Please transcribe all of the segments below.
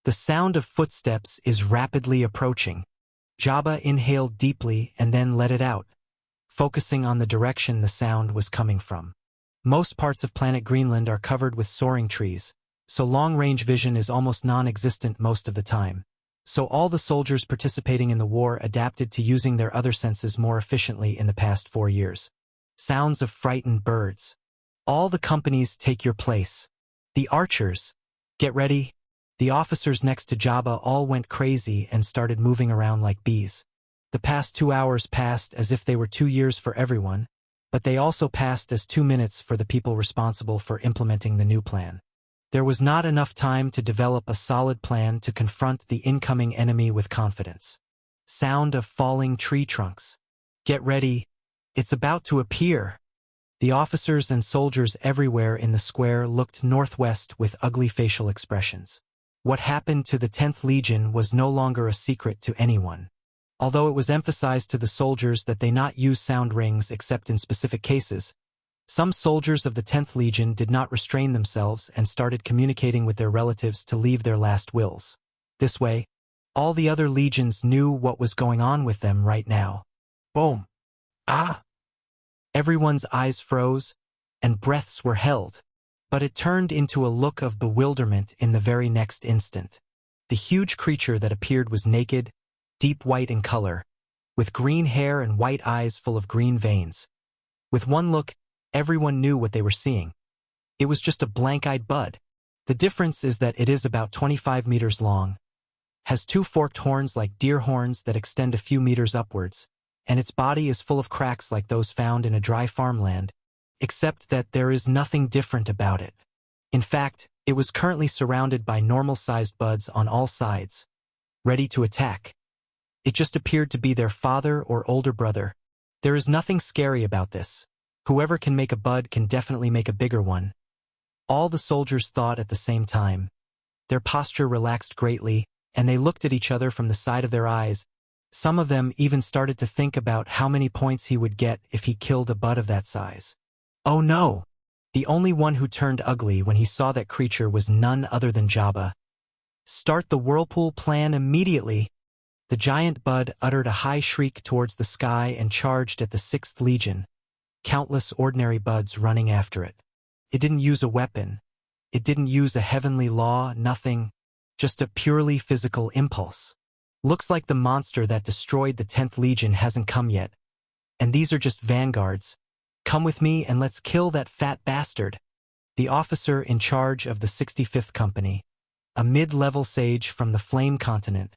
The sound of footsteps is rapidly approaching. Jabba inhaled deeply and then let it out, focusing on the direction the sound was coming from. Most parts of planet Greenland are covered with soaring trees, so long-range vision is almost non-existent most of the time. So all the soldiers participating in the war adapted to using their other senses more efficiently in the past 4 years. Sounds of frightened birds. All the companies take your place. The archers, get ready. The officers next to Jabba all went crazy and started moving around like bees. The past 2 hours passed as if they were 2 years for everyone, but they also passed as 2 minutes for the people responsible for implementing the new plan. There was not enough time to develop a solid plan to confront the incoming enemy with confidence. Sound of falling tree trunks. Get ready. It's about to appear. The officers and soldiers everywhere in the square looked northwest with ugly facial expressions. What happened to the 10th Legion was no longer a secret to anyone. Although it was emphasized to the soldiers that they not use sound rings except in specific cases, some soldiers of the 10th Legion did not restrain themselves and started communicating with their relatives to leave their last wills. This way, all the other legions knew what was going on with them right now. Boom! Ah! Everyone's eyes froze, and breaths were held, but it turned into a look of bewilderment in the very next instant. The huge creature that appeared was naked, deep white in color, with green hair and white eyes full of green veins. With one look, everyone knew what they were seeing. It was just a blank-eyed bud. The difference is that it is about 25 meters long, has 2 forked horns like deer horns that extend a few meters upwards, and its body is full of cracks like those found in a dry farmland, except that there is nothing different about it. In fact, it was currently surrounded by normal-sized buds on all sides, ready to attack. It just appeared to be their father or older brother. There is nothing scary about this. Whoever can make a bud can definitely make a bigger one. All the soldiers thought at the same time. Their posture relaxed greatly, and they looked at each other from the side of their eyes. Some of them even started to think about how many points he would get if he killed a bud of that size. Oh no! The only one who turned ugly when he saw that creature was none other than Jabba. Start the whirlpool plan immediately! The giant bud uttered a high shriek towards the sky and charged at the 6th Legion, countless ordinary buds running after it. It didn't use a weapon. It didn't use a heavenly law, nothing. Just a purely physical impulse. Looks like the monster that destroyed the 10th Legion hasn't come yet. And these are just vanguards. Come with me and let's kill that fat bastard. The officer in charge of the 65th Company, a mid-level sage from the Flame Continent,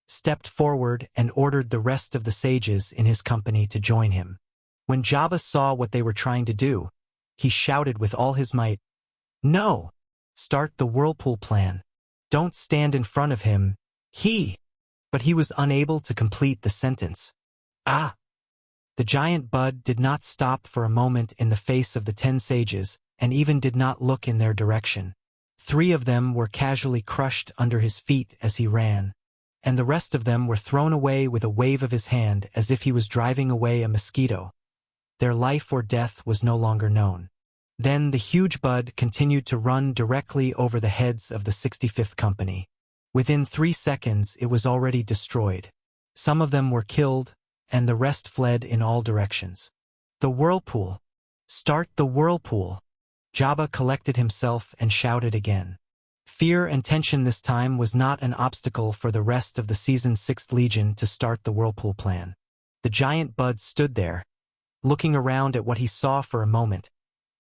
stepped forward and ordered the rest of the sages in his company to join him. When Jabba saw what they were trying to do, he shouted with all his might, "No! Start the whirlpool plan. Don't stand in front of him. But he was unable to complete the sentence. Ah! The giant bud did not stop for a moment in the face of the 10 sages, and even did not look in their direction. 3 of them were casually crushed under his feet as he ran, and the rest of them were thrown away with a wave of his hand as if he was driving away a mosquito. Their life or death was no longer known. Then the huge bud continued to run directly over the heads of the 65th Company. Within 3 seconds, it was already destroyed. Some of them were killed, and the rest fled in all directions. The whirlpool! Start the whirlpool! Jabba collected himself and shouted again. Fear and tension this time was not an obstacle for the rest of the season's 6th Legion to start the whirlpool plan. The giant bud stood there, looking around at what he saw for a moment,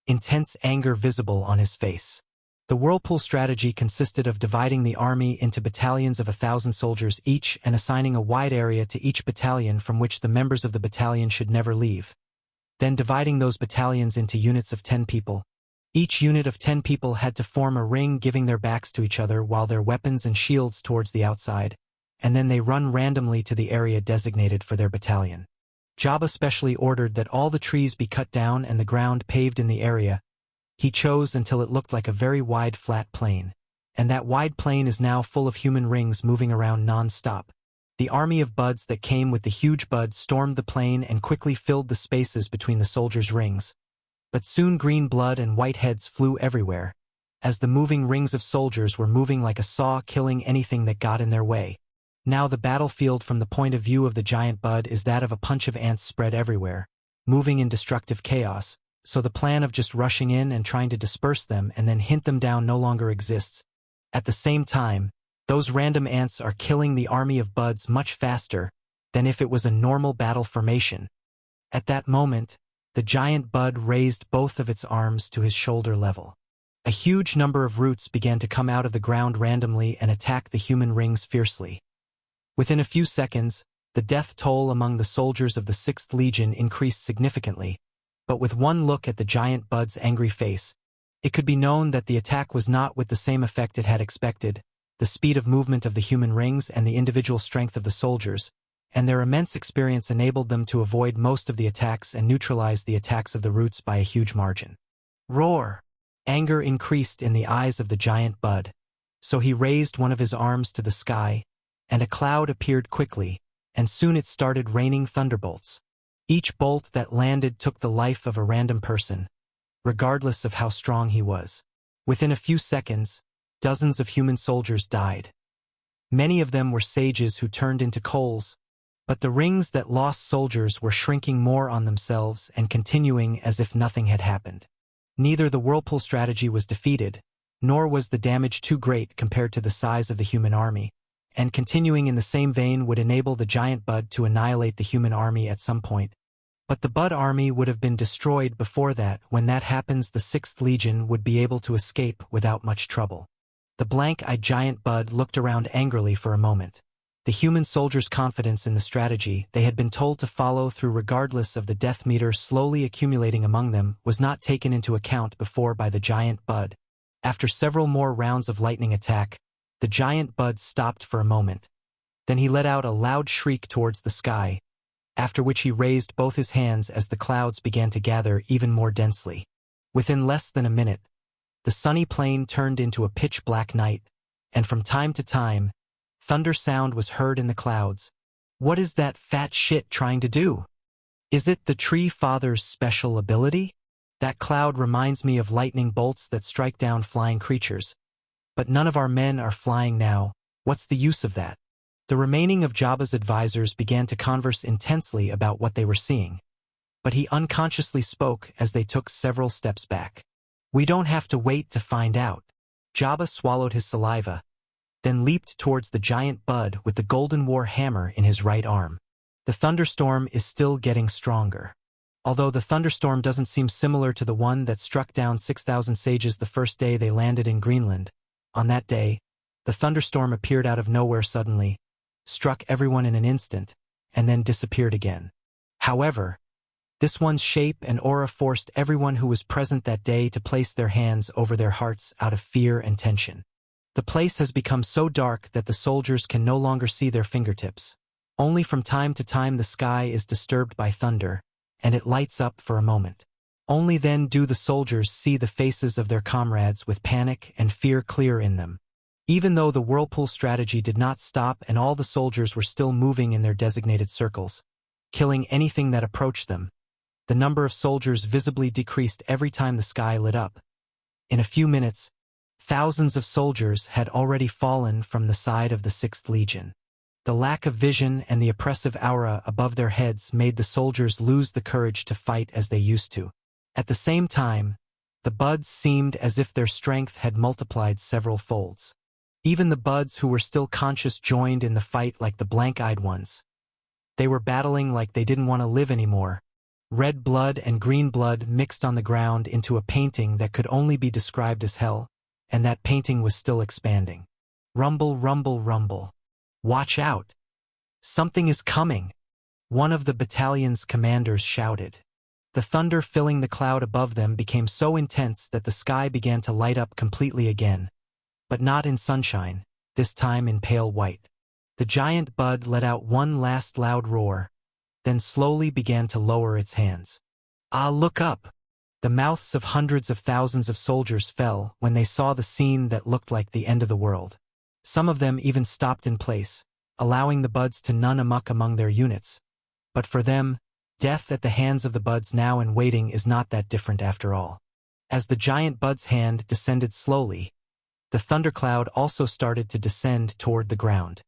intense anger visible on his face. The whirlpool strategy consisted of dividing the army into battalions of 1,000 soldiers each and assigning a wide area to each battalion from which the members of the battalion should never leave. Then dividing those battalions into units of 10 people. Each unit of 10 people had to form a ring giving their backs to each other while their weapons and shields towards the outside, and then they run randomly to the area designated for their battalion. Jabba specially ordered that all the trees be cut down and the ground paved in the area. He chose until it looked like a very wide flat plain, and that wide plain is now full of human rings moving around non-stop. The army of buds that came with the huge bud stormed the plain and quickly filled the spaces between the soldiers' rings. But soon green blood and white heads flew everywhere, as the moving rings of soldiers were moving like a saw, killing anything that got in their way. Now the battlefield from the point of view of the giant bud is that of a bunch of ants spread everywhere, moving in destructive chaos, so the plan of just rushing in and trying to disperse them and then hunt them down no longer exists. At the same time, those random ants are killing the army of buds much faster than if it was a normal battle formation. At that moment, the giant bud raised both of its arms to his shoulder level. A huge number of roots began to come out of the ground randomly and attack the human rings fiercely. Within a few seconds, the death toll among the soldiers of the 6th Legion increased significantly, but with one look at the giant bud's angry face, it could be known that the attack was not with the same effect it had expected. The speed of movement of the human rings and the individual strength of the soldiers, and their immense experience enabled them to avoid most of the attacks and neutralize the attacks of the roots by a huge margin. Roar! Anger increased in the eyes of the giant bud, so he raised one of his arms to the sky, and a cloud appeared quickly, and soon it started raining thunderbolts. Each bolt that landed took the life of a random person, regardless of how strong he was. Within a few seconds, dozens of human soldiers died. Many of them were sages who turned into coals, but the rings that lost soldiers were shrinking more on themselves and continuing as if nothing had happened. Neither the whirlpool strategy was defeated, nor was the damage too great compared to the size of the human army, and continuing in the same vein would enable the giant bud to annihilate the human army at some point. But the bud army would have been destroyed before that. When that happens, the 6th Legion would be able to escape without much trouble. The blank-eyed giant bud looked around angrily for a moment. The human soldiers' confidence in the strategy they had been told to follow through regardless of the death meter slowly accumulating among them was not taken into account before by the giant bud. After several more rounds of lightning attack, the giant bud stopped for a moment. Then he let out a loud shriek towards the sky, after which he raised both his hands as the clouds began to gather even more densely. Within less than a minute, the sunny plain turned into a pitch-black night, and from time to time, thunder sound was heard in the clouds. What is that fat shit trying to do? Is it the Tree Father's special ability? That cloud reminds me of lightning bolts that strike down flying creatures. But none of our men are flying now. What's the use of that? The remaining of Jabba's advisors began to converse intensely about what they were seeing. But he unconsciously spoke as they took several steps back. We don't have to wait to find out. Jabba swallowed his saliva, then leaped towards the giant bud with the Golden War hammer in his right arm. The thunderstorm is still getting stronger. Although the thunderstorm doesn't seem similar to the one that struck down 6,000 sages the first day they landed in Greenland, on that day, the thunderstorm appeared out of nowhere suddenly, struck everyone in an instant, and then disappeared again. However, this one's shape and aura forced everyone who was present that day to place their hands over their hearts out of fear and tension. The place has become so dark that the soldiers can no longer see their fingertips. Only from time to time the sky is disturbed by thunder, and it lights up for a moment. Only then do the soldiers see the faces of their comrades with panic and fear clear in them. Even though the whirlpool strategy did not stop and all the soldiers were still moving in their designated circles, killing anything that approached them, the number of soldiers visibly decreased every time the sky lit up. In a few minutes, thousands of soldiers had already fallen from the side of the 6th Legion. The lack of vision and the oppressive aura above their heads made the soldiers lose the courage to fight as they used to. At the same time, the buds seemed as if their strength had multiplied several folds. Even the buds who were still conscious joined in the fight like the blank-eyed ones. They were battling like they didn't want to live anymore. Red blood and green blood mixed on the ground into a painting that could only be described as hell, and that painting was still expanding. Rumble, rumble, rumble. Watch out! Something is coming! One of the battalion's commanders shouted. The thunder filling the cloud above them became so intense that the sky began to light up completely again, but not in sunshine, this time in pale white. The giant bud let out one last loud roar, then slowly began to lower its hands. Ah, look up! The mouths of hundreds of thousands of soldiers fell when they saw the scene that looked like the end of the world. Some of them even stopped in place, allowing the buds to run amok among their units. But for them, death at the hands of the buds now in waiting is not that different after all. As the giant bud's hand descended slowly, the thundercloud also started to descend toward the ground.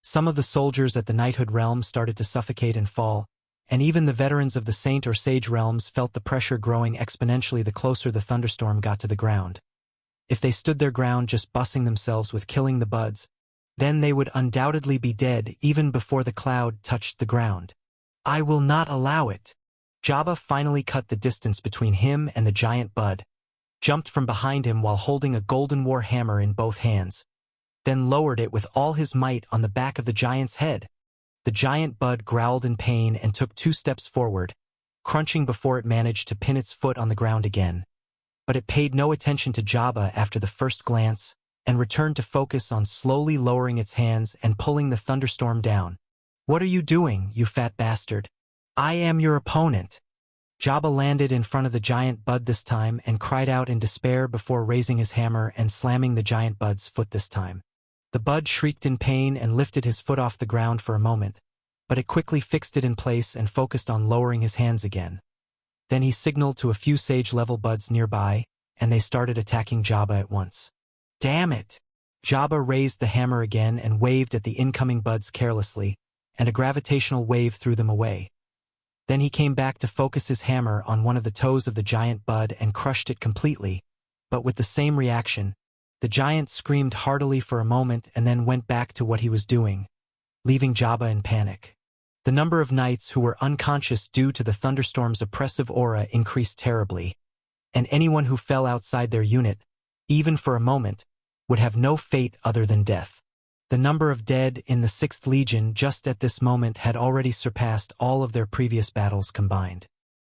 Some of the soldiers at the knighthood realm started to suffocate and fall, and even the veterans of the saint or sage realms felt the pressure growing exponentially the closer the thunderstorm got to the ground. If they stood their ground just bussing themselves with killing the buds, then they would undoubtedly be dead even before the cloud touched the ground. I will not allow it. Jabba finally cut the distance between him and the giant bud, jumped from behind him while holding a golden war hammer in both hands, then lowered it with all his might on the back of the giant's head. The giant bud growled in pain and took 2 steps forward, crunching before it managed to pin its foot on the ground again. But it paid no attention to Jabba after the first glance, and returned to focus on slowly lowering its hands and pulling the thunderstorm down. What are you doing, you fat bastard? I am your opponent. Jabba landed in front of the giant bud this time and cried out in despair before raising his hammer and slamming the giant bud's foot this time. The bud shrieked in pain and lifted his foot off the ground for a moment, but it quickly fixed it in place and focused on lowering his hands again. Then he signaled to a few sage-level buds nearby, and they started attacking Jabba at once. Damn it! Jabba raised the hammer again and waved at the incoming buds carelessly, and a gravitational wave threw them away. Then he came back to focus his hammer on one of the toes of the giant bud and crushed it completely, but with the same reaction. The giant screamed heartily for a moment and then went back to what he was doing, leaving Jabba in panic. The number of knights who were unconscious due to the thunderstorm's oppressive aura increased terribly, and anyone who fell outside their unit, even for a moment, would have no fate other than death. The number of dead in the 6th Legion just at this moment had already surpassed all of their previous battles combined.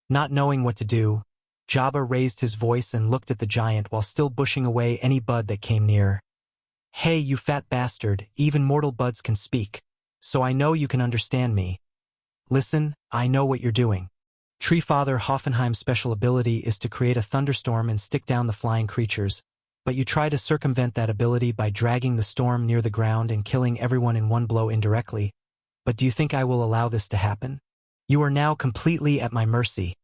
Not knowing what to do, Jabba raised his voice and looked at the giant while still bushing away any bud that came near. Hey, you fat bastard, even mortal buds can speak, so I know you can understand me. Listen, I know what you're doing. Treefather Hoffenheim's special ability is to create a thunderstorm and stick down the flying creatures, but you try to circumvent that ability by dragging the storm near the ground and killing everyone in one blow indirectly. But do you think I will allow this to happen? You are now completely at my mercy,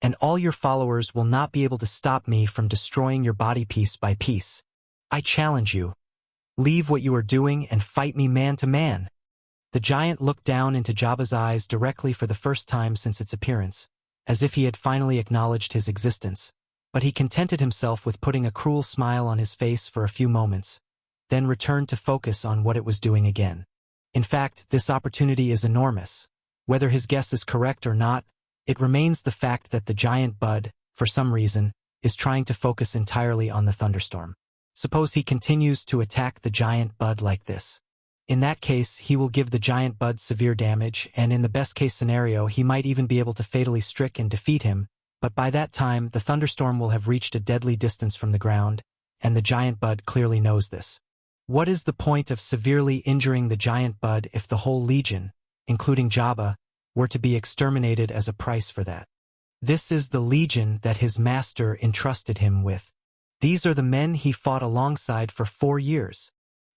and all your followers will not be able to stop me from destroying your body piece by piece. I challenge you. Leave what you are doing and fight me man to man. The giant looked down into Jabba's eyes directly for the first time since its appearance, as if he had finally acknowledged his existence, but he contented himself with putting a cruel smile on his face for a few moments, then returned to focus on what it was doing again. In fact, this opportunity is enormous. Whether his guess is correct or not, it remains the fact that the giant bud, for some reason, is trying to focus entirely on the thunderstorm. Suppose he continues to attack the giant bud like this. In that case, he will give the giant bud severe damage, and in the best-case scenario, he might even be able to fatally strike and defeat him, but by that time, the thunderstorm will have reached a deadly distance from the ground, and the giant bud clearly knows this. What is the point of severely injuring the giant bud if the whole legion, including Jabba, were to be exterminated as a price for that? This is the legion that his master entrusted him with. These are the men he fought alongside for 4 years.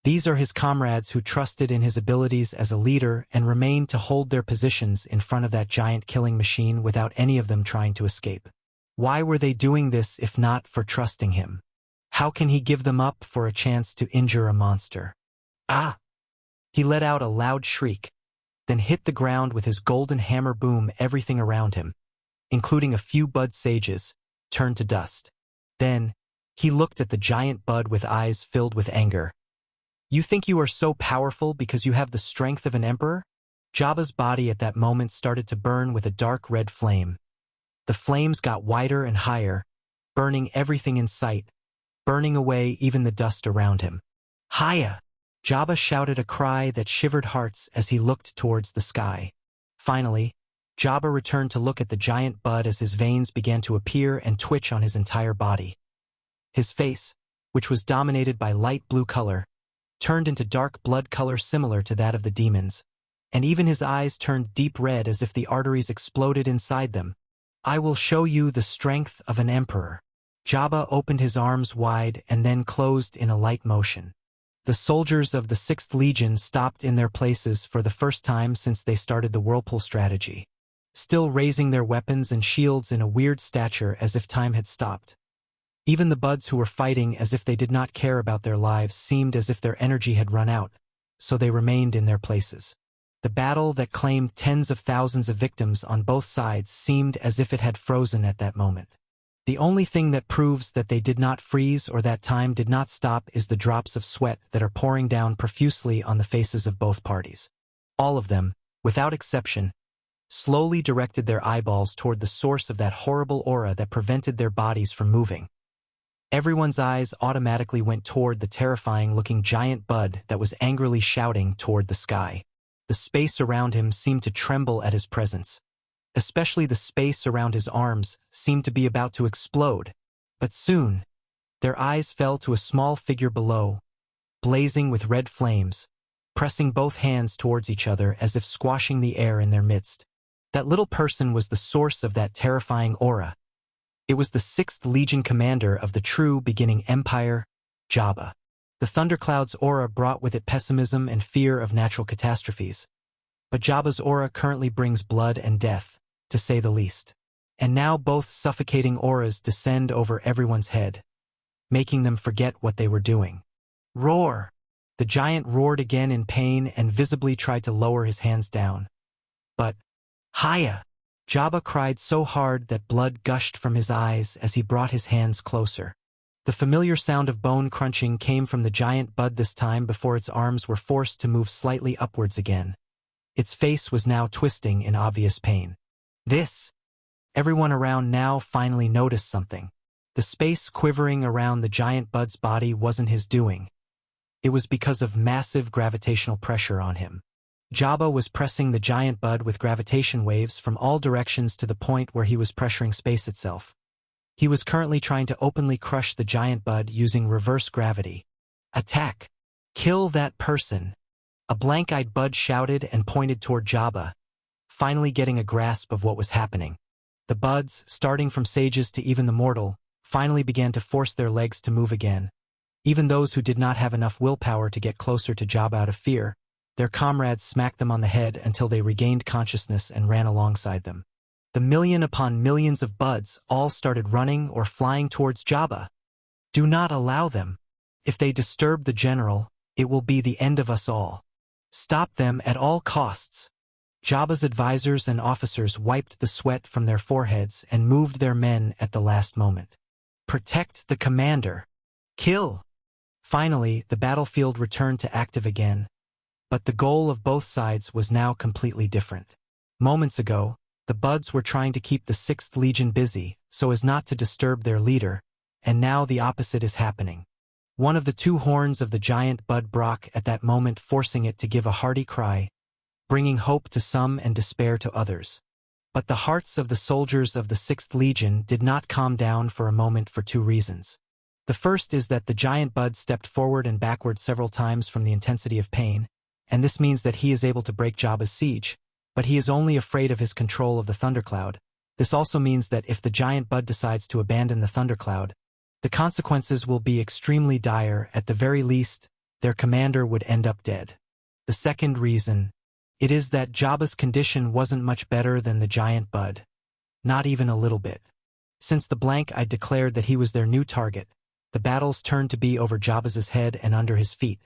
These are his comrades who trusted in his abilities as a leader and remained to hold their positions in front of that giant killing machine without any of them trying to escape. Why were they doing this if not for trusting him? How can he give them up for a chance to injure a monster? Ah! He let out a loud shriek, then hit the ground with his golden hammer. Boom! Everything around him, including a few bud sages, turned to dust. Then, he looked at the giant bud with eyes filled with anger. You think you are so powerful because you have the strength of an emperor? Jabba's body at that moment started to burn with a dark red flame. The flames got wider and higher, burning everything in sight, burning away even the dust around him. Hiya! Jabba shouted a cry that shivered hearts as he looked towards the sky. Finally, Jabba returned to look at the giant bud as his veins began to appear and twitch on his entire body. His face, which was dominated by light blue color, turned into dark blood color similar to that of the demons, and even his eyes turned deep red as if the arteries exploded inside them. I will show you the strength of an emperor. Jabba opened his arms wide and then closed in a light motion. The soldiers of the 6th Legion stopped in their places for the first time since they started the Whirlpool strategy, still raising their weapons and shields in a weird stature as if time had stopped. Even the buds who were fighting as if they did not care about their lives seemed as if their energy had run out, so they remained in their places. The battle that claimed tens of thousands of victims on both sides seemed as if it had frozen at that moment. The only thing that proves that they did not freeze or that time did not stop is the drops of sweat that are pouring down profusely on the faces of both parties. All of them, without exception, slowly directed their eyeballs toward the source of that horrible aura that prevented their bodies from moving. Everyone's eyes automatically went toward the terrifying-looking giant bud that was angrily shouting toward the sky. The space around him seemed to tremble at his presence. Especially the space around his arms seemed to be about to explode. But soon, their eyes fell to a small figure below, blazing with red flames, pressing both hands towards each other as if squashing the air in their midst. That little person was the source of that terrifying aura. It was the 6th Legion commander of the true beginning empire, Jabba. The thundercloud's aura brought with it pessimism and fear of natural catastrophes. But Jabba's aura currently brings blood and death, to say the least. And now both suffocating auras descend over everyone's head, making them forget what they were doing. Roar! The giant roared again in pain and visibly tried to lower his hands down. But, Haya! Jabba cried so hard that blood gushed from his eyes as he brought his hands closer. The familiar sound of bone crunching came from the giant bud this time before its arms were forced to move slightly upwards again. Its face was now twisting in obvious pain. This! Everyone around now finally noticed something. The space quivering around the giant bud's body wasn't his doing. It was because of massive gravitational pressure on him. Jabba was pressing the giant bud with gravitation waves from all directions to the point where he was pressuring space itself. He was currently trying to openly crush the giant bud using reverse gravity. Attack! Kill that person! A blank-eyed bud shouted and pointed toward Jabba, finally getting a grasp of what was happening. The buds, starting from sages to even the mortal, finally began to force their legs to move again. Even those who did not have enough willpower to get closer to Jabba out of fear, their comrades smacked them on the head until they regained consciousness and ran alongside them. The million upon millions of buds all started running or flying towards Jabba. Do not allow them. If they disturb the general, it will be the end of us all. Stop them at all costs. Jabba's advisors and officers wiped the sweat from their foreheads and moved their men at the last moment. Protect the commander. Kill! Finally, the battlefield returned to active again. But the goal of both sides was now completely different. Moments ago, the buds were trying to keep the 6th Legion busy so as not to disturb their leader, and now the opposite is happening. One of the 2 horns of the giant bud broke at that moment, forcing it to give a hearty cry, bringing hope to some and despair to others. But the hearts of the soldiers of the 6th Legion did not calm down for a moment for 2 reasons. The first is that the giant bud stepped forward and backward several times from the intensity of pain, and this means that he is able to break Jabba's siege, but he is only afraid of his control of the thundercloud. This also means that if the giant bud decides to abandon the thundercloud, the consequences will be extremely dire. At the very least, their commander would end up dead. The second reason, it is that Jabba's condition wasn't much better than the giant bud. Not even a little bit. Since the blank-eyed declared that he was their new target, the battles turned to be over Jabba's head and under his feet.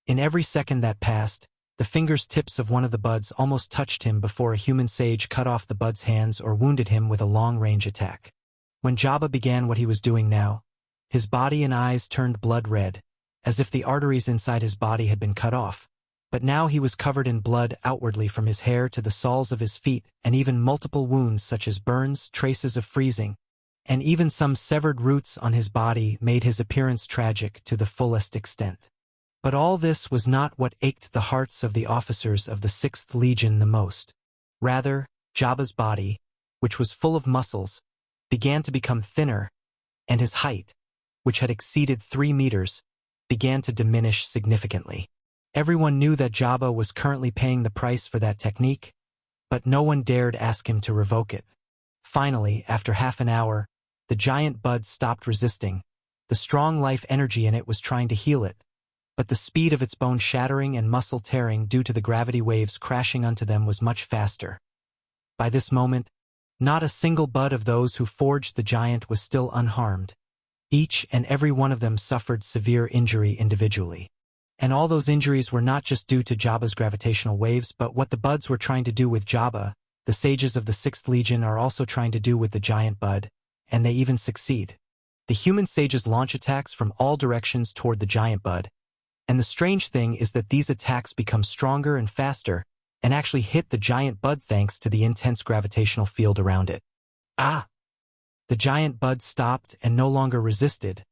In every second that passed, the fingers tips of one of the buds almost touched him before a human sage cut off the bud's hands or wounded him with a long-range attack. When Jabba began what he was doing now, his body and eyes turned blood red, as if the arteries inside his body had been cut off. But now he was covered in blood outwardly from his hair to the soles of his feet, and even multiple wounds such as burns, traces of freezing, and even some severed roots on his body made his appearance tragic to the fullest extent. But all this was not what ached the hearts of the officers of the 6th Legion the most. Rather, Jabba's body, which was full of muscles, began to become thinner, and his height, which had exceeded 3 meters, began to diminish significantly. Everyone knew that Jabba was currently paying the price for that technique, but no one dared ask him to revoke it. Finally, after half an hour, the giant bud stopped resisting. The strong life energy in it was trying to heal it, but the speed of its bone shattering and muscle tearing due to the gravity waves crashing onto them was much faster. By this moment, not a single bud of those who forged the giant was still unharmed. Each and every one of them suffered severe injury individually. And all those injuries were not just due to Jabba's gravitational waves, but what the buds were trying to do with Jabba. The sages of the 6th Legion are also trying to do with the giant bud, and they even succeed. The human sages launch attacks from all directions toward the giant bud, and the strange thing is that these attacks become stronger and faster, and actually hit the giant bud thanks to the intense gravitational field around it. Ah! The giant bud stopped and no longer resisted,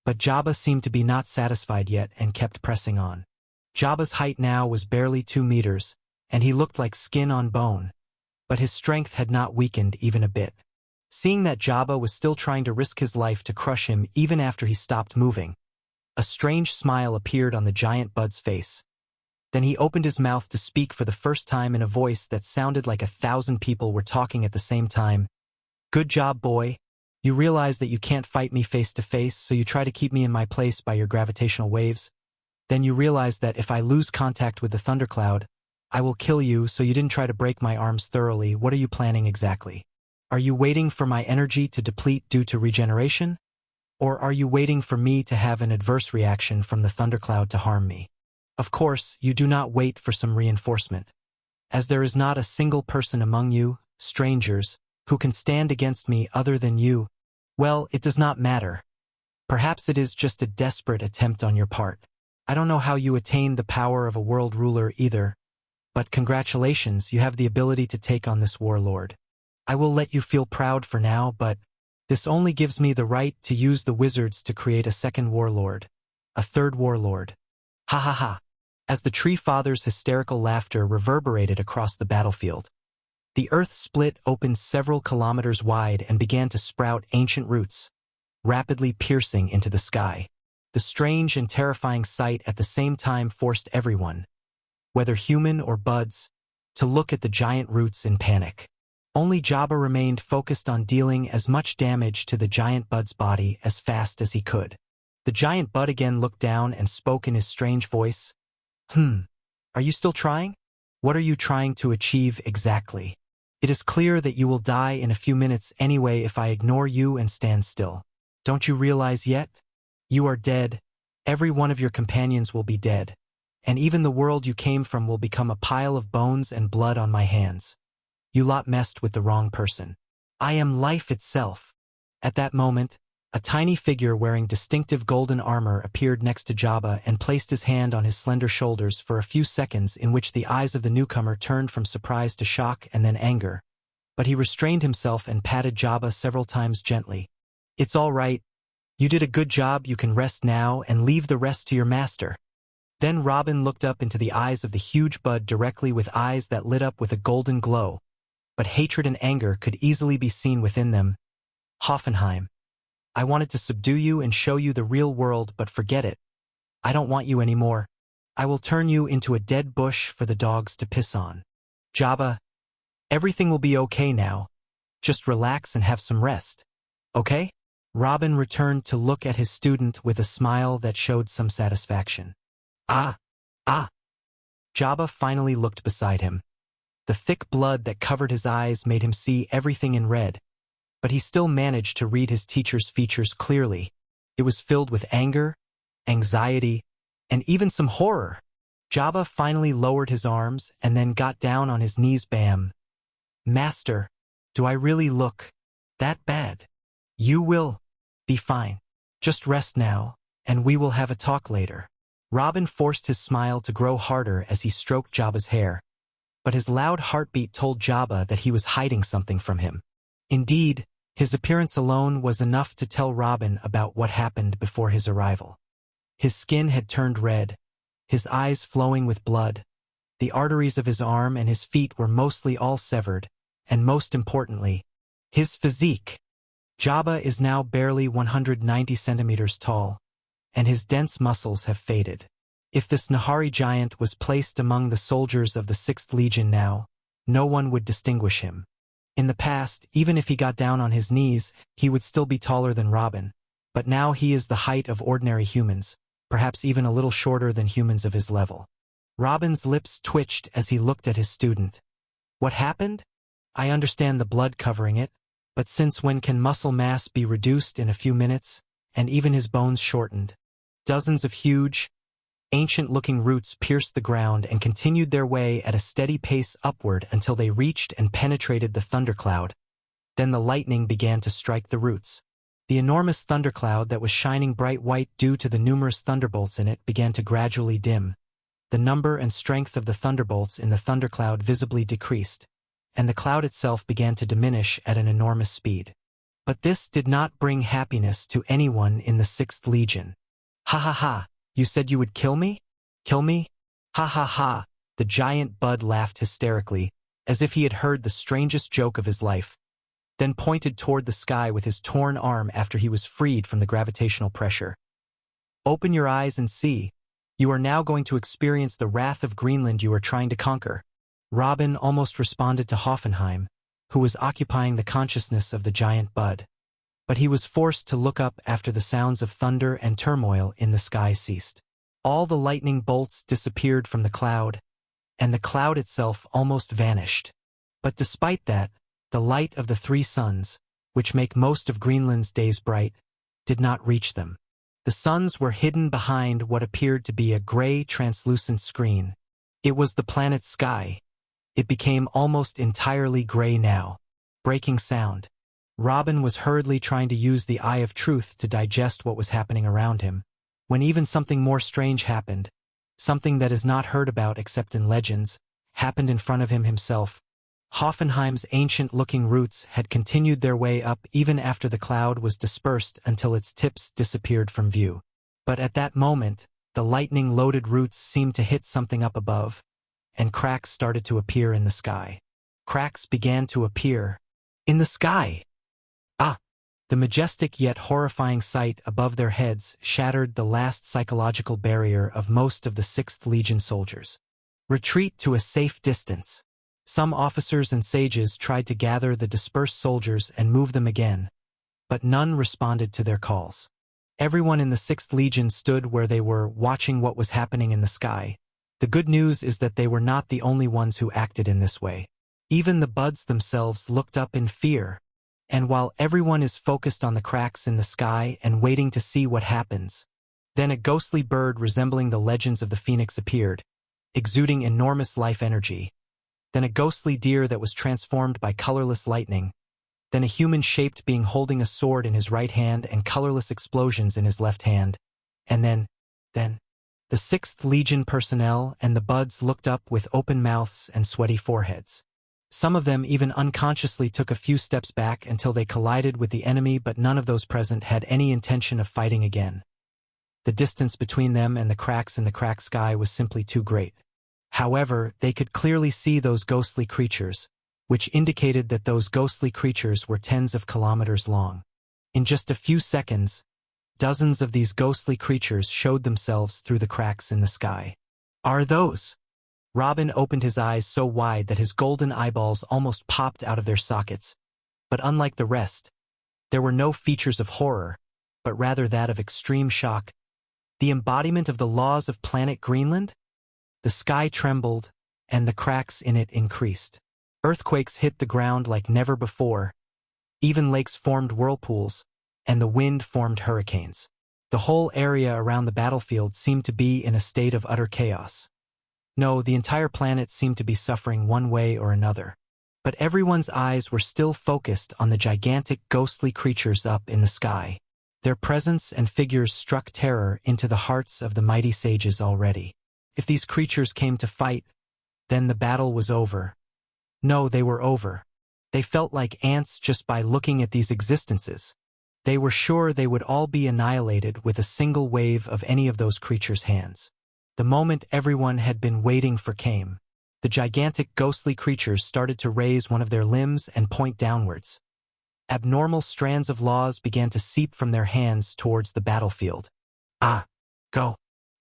but Jabba seemed to be not satisfied yet and kept pressing on. Jabba's height now was barely 2 meters, and he looked like skin on bone, but his strength had not weakened even a bit. Seeing that Jabba was still trying to risk his life to crush him even after he stopped moving, a strange smile appeared on the giant bud's face. Then he opened his mouth to speak for the first time in a voice that sounded like 1,000 people were talking at the same time. "Good job, boy. You realize that you can't fight me face to face, so you try to keep me in my place by your gravitational waves. Then you realize that if I lose contact with the thundercloud, I will kill you, so you didn't try to break my arms thoroughly. What are you planning exactly? Are you waiting for my energy to deplete due to regeneration? Or are you waiting for me to have an adverse reaction from the thundercloud to harm me? Of course, you do not wait for some reinforcement. As there is not a single person among you, strangers, who can stand against me other than you, well, it does not matter. Perhaps it is just a desperate attempt on your part. I don't know how you attained the power of a world ruler either, but congratulations, you have the ability to take on this warlord. I will let you feel proud for now, but this only gives me the right to use the wizards to create a second warlord. A third warlord. Ha ha ha. As the Tree Father's hysterical laughter reverberated across the battlefield, the earth split open several kilometers wide and began to sprout ancient roots, rapidly piercing into the sky. The strange and terrifying sight at the same time forced everyone, whether human or buds, to look at the giant roots in panic. Only Jabba remained focused on dealing as much damage to the giant bud's body as fast as he could. The giant bud again looked down and spoke in his strange voice. Are you still trying? What are you trying to achieve exactly? It is clear that you will die in a few minutes anyway if I ignore you and stand still. Don't you realize yet? You are dead. Every one of your companions will be dead. And even the world you came from will become a pile of bones and blood on my hands. You lot messed with the wrong person. I am life itself. At that moment, a tiny figure wearing distinctive golden armor appeared next to Jabba and placed his hand on his slender shoulders for a few seconds, in which the eyes of the newcomer turned from surprise to shock and then anger. But he restrained himself and patted Jabba several times gently. It's all right. You did a good job. You can rest now and leave the rest to your master. Then Robin looked up into the eyes of the huge bud directly with eyes that lit up with a golden glow. But hatred and anger could easily be seen within them. Hoffenheim. I wanted to subdue you and show you the real world, but forget it. I don't want you anymore. I will turn you into a dead bush for the dogs to piss on. Jabba, everything will be okay now. Just relax and have some rest. Okay? Robin returned to look at his student with a smile that showed some satisfaction. Ah! Jabba finally looked beside him. The thick blood that covered his eyes made him see everything in red, but he still managed to read his teacher's features clearly. It was filled with anger, anxiety, and even some horror. Jabba finally lowered his arms and then got down on his knees. Bam. Master, do I really look that bad? You will be fine. Just rest now, and we will have a talk later. Robin forced his smile to grow harder as he stroked Jabba's hair, but his loud heartbeat told Jabba that he was hiding something from him. Indeed, his appearance alone was enough to tell Robin about what happened before his arrival. His skin had turned red, his eyes flowing with blood. The arteries of his arm and his feet were mostly all severed, and most importantly, his physique. Jabba is now barely 190 centimeters tall, and his dense muscles have faded. If this Nahari giant was placed among the soldiers of the 6th Legion now, no one would distinguish him. In the past, even if he got down on his knees, he would still be taller than Robin, but now he is the height of ordinary humans, perhaps even a little shorter than humans of his level. Robin's lips twitched as he looked at his student. What happened? I understand the blood covering it, but since when can muscle mass be reduced in a few minutes? and even his bones shortened. Dozens of huge, ancient-looking roots pierced the ground and continued their way at a steady pace upward until they reached and penetrated the thundercloud. Then the lightning began to strike the roots. The enormous thundercloud that was shining bright white due to the numerous thunderbolts in it began to gradually dim. The number and strength of the thunderbolts in the thundercloud visibly decreased, and the cloud itself began to diminish at an enormous speed. But this did not bring happiness to anyone in the 6th Legion. "Ha ha ha, you said you would kill me? Kill me? Ha ha ha." The giant Bud laughed hysterically, as if he had heard the strangest joke of his life, then pointed toward the sky with his torn arm after he was freed from the gravitational pressure. "Open your eyes and see. You are now going to experience the wrath of Greenland you are trying to conquer." Robin almost responded to Hoffenheim, who was occupying the consciousness of the giant Bud. But he was forced to look up after the sounds of thunder and turmoil in the sky ceased. All the lightning bolts disappeared from the cloud, and the cloud itself almost vanished. But despite that, the light of the 3 suns, which make most of Greenland's days bright, did not reach them. The suns were hidden behind what appeared to be a gray, translucent screen. It was the planet's sky. It became almost entirely gray now. Breaking sound. Robin was hurriedly trying to use the Eye of Truth to digest what was happening around him, when even something more strange happened. Something that is not heard about except in legends, happened in front of him himself. Hoffenheim's ancient-looking roots had continued their way up even after the cloud was dispersed until its tips disappeared from view. But at that moment, the lightning-loaded roots seemed to hit something up above, and cracks started to appear in the sky. Cracks began to appear in the sky. The majestic yet horrifying sight above their heads shattered the last psychological barrier of most of the 6th Legion soldiers. Retreat to a safe distance. Some officers and sages tried to gather the dispersed soldiers and move them again, but none responded to their calls. Everyone in the 6th Legion stood where they were, watching what was happening in the sky. The good news is that they were not the only ones who acted in this way. Even the Buds themselves looked up in fear. And while everyone is focused on the cracks in the sky and waiting to see what happens, then a ghostly bird resembling the legends of the phoenix appeared, exuding enormous life energy. Then a ghostly deer that was transformed by colorless lightning. Then a human-shaped being holding a sword in his right hand and colorless explosions in his left hand. And then, the 6th Legion personnel and the Buds looked up with open mouths and sweaty foreheads. Some of them even unconsciously took a few steps back until they collided with the enemy, but none of those present had any intention of fighting again. The distance between them and the cracks in the cracked sky was simply too great. However, they could clearly see those ghostly creatures, which indicated that those ghostly creatures were tens of kilometers long. In just a few seconds, dozens of these ghostly creatures showed themselves through the cracks in the sky. "Are those?" Robin opened his eyes so wide that his golden eyeballs almost popped out of their sockets. But unlike the rest, there were no features of horror, but rather that of extreme shock. The embodiment of the laws of planet Greenland? The sky trembled, and the cracks in it increased. Earthquakes hit the ground like never before. Even lakes formed whirlpools, and the wind formed hurricanes. The whole area around the battlefield seemed to be in a state of utter chaos. No, the entire planet seemed to be suffering one way or another. But everyone's eyes were still focused on the gigantic ghostly creatures up in the sky. Their presence and figures struck terror into the hearts of the mighty sages already. If these creatures came to fight, then the battle was over. No, they were over. They felt like ants just by looking at these existences. They were sure they would all be annihilated with a single wave of any of those creatures' hands. The moment everyone had been waiting for came. The gigantic ghostly creatures started to raise one of their limbs and point downwards. Abnormal strands of laws began to seep from their hands towards the battlefield. Go.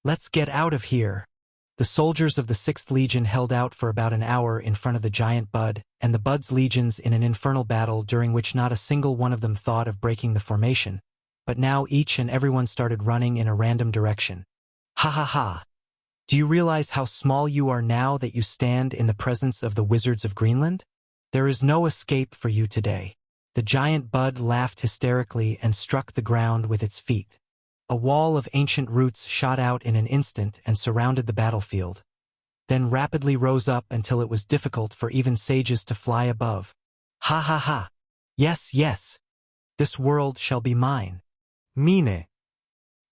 Let's get out of here. The soldiers of the 6th Legion held out for about an hour in front of the giant Bud, and the Bud's legions in an infernal battle during which not a single one of them thought of breaking the formation. But now each and everyone started running in a random direction. Ha ha ha. Do you realize how small you are now that you stand in the presence of the wizards of Greenland? There is no escape for you today. The giant bud laughed hysterically and struck the ground with its feet. A wall of ancient roots shot out in an instant and surrounded the battlefield, then rapidly rose up until it was difficult for even sages to fly above. Ha ha ha! Yes, yes! This world shall be mine. Mine!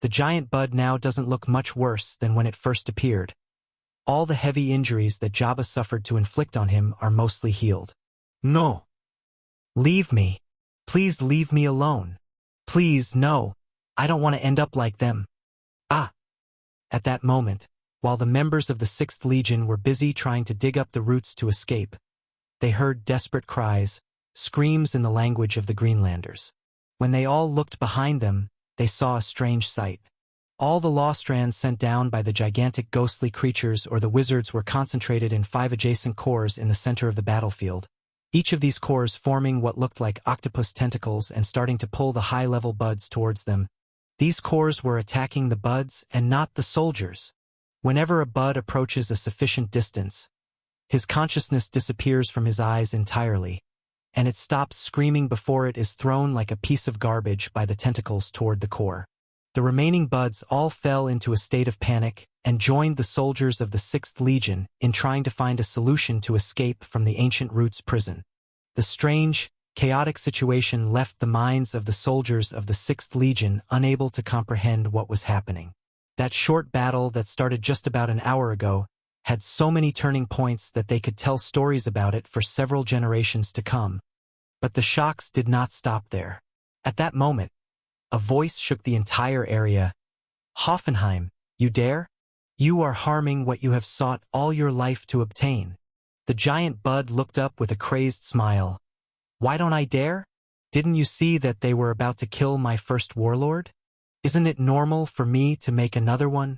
The giant bud now doesn't look much worse than when it first appeared. All the heavy injuries that Jabba suffered to inflict on him are mostly healed. No! Leave me! Please leave me alone! Please, no! I don't want to end up like them. Ah! At that moment, while the members of the 6th Legion were busy trying to dig up the roots to escape, they heard desperate cries, screams in the language of the Greenlanders. When they all looked behind them, they saw a strange sight. All the Lostrands sent down by the gigantic ghostly creatures or the wizards were concentrated in 5 adjacent cores in the center of the battlefield, each of these cores forming what looked like octopus tentacles and starting to pull the high-level buds towards them. These cores were attacking the buds and not the soldiers. Whenever a bud approaches a sufficient distance, his consciousness disappears from his eyes entirely, and it stops screaming before it is thrown like a piece of garbage by the tentacles toward the core. The remaining buds all fell into a state of panic and joined the soldiers of the 6th Legion in trying to find a solution to escape from the Ancient Roots prison. The strange, chaotic situation left the minds of the soldiers of the 6th Legion unable to comprehend what was happening. That short battle that started just about an hour ago had so many turning points that they could tell stories about it for several generations to come. But the shocks did not stop there. At that moment, a voice shook the entire area. Hoffenheim, you dare? You are harming what you have sought all your life to obtain. The giant bud looked up with a crazed smile. Why don't I dare? Didn't you see that they were about to kill my first warlord? Isn't it normal for me to make another one?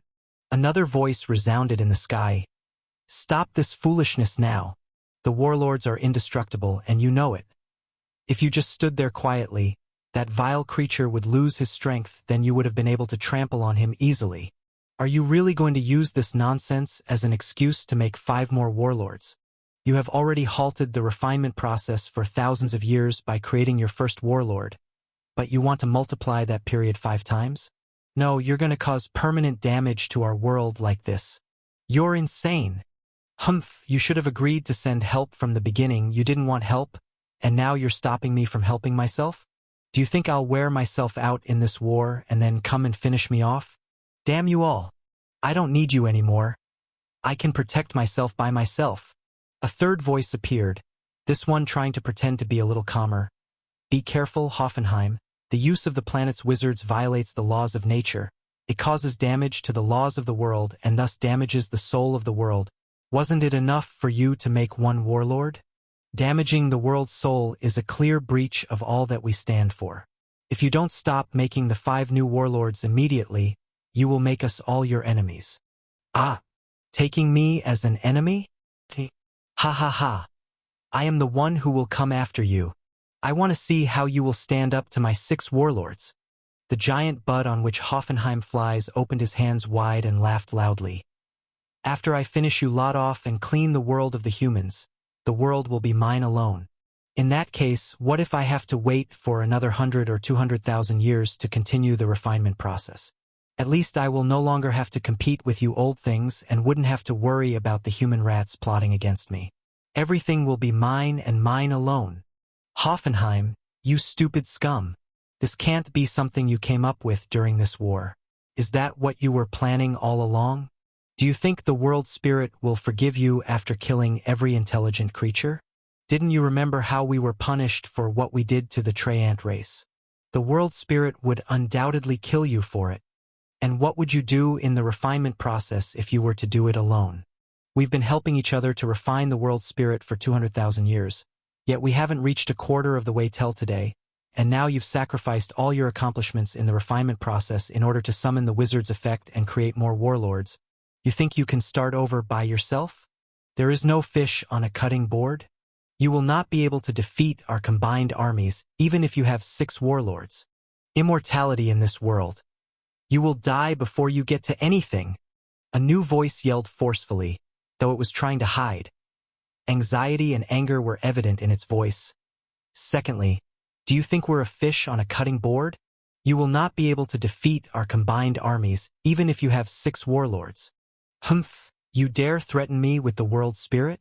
Another voice resounded in the sky. Stop this foolishness now. The warlords are indestructible, and you know it. If you just stood there quietly, that vile creature would lose his strength, then you would have been able to trample on him easily. Are you really going to use this nonsense as an excuse to make 5 more warlords? You have already halted the refinement process for thousands of years by creating your first warlord. But you want to multiply that period 5 times? No, you're going to cause permanent damage to our world like this. You're insane. Humph, you should have agreed to send help from the beginning. You didn't want help, and now you're stopping me from helping myself? Do you think I'll wear myself out in this war and then come and finish me off? Damn you all. I don't need you anymore. I can protect myself by myself. A third voice appeared, this one trying to pretend to be a little calmer. Be careful, Hoffenheim. The use of the planet's wizards violates the laws of nature. It causes damage to the laws of the world and thus damages the soul of the world. Wasn't it enough for you to make 1 warlord? Damaging the world's soul is a clear breach of all that we stand for. If you don't stop making the 5 new warlords immediately, you will make us all your enemies. Ah, taking me as an enemy? Ha ha ha. I am the one who will come after you. I want to see how you will stand up to my 6 warlords. The giant bud on which Hoffenheim flies opened his hands wide and laughed loudly. After I finish you lot off and clean the world of the humans, the world will be mine alone. In that case, what if I have to wait for another 100 or 200,000 years to continue the refinement process? At least I will no longer have to compete with you old things and wouldn't have to worry about the human rats plotting against me. Everything will be mine and mine alone. Hoffenheim, you stupid scum. This can't be something you came up with during this war. Is that what you were planning all along? Do you think the world spirit will forgive you after killing every intelligent creature? Didn't you remember how we were punished for what we did to the Treant race? The world spirit would undoubtedly kill you for it. And what would you do in the refinement process if you were to do it alone? We've been helping each other to refine the world spirit for 200,000 years, yet we haven't reached a quarter of the way till today, and now you've sacrificed all your accomplishments in the refinement process in order to summon the wizard's effect and create more warlords. You think you can start over by yourself? There is no fish on a cutting board. You will not be able to defeat our combined armies, even if you have 6 warlords. Immortality in this world. You will die before you get to anything. A new voice yelled forcefully, though it was trying to hide. Anxiety and anger were evident in its voice. Secondly, Do you think we're a fish on a cutting board? You will not be able to defeat our combined armies, even if you have 6 warlords. Humph, you dare threaten me with the world spirit?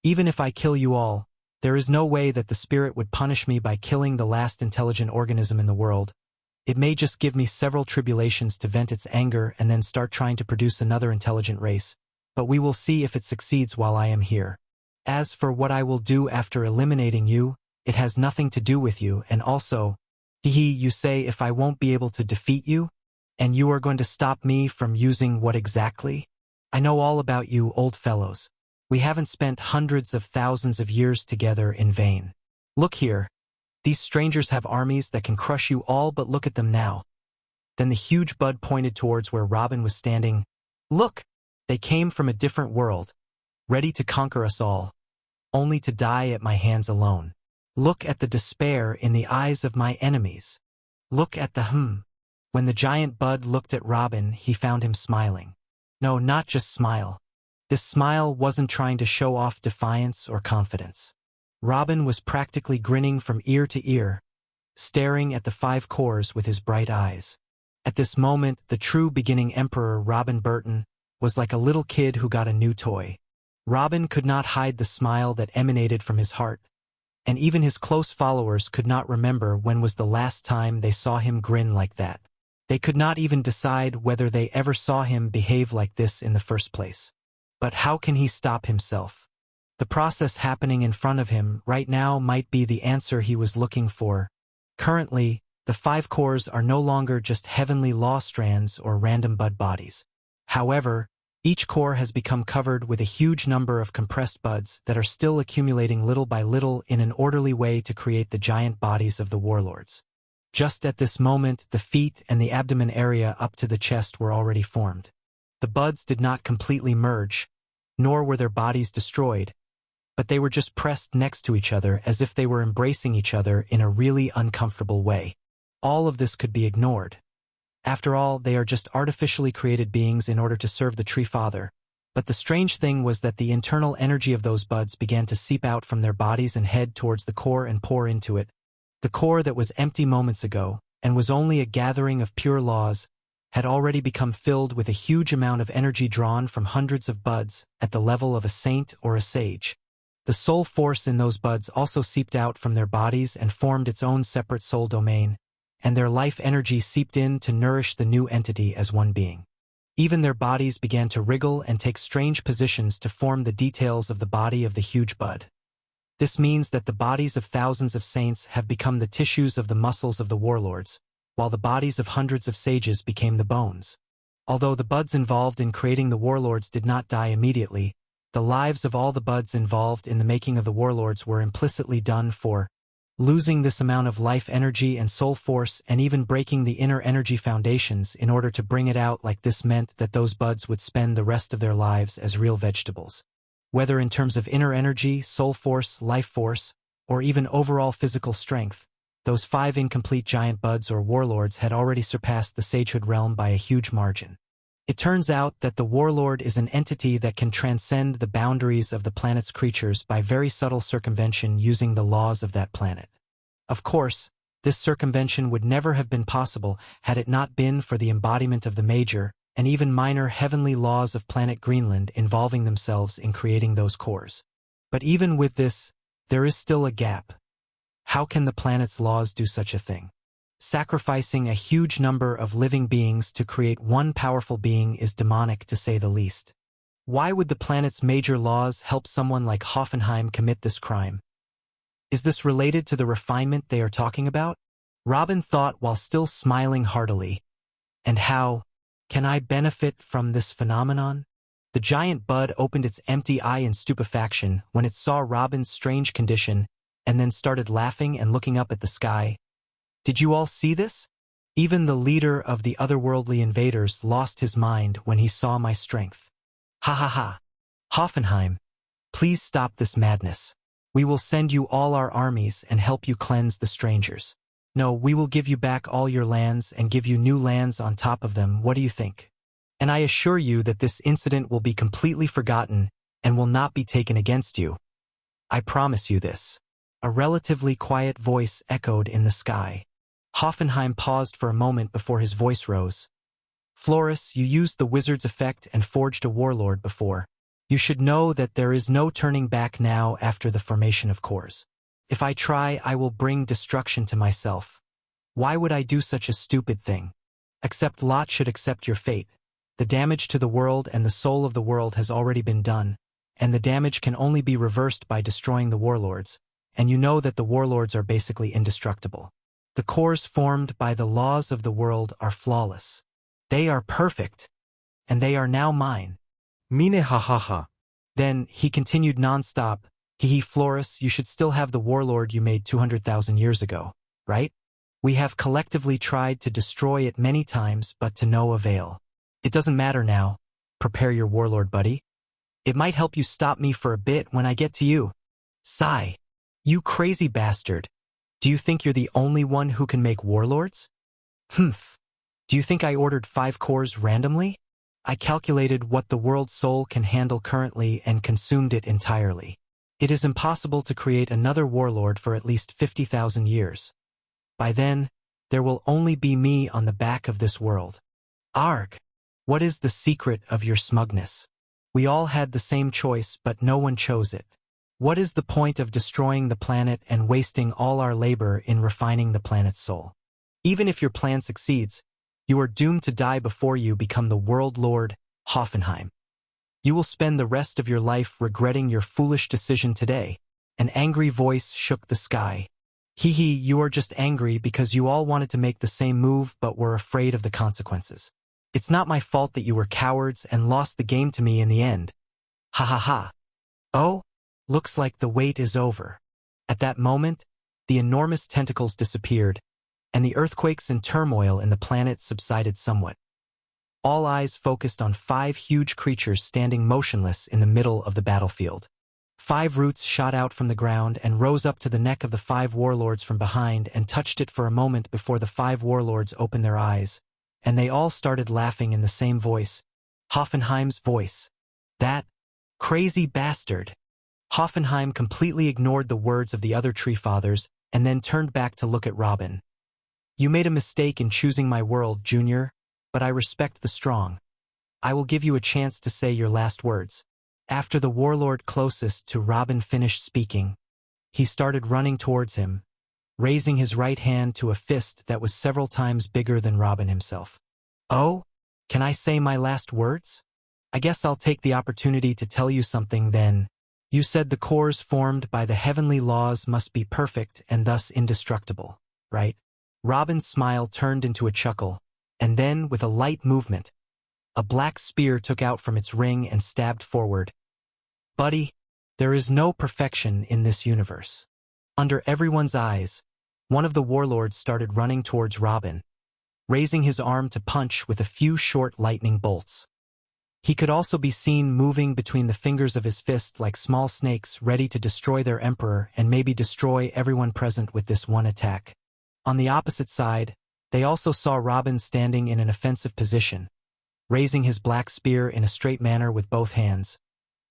Even if I kill you all, there is no way that the spirit would punish me by killing the last intelligent organism in the world. It may just give me several tribulations to vent its anger and then start trying to produce another intelligent race, but we will see if it succeeds while I am here. As for what I will do after eliminating you, it has nothing to do with you, and also, you say if I won't be able to defeat you, and you are going to stop me from using what exactly? I know all about you, old fellows. We haven't spent hundreds of thousands of years together in vain. Look here. These strangers have armies that can crush you all, but look at them now. Then the huge bud pointed towards where Robin was standing. Look! They came from a different world, ready to conquer us all, only to die at my hands alone. Look at the despair in the eyes of my enemies. Look at the When the giant bud looked at Robin, he found him smiling. No, not just smile. This smile wasn't trying to show off defiance or confidence. Robin was practically grinning from ear to ear, staring at the 5 cores with his bright eyes. At this moment, the true beginning Emperor Robin Burton was like a little kid who got a new toy. Robin could not hide the smile that emanated from his heart, and even his close followers could not remember when was the last time they saw him grin like that. They could not even decide whether they ever saw him behave like this in the first place. But how can he stop himself? The process happening in front of him right now might be the answer he was looking for. Currently, the 5 cores are no longer just heavenly law strands or random bud bodies. However, each core has become covered with a huge number of compressed buds that are still accumulating little by little in an orderly way to create the giant bodies of the warlords. Just at this moment, the feet and the abdomen area up to the chest were already formed. The buds did not completely merge, nor were their bodies destroyed, but they were just pressed next to each other as if they were embracing each other in a really uncomfortable way. All of this could be ignored. After all, they are just artificially created beings in order to serve the Tree Father. But the strange thing was that the internal energy of those buds began to seep out from their bodies and head towards the core and pour into it. The core that was empty moments ago, and was only a gathering of pure laws, had already become filled with a huge amount of energy drawn from hundreds of buds at the level of a saint or a sage. The soul force in those buds also seeped out from their bodies and formed its own separate soul domain, and their life energy seeped in to nourish the new entity as one being. Even their bodies began to wriggle and take strange positions to form the details of the body of the huge bud. This means that the bodies of thousands of saints have become the tissues of the muscles of the warlords, while the bodies of hundreds of sages became the bones. Although the buds involved in creating the warlords did not die immediately, the lives of all the buds involved in the making of the warlords were implicitly done for. Losing this amount of life energy and soul force and even breaking the inner energy foundations in order to bring it out like this meant that those buds would spend the rest of their lives as real vegetables. Whether in terms of inner energy, soul force, life force, or even overall physical strength, those 5 incomplete giant buds or warlords had already surpassed the sagehood realm by a huge margin. It turns out that the warlord is an entity that can transcend the boundaries of the planet's creatures by very subtle circumvention using the laws of that planet. Of course, this circumvention would never have been possible had it not been for the embodiment of the major and even minor heavenly laws of planet Greenland involving themselves in creating those cores. But even with this, there is still a gap. How can the planet's laws do such a thing? Sacrificing a huge number of living beings to create one powerful being is demonic to say the least. Why would the planet's major laws help someone like Hoffenheim commit this crime? Is this related to the refinement they are talking about? Robin thought while still smiling heartily. And how can I benefit from this phenomenon? The giant bud opened its empty eye in stupefaction when it saw Robin's strange condition and then started laughing and looking up at the sky. Did you all see this? Even the leader of the otherworldly invaders lost his mind when he saw my strength. Ha ha ha. Hoffenheim, please stop this madness. We will send you all our armies and help you cleanse the strangers. No, we will give you back all your lands and give you new lands on top of them. What do you think? And I assure you that this incident will be completely forgotten and will not be taken against you. I promise you this. A relatively quiet voice echoed in the sky. Hoffenheim paused for a moment before his voice rose. Florus, you used the wizard's effect and forged a warlord before. You should know that there is no turning back now after the formation of cores. If I try, I will bring destruction to myself. Why would I do such a stupid thing? Except Lot should accept your fate. The damage to the world and the soul of the world has already been done, and the damage can only be reversed by destroying the warlords, and you know that the warlords are basically indestructible. The cores formed by the laws of the world are flawless. They are perfect, and they are now mine. Mine ha ha ha. Then, he continued non-stop, Hee Florus, you should still have the warlord you made 200,000 years ago, right? We have collectively tried to destroy it many times, but to no avail. It doesn't matter now. Prepare your warlord, buddy. It might help you stop me for a bit when I get to you. Sigh. You crazy bastard. Do you think you're the only one who can make warlords? Humph. Do you think I ordered 5 cores randomly? I calculated what the world's soul can handle currently and consumed it entirely. It is impossible to create another warlord for at least 50,000 years. By then, there will only be me on the back of this world. Arg! What is the secret of your smugness? We all had the same choice, but no one chose it. What is the point of destroying the planet and wasting all our labor in refining the planet's soul? Even if your plan succeeds, you are doomed to die before you become the world lord, Hoffenheim. You will spend the rest of your life regretting your foolish decision today. An angry voice shook the sky. Hee, you are just angry because you all wanted to make the same move but were afraid of the consequences. It's not my fault that you were cowards and lost the game to me in the end. Ha ha ha. Oh, looks like the wait is over. At that moment, the enormous tentacles disappeared, and the earthquakes and turmoil in the planet subsided somewhat. All eyes focused on 5 huge creatures standing motionless in the middle of the battlefield. 5 roots shot out from the ground and rose up to the neck of the 5 warlords from behind and touched it for a moment before the 5 warlords opened their eyes, and they all started laughing in the same voice. Hoffenheim's voice. That crazy bastard. Hoffenheim completely ignored the words of the other tree fathers and then turned back to look at Robin. You made a mistake in choosing my world, Junior, but I respect the strong. I will give you a chance to say your last words. After the warlord closest to Robin finished speaking, he started running towards him, raising his right hand to a fist that was several times bigger than Robin himself. Oh, can I say my last words? I guess I'll take the opportunity to tell you something then. You said the cores formed by the heavenly laws must be perfect and thus indestructible, right? Robin's smile turned into a chuckle, and then, with a light movement, a black spear took out from its ring and stabbed forward. Buddy, there is no perfection in this universe. Under everyone's eyes, one of the warlords started running towards Robin, raising his arm to punch with a few short lightning bolts. He could also be seen moving between the fingers of his fist like small snakes ready to destroy their emperor and maybe destroy everyone present with this one attack. On the opposite side, they also saw Robin standing in an offensive position, raising his black spear in a straight manner with both hands,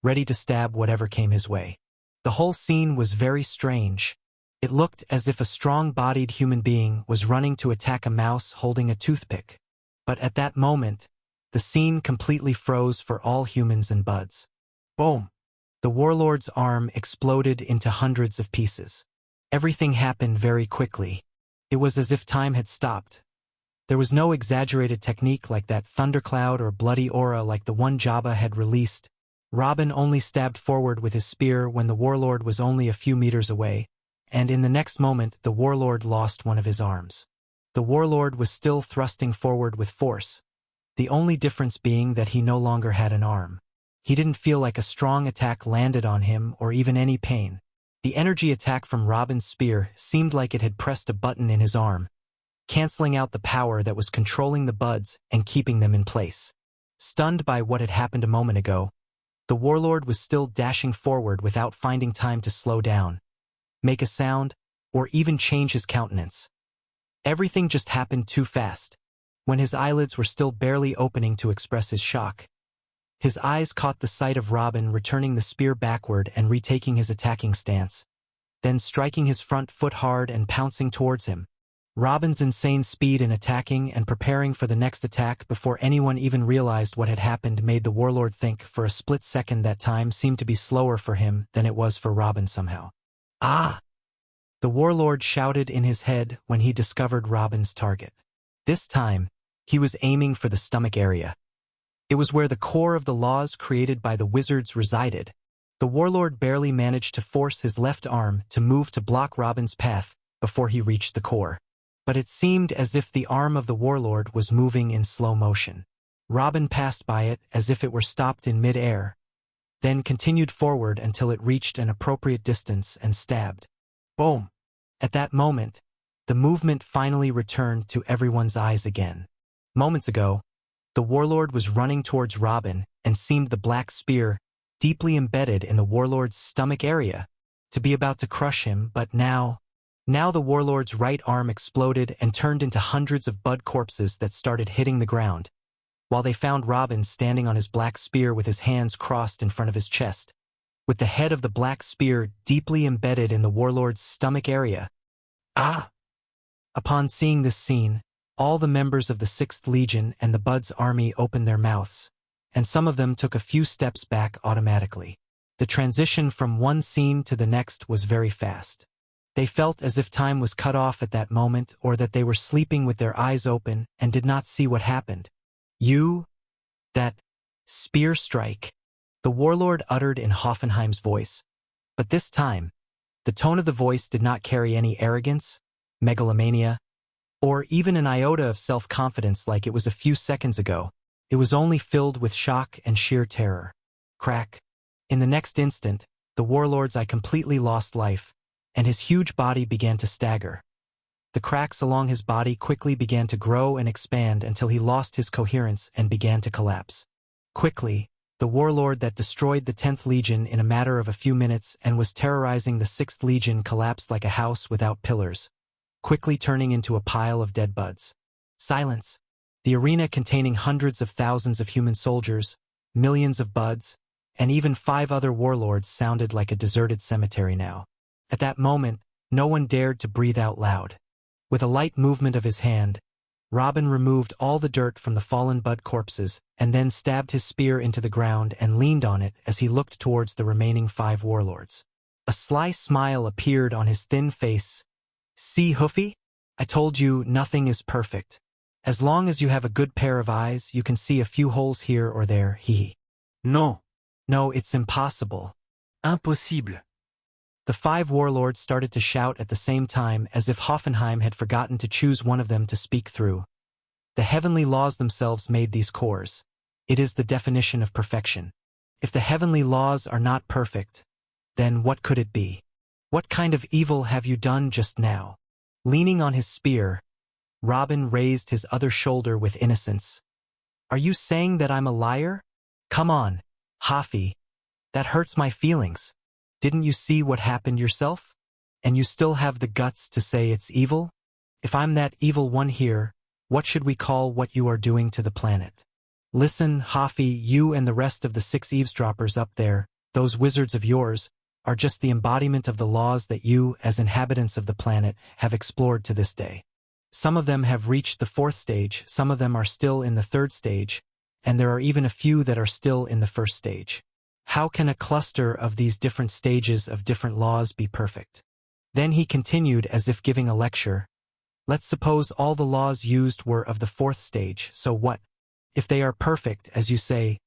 ready to stab whatever came his way. The whole scene was very strange. It looked as if a strong-bodied human being was running to attack a mouse holding a toothpick. But at that moment, the scene completely froze for all humans and buds. Boom! The warlord's arm exploded into hundreds of pieces. Everything happened very quickly. It was as if time had stopped. There was no exaggerated technique like that thundercloud or bloody aura like the one Jabba had released. Robin only stabbed forward with his spear when the warlord was only a few meters away, and in the next moment the warlord lost one of his arms. The warlord was still thrusting forward with force, the only difference being that he no longer had an arm. He didn't feel like a strong attack landed on him or even any pain. The energy attack from Robin's spear seemed like it had pressed a button in his arm, canceling out the power that was controlling the buds and keeping them in place. Stunned by what had happened a moment ago, the warlord was still dashing forward without finding time to slow down, make a sound, or even change his countenance. Everything just happened too fast. When his eyelids were still barely opening to express his shock, his eyes caught the sight of Robin returning the spear backward and retaking his attacking stance. then striking his front foot hard and pouncing towards him. Robin's insane speed in attacking and preparing for the next attack before anyone even realized what had happened made the warlord think for a split second that time seemed to be slower for him than it was for Robin somehow. Ah! The warlord shouted in his head when he discovered Robin's target. This time, he was aiming for the stomach area. It was where the core of the laws created by the wizards resided. The warlord barely managed to force his left arm to move to block Robin's path before he reached the core. But it seemed as if the arm of the warlord was moving in slow motion. Robin passed by it as if it were stopped in mid-air, then continued forward until it reached an appropriate distance and stabbed. Boom! At that moment, the movement finally returned to everyone's eyes again. Moments ago, the warlord was running towards Robin and seemed the black spear, deeply embedded in the warlord's stomach area, to be about to crush him, but now the warlord's right arm exploded and turned into hundreds of Bud corpses that started hitting the ground, while they found Robin standing on his black spear with his hands crossed in front of his chest, with the head of the black spear deeply embedded in the warlord's stomach area. Ah! Upon seeing this scene, all the members of the 6th Legion and the Bud's army opened their mouths, and some of them took a few steps back automatically. The transition from one scene to the next was very fast. They felt as if time was cut off at that moment or that they were sleeping with their eyes open and did not see what happened. That spear strike, the warlord uttered in Hoffenheim's voice. But this time, the tone of the voice did not carry any arrogance, megalomania, or even an iota of self-confidence like it was a few seconds ago. It was only filled with shock and sheer terror. Crack. In the next instant, the warlord's eye completely lost life, and his huge body began to stagger. The cracks along his body quickly began to grow and expand until he lost his coherence and began to collapse. Quickly, the warlord that destroyed the 10th Legion in a matter of a few minutes and was terrorizing the 6th Legion collapsed like a house without pillars, quickly turning into a pile of dead Buds. Silence. The arena containing hundreds of thousands of human soldiers, millions of Buds, and even 5 other warlords sounded like a deserted cemetery now. At that moment, no one dared to breathe out loud. With a light movement of his hand, Robin removed all the dirt from the fallen Bud corpses and then stabbed his spear into the ground and leaned on it as he looked towards the remaining 5 warlords. A sly smile appeared on his thin face. See, Hoofy? I told you nothing is perfect. As long as you have a good pair of eyes, you can see a few holes here or there, hee. No. No, it's impossible. Impossible. The 5 warlords started to shout at the same time as if Hoffenheim had forgotten to choose one of them to speak through. The heavenly laws themselves made these cores. It is the definition of perfection. If the heavenly laws are not perfect, then what could it be? What kind of evil have you done just now? Leaning on his spear, Robin raised his other shoulder with innocence. Are you saying that I'm a liar? Come on, Hoffi. That hurts my feelings. Didn't you see what happened yourself? And you still have the guts to say it's evil? If I'm that evil one here, what should we call what you are doing to the planet? Listen, Hoffi, you and the rest of the 6 eavesdroppers up there, those wizards of yours, are just the embodiment of the laws that you, as inhabitants of the planet, have explored to this day. Some of them have reached the 4th stage, some of them are still in the 3rd stage, and there are even a few that are still in the 1st stage. How can a cluster of these different stages of different laws be perfect? Then he continued as if giving a lecture. Let's suppose all the laws used were of the 4th stage, so what? If they are perfect, as you say,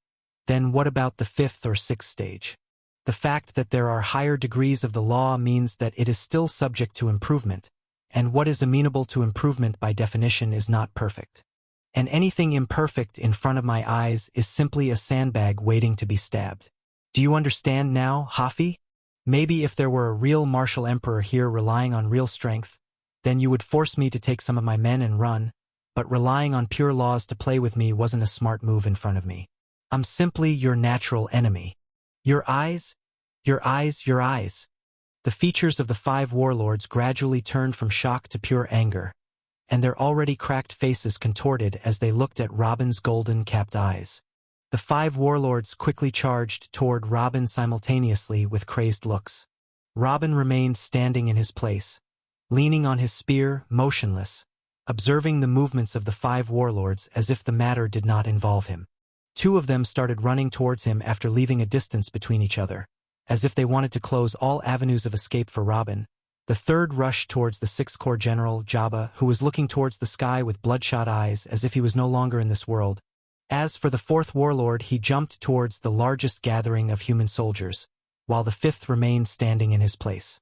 then what about the 5th or 6th stage? The fact that there are higher degrees of the law means that it is still subject to improvement, and what is amenable to improvement by definition is not perfect. And anything imperfect in front of my eyes is simply a sandbag waiting to be stabbed. Do you understand now, Hoffi? Maybe if there were a real martial emperor here relying on real strength, then you would force me to take some of my men and run, but relying on pure laws to play with me wasn't a smart move in front of me. I'm simply your natural enemy. Your eyes? Your eyes, your eyes. The features of the 5 warlords gradually turned from shock to pure anger, and their already cracked faces contorted as they looked at Robin's golden-capped eyes. The 5 warlords quickly charged toward Robin simultaneously with crazed looks. Robin remained standing in his place, leaning on his spear, motionless, observing the movements of the 5 warlords as if the matter did not involve him. 2 of them started running towards him after leaving a distance between each other, as if they wanted to close all avenues of escape for Robin. The 3rd rushed towards the 6th Corps General, Jabba, who was looking towards the sky with bloodshot eyes as if he was no longer in this world. As for the 4th warlord, he jumped towards the largest gathering of human soldiers, while the 5th remained standing in his place.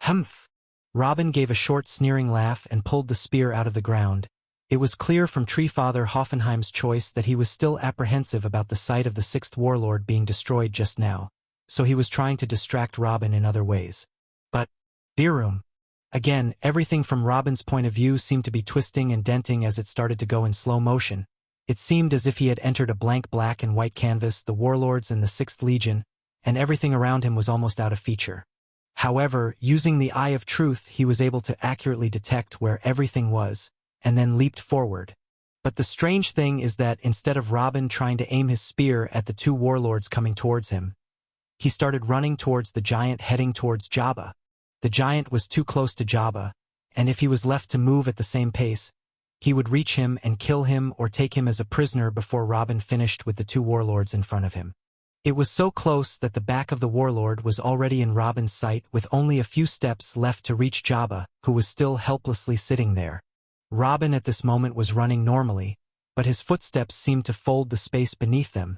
Humph! Robin gave a short sneering laugh and pulled the spear out of the ground. It was clear from Treefather Hoffenheim's choice that he was still apprehensive about the sight of the 6th warlord being destroyed just now, so he was trying to distract Robin in other ways. But, Birum! Again, everything from Robin's point of view seemed to be twisting and denting as it started to go in slow motion. It seemed as if he had entered a blank black and white canvas, the warlords and the 6th Legion, and everything around him was almost out of feature. However, using the Eye of Truth, he was able to accurately detect where everything was, and then leaped forward. But the strange thing is that instead of Robin trying to aim his spear at the 2 warlords coming towards him, he started running towards the giant heading towards Jabba. The giant was too close to Jabba, and if he was left to move at the same pace, he would reach him and kill him or take him as a prisoner before Robin finished with the 2 warlords in front of him. It was so close that the back of the warlord was already in Robin's sight with only a few steps left to reach Jabba, who was still helplessly sitting there. Robin at this moment was running normally, but his footsteps seemed to fold the space beneath them.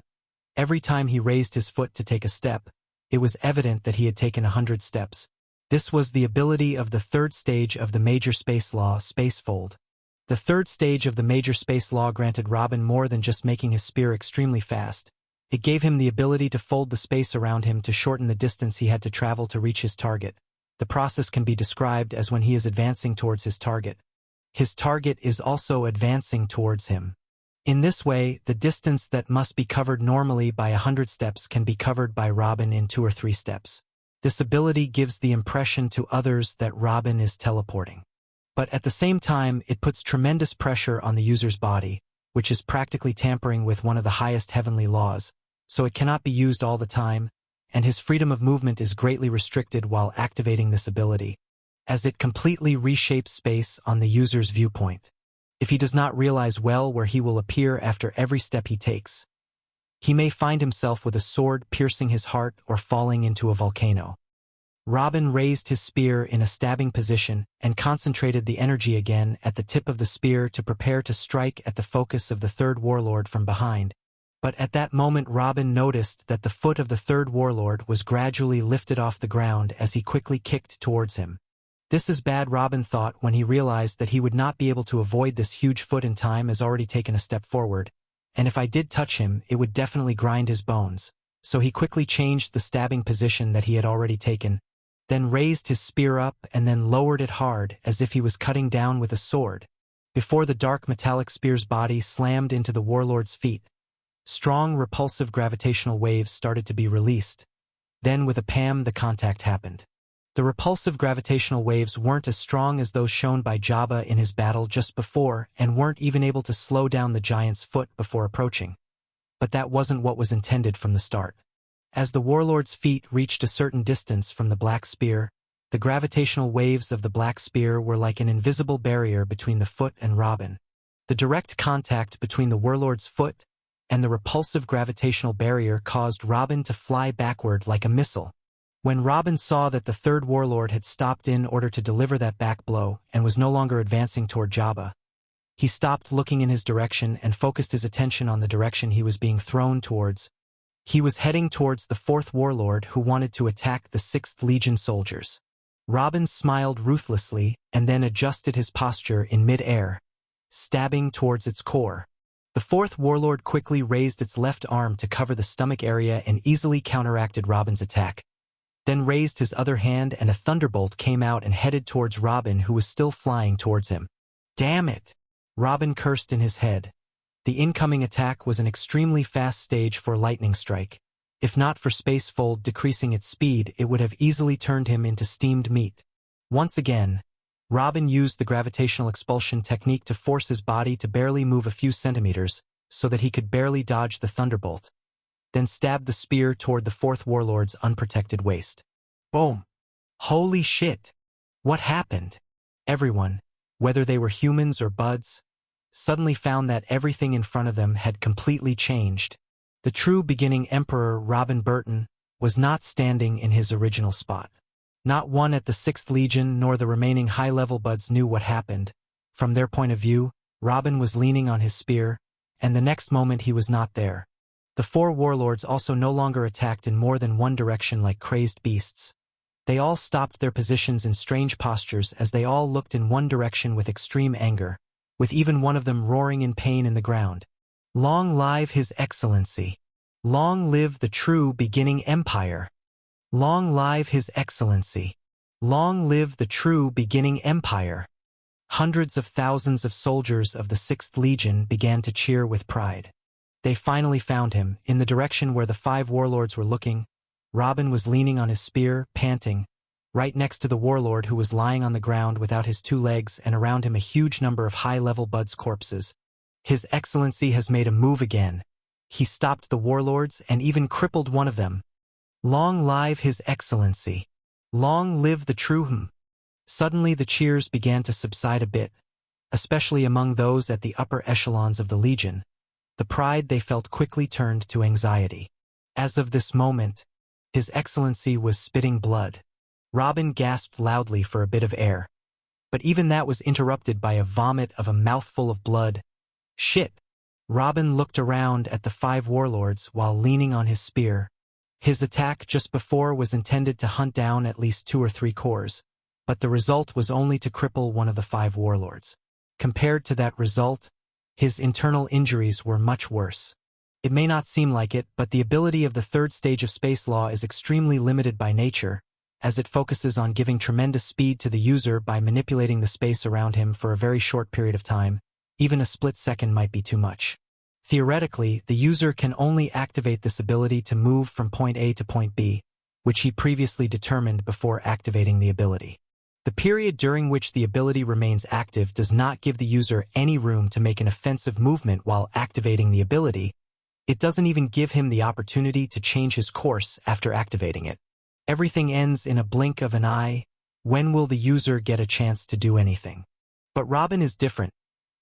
Every time he raised his foot to take a step, it was evident that he had taken 100 steps. This was the ability of the 3rd stage of the Major Space Law, Spacefold. The 3rd stage of the Major Space Law granted Robin more than just making his spear extremely fast. It gave him the ability to fold the space around him to shorten the distance he had to travel to reach his target. The process can be described as when he is advancing towards his target. His target is also advancing towards him. In this way, the distance that must be covered normally by 100 steps can be covered by Robin in 2 or 3 steps. This ability gives the impression to others that Robin is teleporting. But at the same time, it puts tremendous pressure on the user's body, which is practically tampering with one of the highest heavenly laws, so it cannot be used all the time, and his freedom of movement is greatly restricted while activating this ability, as it completely reshapes space on the user's viewpoint. If he does not realize well where he will appear after every step he takes, he may find himself with a sword piercing his heart or falling into a volcano. Robin raised his spear in a stabbing position and concentrated the energy again at the tip of the spear to prepare to strike at the focus of the 3rd warlord from behind. But at that moment Robin noticed that the foot of the 3rd warlord was gradually lifted off the ground as he quickly kicked towards him. This is bad, Robin thought when he realized that he would not be able to avoid this huge foot in time as already taken a step forward, and if I did touch him it would definitely grind his bones. So he quickly changed the stabbing position that he had already taken, then raised his spear up and then lowered it hard as if he was cutting down with a sword. Before the dark metallic spear's body slammed into the warlord's feet, strong repulsive gravitational waves started to be released. Then with a PAM the contact happened. The repulsive gravitational waves weren't as strong as those shown by Jabba in his battle just before and weren't even able to slow down the giant's foot before approaching. But that wasn't what was intended from the start. As the warlord's feet reached a certain distance from the black spear, the gravitational waves of the black spear were like an invisible barrier between the foot and Robin. The direct contact between the warlord's foot and the repulsive gravitational barrier caused Robin to fly backward like a missile. When Robin saw that the 3rd warlord had stopped in order to deliver that back blow and was no longer advancing toward Jabba, he stopped looking in his direction and focused his attention on the direction he was being thrown towards. He was heading towards the 4th warlord who wanted to attack the 6th Legion soldiers. Robin smiled ruthlessly and then adjusted his posture in mid-air, stabbing towards its core. The 4th warlord quickly raised its left arm to cover the stomach area and easily counteracted Robin's attack, then raised his other hand and a thunderbolt came out and headed towards Robin, who was still flying towards him. Damn it! Robin cursed in his head. The incoming attack was an extremely fast stage for lightning strike. If not for Spacefold decreasing its speed, it would have easily turned him into steamed meat. Once again, Robin used the gravitational expulsion technique to force his body to barely move a few centimeters so that he could barely dodge the thunderbolt, then stabbed the spear toward the 4th warlord's unprotected waist. Boom! Holy shit! What happened? Everyone, whether they were humans or buds, suddenly found that everything in front of them had completely changed. The true beginning Emperor Robin Burton was not standing in his original spot. Not one at the 6th Legion nor the remaining high-level buds knew what happened. From their point of view, Robin was leaning on his spear, and the next moment he was not there. The 4 warlords also no longer attacked in more than one direction like crazed beasts. They all stopped their positions in strange postures as they all looked in one direction with extreme anger, with even one of them roaring in pain in the ground. Long live His Excellency! Long live the true beginning empire! Long live His Excellency! Long live the true beginning empire! Hundreds of thousands of soldiers of the 6th Legion began to cheer with pride. They finally found him, in the direction where the 5 warlords were looking. Robin was leaning on his spear, panting, right next to the warlord who was lying on the ground without his 2 legs, and around him a huge number of high-level buds' corpses. His Excellency has made a move again. He stopped the warlords and even crippled one of them. Long live His Excellency! Long live the true. Suddenly the cheers began to subside a bit, especially among those at the upper echelons of the Legion. The pride they felt quickly turned to anxiety. As of this moment, His Excellency was spitting blood. Robin gasped loudly for a bit of air. But even that was interrupted by a vomit of a mouthful of blood. Shit! Robin looked around at the 5 warlords while leaning on his spear. His attack just before was intended to hunt down at least 2 or 3 cores, but the result was only to cripple one of the 5 warlords. Compared to that result, his internal injuries were much worse. It may not seem like it, but the ability of the 3rd stage of Space Law is extremely limited by nature, as it focuses on giving tremendous speed to the user by manipulating the space around him for a very short period of time. Even a split second might be too much. Theoretically, the user can only activate this ability to move from point A to point B, which he previously determined before activating the ability. The period during which the ability remains active does not give the user any room to make an offensive movement while activating the ability. It doesn't even give him the opportunity to change his course after activating it. Everything ends in a blink of an eye. When will the user get a chance to do anything? But Robin is different.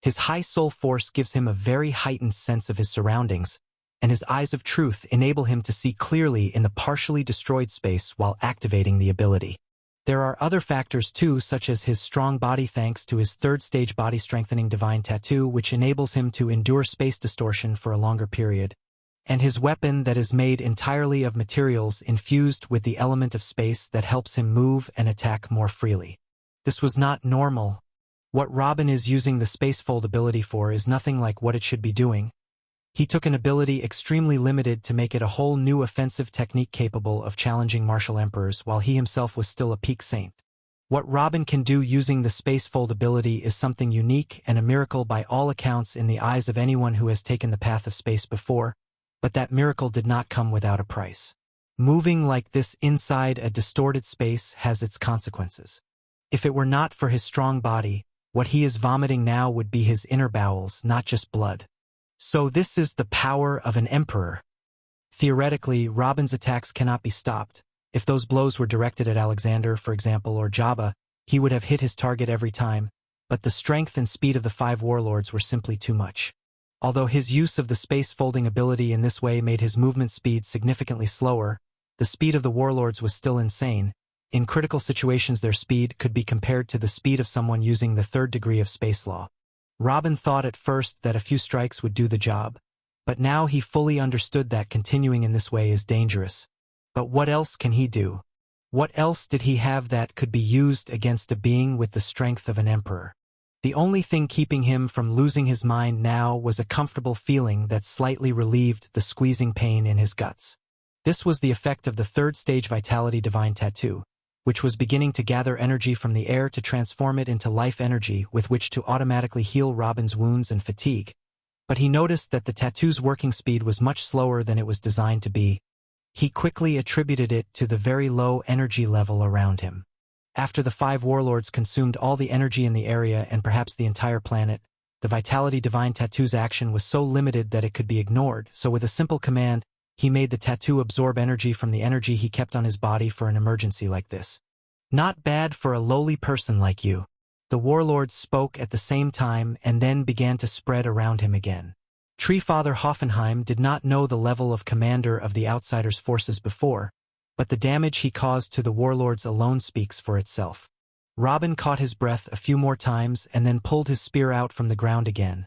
His high soul force gives him a very heightened sense of his surroundings, and his eyes of truth enable him to see clearly in the partially destroyed space while activating the ability. There are other factors too, such as his strong body thanks to his 3rd stage body strengthening divine tattoo, which enables him to endure space distortion for a longer period, and his weapon that is made entirely of materials infused with the element of space that helps him move and attack more freely. This was not normal. What Robin is using the Spacefold ability for is nothing like what it should be doing. He took an ability extremely limited to make it a whole new offensive technique capable of challenging martial emperors while he himself was still a peak saint. What Robin can do using the Spacefold ability is something unique and a miracle by all accounts in the eyes of anyone who has taken the path of space before, but that miracle did not come without a price. Moving like this inside a distorted space has its consequences. If it were not for his strong body, what he is vomiting now would be his inner bowels, not just blood. So this is the power of an emperor. Theoretically, Robin's attacks cannot be stopped. If those blows were directed at Alexander, for example, or Jabba, he would have hit his target every time, but the strength and speed of the 5 warlords were simply too much. Although his use of the space folding ability in this way made his movement speed significantly slower, the speed of the warlords was still insane. In critical situations, their speed could be compared to the speed of someone using the 3rd degree of Space Law. Robin thought at first that a few strikes would do the job, but now he fully understood that continuing in this way is dangerous. But what else can he do? What else did he have that could be used against a being with the strength of an emperor? The only thing keeping him from losing his mind now was a comfortable feeling that slightly relieved the squeezing pain in his guts. This was the effect of the 3rd stage Vitality Divine Tattoo, which was beginning to gather energy from the air to transform it into life energy with which to automatically heal Robin's wounds and fatigue. But he noticed that the tattoo's working speed was much slower than it was designed to be. He quickly attributed it to the very low energy level around him. After the 5 warlords consumed all the energy in the area and perhaps the entire planet, the Vitality Divine Tattoo's action was so limited that it could be ignored, so with a simple command, he made the tattoo absorb energy from the energy he kept on his body for an emergency like this. Not bad for a lowly person like you. The warlord spoke at the same time and then began to spread around him again. Treefather Hoffenheim did not know the level of commander of the Outsiders' forces before, but the damage he caused to the warlords alone speaks for itself. Robin caught his breath a few more times and then pulled his spear out from the ground again.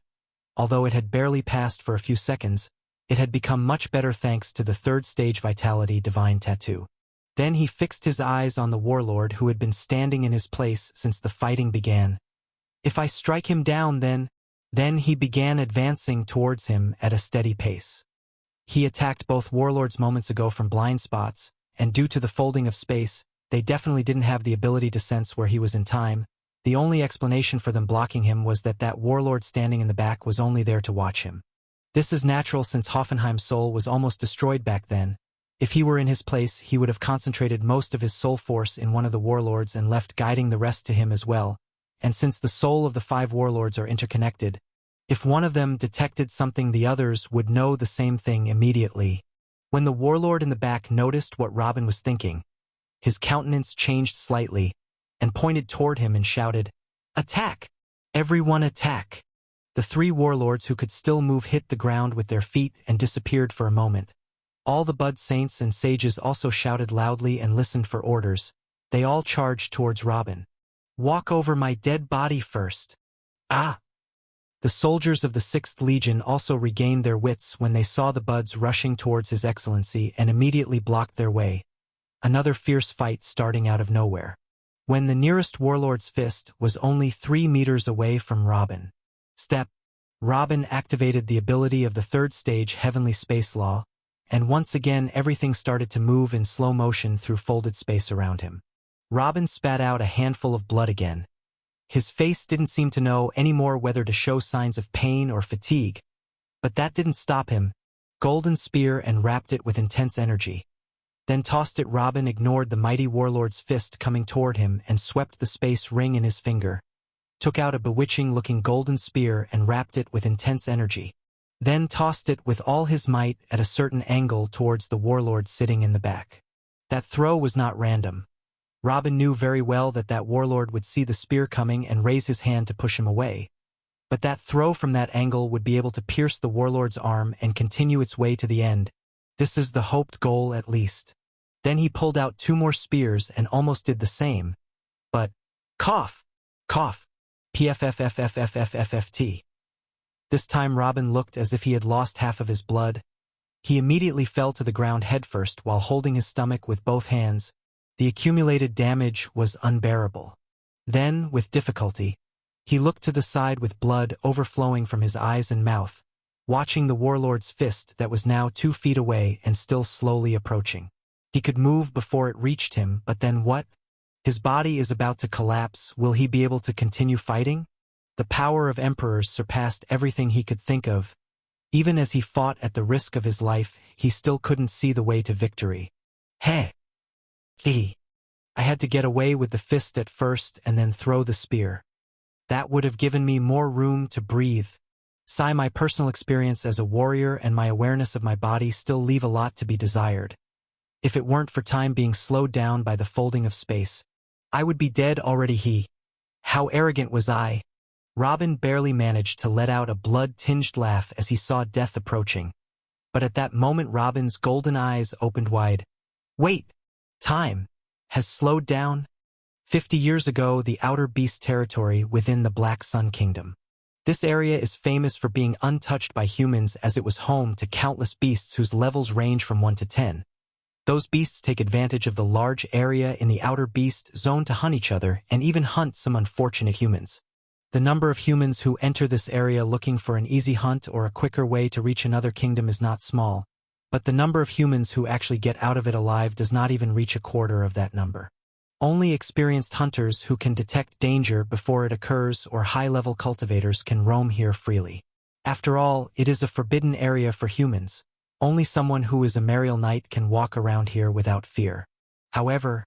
Although it had barely passed for a few seconds, it had become much better thanks to the third stage vitality divine tattoo. Then he fixed his eyes on the warlord who had been standing in his place since the fighting began. If I strike him down then he began advancing towards him at a steady pace. He attacked both warlords moments ago from blind spots, and due to the folding of space, they definitely didn't have the ability to sense where he was in time. The only explanation for them blocking him was that warlord standing in the back was only there to watch him. This is natural since Hoffenheim's soul was almost destroyed back then. If he were in his place, he would have concentrated most of his soul force in one of the warlords and left guiding the rest to him as well. And since the soul of the 5 warlords are interconnected, if one of them detected something, the others would know the same thing immediately. When the warlord in the back noticed what Robin was thinking, his countenance changed slightly and pointed toward him and shouted, "Attack! Everyone attack!" The 3 warlords who could still move hit the ground with their feet and disappeared for a moment. All the Bud Saints and Sages also shouted loudly and listened for orders. They all charged towards Robin. "Walk over my dead body first." "Ah!" The soldiers of the 6th Legion also regained their wits when they saw the Buds rushing towards His Excellency and immediately blocked their way. Another fierce fight starting out of nowhere. When the nearest warlord's fist was only 3 meters away from Robin. Robin activated the ability of the 3rd stage Heavenly Space Law, and once again everything started to move in slow motion through folded space around him. Robin spat out a handful of blood again. His face didn't seem to know anymore whether to show signs of pain or fatigue, but that didn't stop him. Golden Spear and wrapped it with intense energy. Then tossed it. Robin ignored the mighty warlord's fist coming toward him and swept the space ring in his finger. Took out a bewitching-looking golden spear and wrapped it with intense energy. Then tossed it with all his might at a certain angle towards the warlord sitting in the back. That throw was not random. Robin knew very well that warlord would see the spear coming and raise his hand to push him away. But that throw from that angle would be able to pierce the warlord's arm and continue its way to the end. This is the hoped goal at least. Then he pulled out 2 more spears and almost did the same. But, cough! Cough! PFFFFFFFFT. This time Robin looked as if he had lost half of his blood. He immediately fell to the ground headfirst while holding his stomach with both hands. The accumulated damage was unbearable. Then, with difficulty, he looked to the side with blood overflowing from his eyes and mouth, watching the warlord's fist that was now 2 feet away and still slowly approaching. He could move before it reached him, but then what? His body is about to collapse. Will he be able to continue fighting? The power of emperors surpassed everything he could think of. Even as he fought at the risk of his life, he still couldn't see the way to victory. I had to get away with the fist at first and then throw the spear. That would have given me more room to breathe. My personal experience as a warrior and my awareness of my body still leave a lot to be desired. If it weren't for time being slowed down by the folding of space, I would be dead already. How arrogant was I? Robin barely managed to let out a blood-tinged laugh as he saw death approaching. But at that moment Robin's golden eyes opened wide. Wait! Time has slowed down? 50 years ago, the Outer Beast territory within the Black Sun Kingdom. This area is famous for being untouched by humans as it was home to countless beasts whose levels range from 1 to 10. Those beasts take advantage of the large area in the Outer Beast zone to hunt each other and even hunt some unfortunate humans. The number of humans who enter this area looking for an easy hunt or a quicker way to reach another kingdom is not small, but the number of humans who actually get out of it alive does not even reach a quarter of that number. Only experienced hunters who can detect danger before it occurs or high-level cultivators can roam here freely. After all, it is a forbidden area for humans. Only someone who is a Mariel Knight can walk around here without fear. However,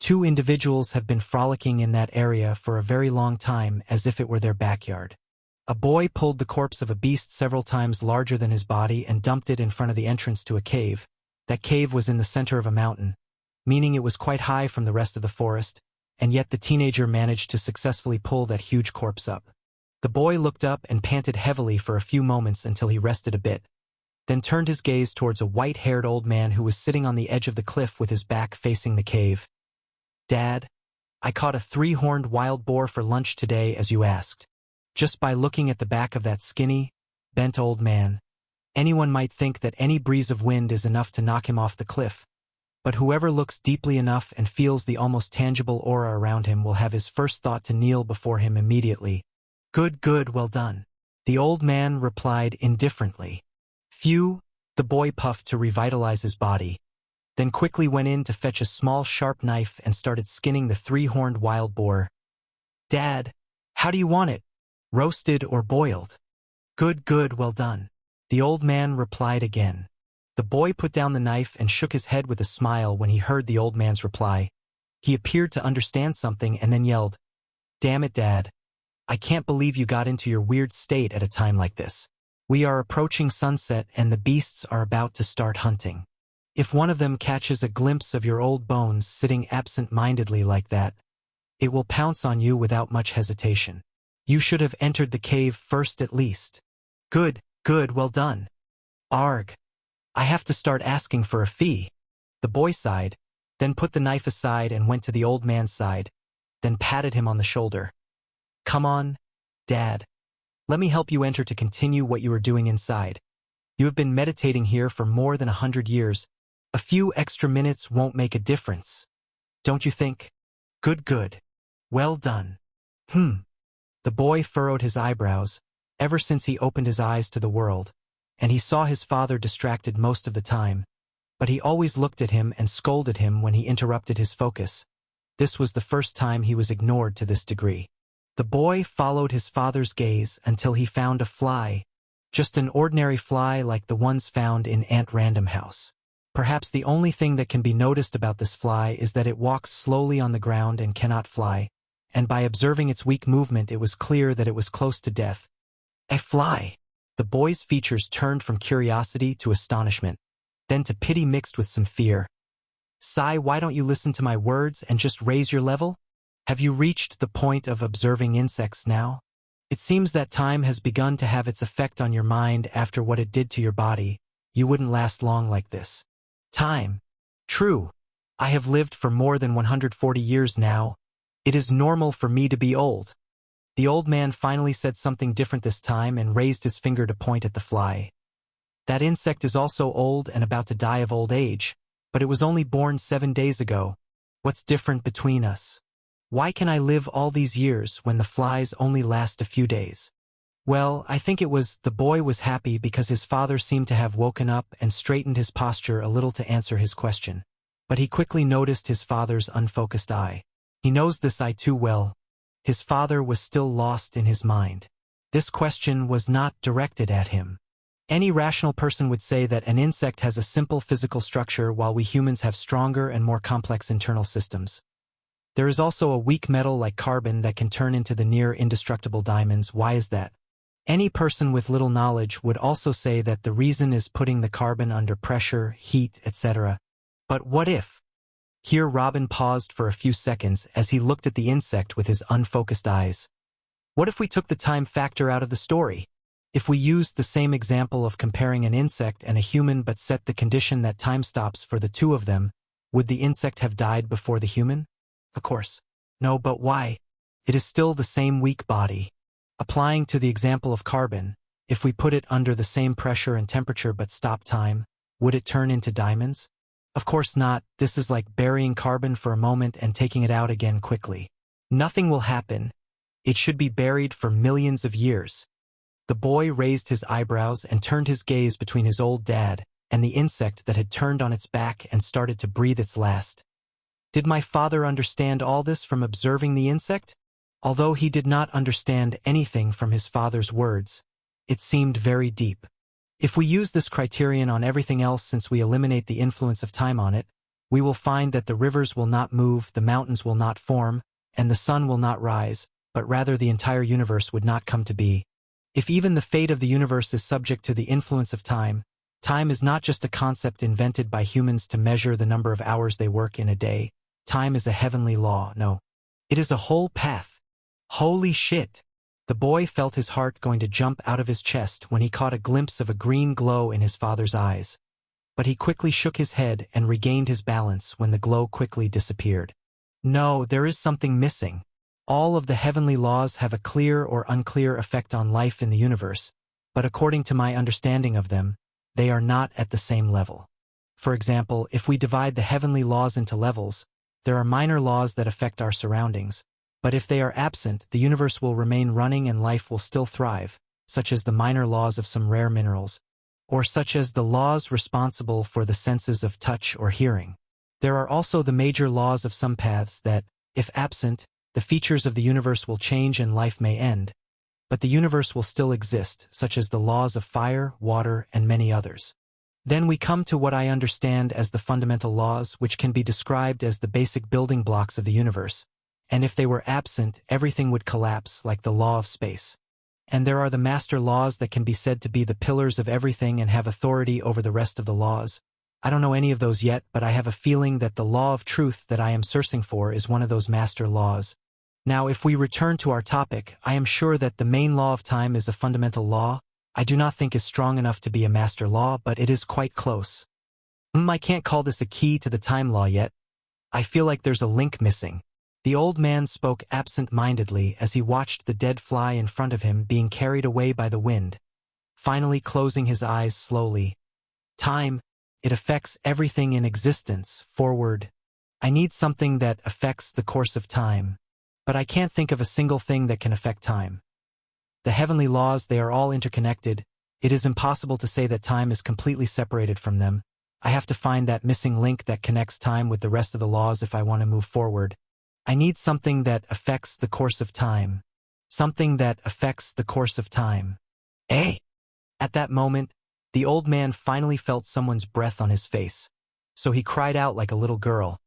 2 individuals have been frolicking in that area for a very long time as if it were their backyard. A boy pulled the corpse of a beast several times larger than his body and dumped it in front of the entrance to a cave. That cave was in the center of a mountain, meaning it was quite high from the rest of the forest, and yet the teenager managed to successfully pull that huge corpse up. The boy looked up and panted heavily for a few moments until he rested a bit, then turned his gaze towards a white-haired old man who was sitting on the edge of the cliff with his back facing the cave. "Dad, I caught a 3-horned wild boar for lunch today as you asked. Just by looking at the back of that skinny, bent old man, anyone might think that any breeze of wind is enough to knock him off the cliff. But whoever looks deeply enough and feels the almost tangible aura around him will have his first thought to kneel before him immediately. Good, good, well done." The old man replied indifferently. "Phew," the boy puffed to revitalize his body, then quickly went in to fetch a small sharp knife and started skinning the 3-horned wild boar. "Dad, how do you want it? Roasted or boiled?" "Good, good, well done," the old man replied again. The boy put down the knife and shook his head with a smile when he heard the old man's reply. He appeared to understand something and then yelled, "Damn it, Dad. I can't believe you got into your weird state at a time like this. We are approaching sunset and the beasts are about to start hunting. If one of them catches a glimpse of your old bones sitting absent-mindedly like that, it will pounce on you without much hesitation. You should have entered the cave first at least." "Good, good, well done." "Arg. I have to start asking for a fee." The boy sighed, then put the knife aside and went to the old man's side, then patted him on the shoulder. "Come on, Dad. Let me help you enter to continue what you are doing inside. You have been meditating here for more than 100 years. A few extra minutes won't make a difference. Don't you think? Good, good. Well done." The boy furrowed his eyebrows, ever since he opened his eyes to the world, and he saw his father distracted most of the time, but he always looked at him and scolded him when he interrupted his focus. This was the first time he was ignored to this degree. The boy followed his father's gaze until he found a fly, just an ordinary fly like the ones found in Aunt Random House. Perhaps the only thing that can be noticed about this fly is that it walks slowly on the ground and cannot fly, and by observing its weak movement it was clear that it was close to death. A fly! The boy's features turned from curiosity to astonishment, then to pity mixed with some fear. "Sai, why don't you listen to my words and just raise your level? Have you reached the point of observing insects now? It seems that time has begun to have its effect on your mind after what it did to your body. You wouldn't last long like this." "Time. True. I have lived for more than 140 years now. It is normal for me to be old." The old man finally said something different this time and raised his finger to point at the fly. "That insect is also old and about to die of old age, but it was only born 7 days ago. What's different between us? Why can I live all these years when the flies only last a few days?" Well, I think it was the boy was happy because his father seemed to have woken up and straightened his posture a little to answer his question. But he quickly noticed his father's unfocused eye. He knows this eye too well. His father was still lost in his mind. This question was not directed at him. Any rational person would say that an insect has a simple physical structure while we humans have stronger and more complex internal systems. There is also a weak metal like carbon that can turn into the near indestructible diamonds. Why is that? Any person with little knowledge would also say that the reason is putting the carbon under pressure, heat, etc. But what if? Here Robin paused for a few seconds as he looked at the insect with his unfocused eyes. What if we took the time factor out of the story? If we used the same example of comparing an insect and a human but set the condition that time stops for the two of them, would the insect have died before the human? Of course. No, but why? It is still the same weak body. Applying to the example of carbon, if we put it under the same pressure and temperature but stop time, would it turn into diamonds? Of course not. This is like burying carbon for a moment and taking it out again quickly. Nothing will happen. It should be buried for millions of years. The boy raised his eyebrows and turned his gaze between his old dad and the insect that had turned on its back and started to breathe its last. Did my father understand all this from observing the insect? Although he did not understand anything from his father's words, it seemed very deep. If we use this criterion on everything else since we eliminate the influence of time on it, we will find that the rivers will not move, the mountains will not form, and the sun will not rise, but rather the entire universe would not come to be. If even the fate of the universe is subject to the influence of time, time is not just a concept invented by humans to measure the number of hours they work in a day. Time is a heavenly law. No, It is a whole path. Holy shit! The boy felt his heart going to jump out of his chest when he caught a glimpse of a green glow in his father's eyes. But he quickly shook his head and regained his balance when the glow quickly disappeared. No, there is something missing. All of the heavenly laws have a clear or unclear effect on life in the universe, but according to my understanding of them, they are not at the same level. For example, if we divide the heavenly laws into levels, there are minor laws that affect our surroundings, but if they are absent, the universe will remain running and life will still thrive, such as the minor laws of some rare minerals, or such as the laws responsible for the senses of touch or hearing. There are also the major laws of some paths that, if absent, the features of the universe will change and life may end, but the universe will still exist, such as the laws of fire, water, and many others. Then we come to what I understand as the fundamental laws, which can be described as the basic building blocks of the universe, and if they were absent, everything would collapse like the law of space. And there are the master laws that can be said to be the pillars of everything and have authority over the rest of the laws. I don't know any of those yet, but I have a feeling that the law of truth that I am searching for is one of those master laws. Now, if we return to our topic, I am sure that the main law of time is a fundamental law. I do not think is strong enough to be a master law, but it is quite close. I can't call this a key to the time law yet. I feel like there's a link missing. The old man spoke absent-mindedly as he watched the dead fly in front of him being carried away by the wind, finally closing his eyes slowly. Time, it affects everything in existence, forward. I need something that affects the course of time, but I can't think of a single thing that can affect time. The heavenly laws, they are all interconnected. It is impossible to say that time is completely separated from them. I have to find that missing link that connects time with the rest of the laws if I want to move forward. I need something that affects the course of time. Something that affects the course of time. Eh? At that moment, the old man finally felt someone's breath on his face, so he cried out like a little girl,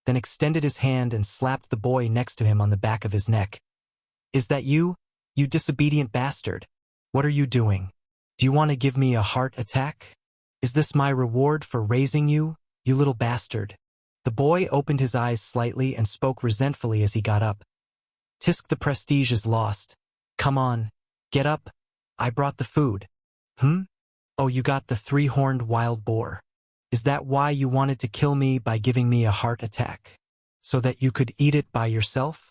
then extended his hand and slapped the boy next to him on the back of his neck. Is that you? You disobedient bastard. What are you doing? Do you want to give me a heart attack? Is this my reward for raising you, you little bastard? The boy opened his eyes slightly and spoke resentfully as he got up. Tisk, the prestige is lost. Come on, get up. I brought the food. Oh, you got the three-horned wild boar. Is that why you wanted to kill me by giving me a heart attack? So that you could eat it by yourself?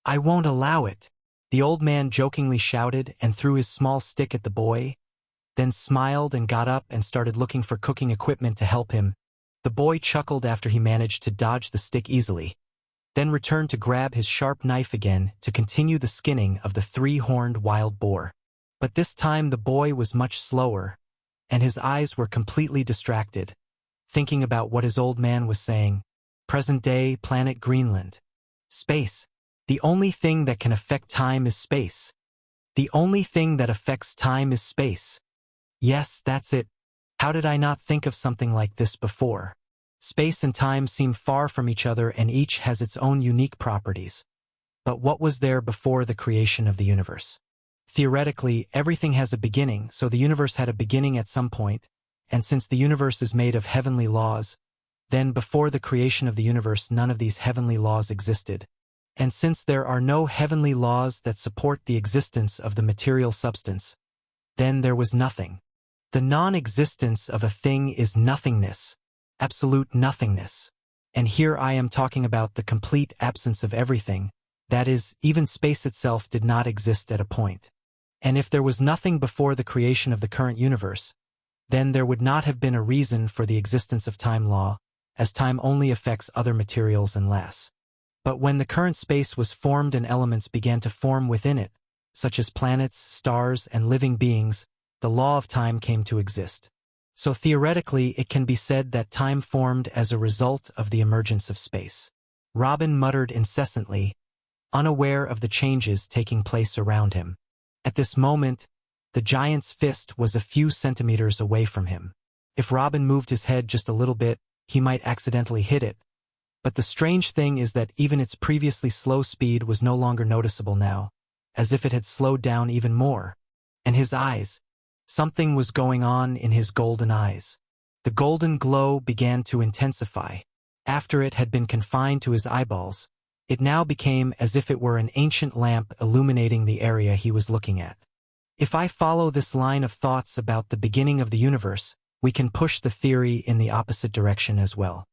I won't allow it. The old man jokingly shouted and threw his small stick at the boy, then smiled and got up and started looking for cooking equipment to help him. The boy chuckled after he managed to dodge the stick easily, then returned to grab his sharp knife again to continue the skinning of the three-horned wild boar. But this time the boy was much slower, and his eyes were completely distracted, thinking about what his old man was saying. Present-day planet Greenland. Space. The only thing that can affect time is space. The only thing that affects time is space. Yes, that's it. How did I not think of something like this before? Space and time seem far from each other and each has its own unique properties. But what was there before the creation of the universe? Theoretically, everything has a beginning, so the universe had a beginning at some point, and since the universe is made of heavenly laws, then before the creation of the universe none of these heavenly laws existed. And since there are no heavenly laws that support the existence of the material substance, then there was nothing. The non-existence of a thing is nothingness, absolute nothingness. And here I am talking about the complete absence of everything, that is, even space itself did not exist at a point. And if there was nothing before the creation of the current universe, then there would not have been a reason for the existence of time law, as time only affects other materials and less. But when the current space was formed and elements began to form within it, such as planets, stars, and living beings, the law of time came to exist. So theoretically, it can be said that time formed as a result of the emergence of space. Robin muttered incessantly, unaware of the changes taking place around him. At this moment, the giant's fist was a few centimeters away from him. If Robin moved his head just a little bit, he might accidentally hit it. But the strange thing is that even its previously slow speed was no longer noticeable now, as if it had slowed down even more. And his eyes, something was going on in his golden eyes. The golden glow began to intensify. After it had been confined to his eyeballs, It now became as if it were an ancient lamp illuminating the area he was looking at. If I follow this line of thoughts about the beginning of the universe, we can push the theory in the opposite direction as well.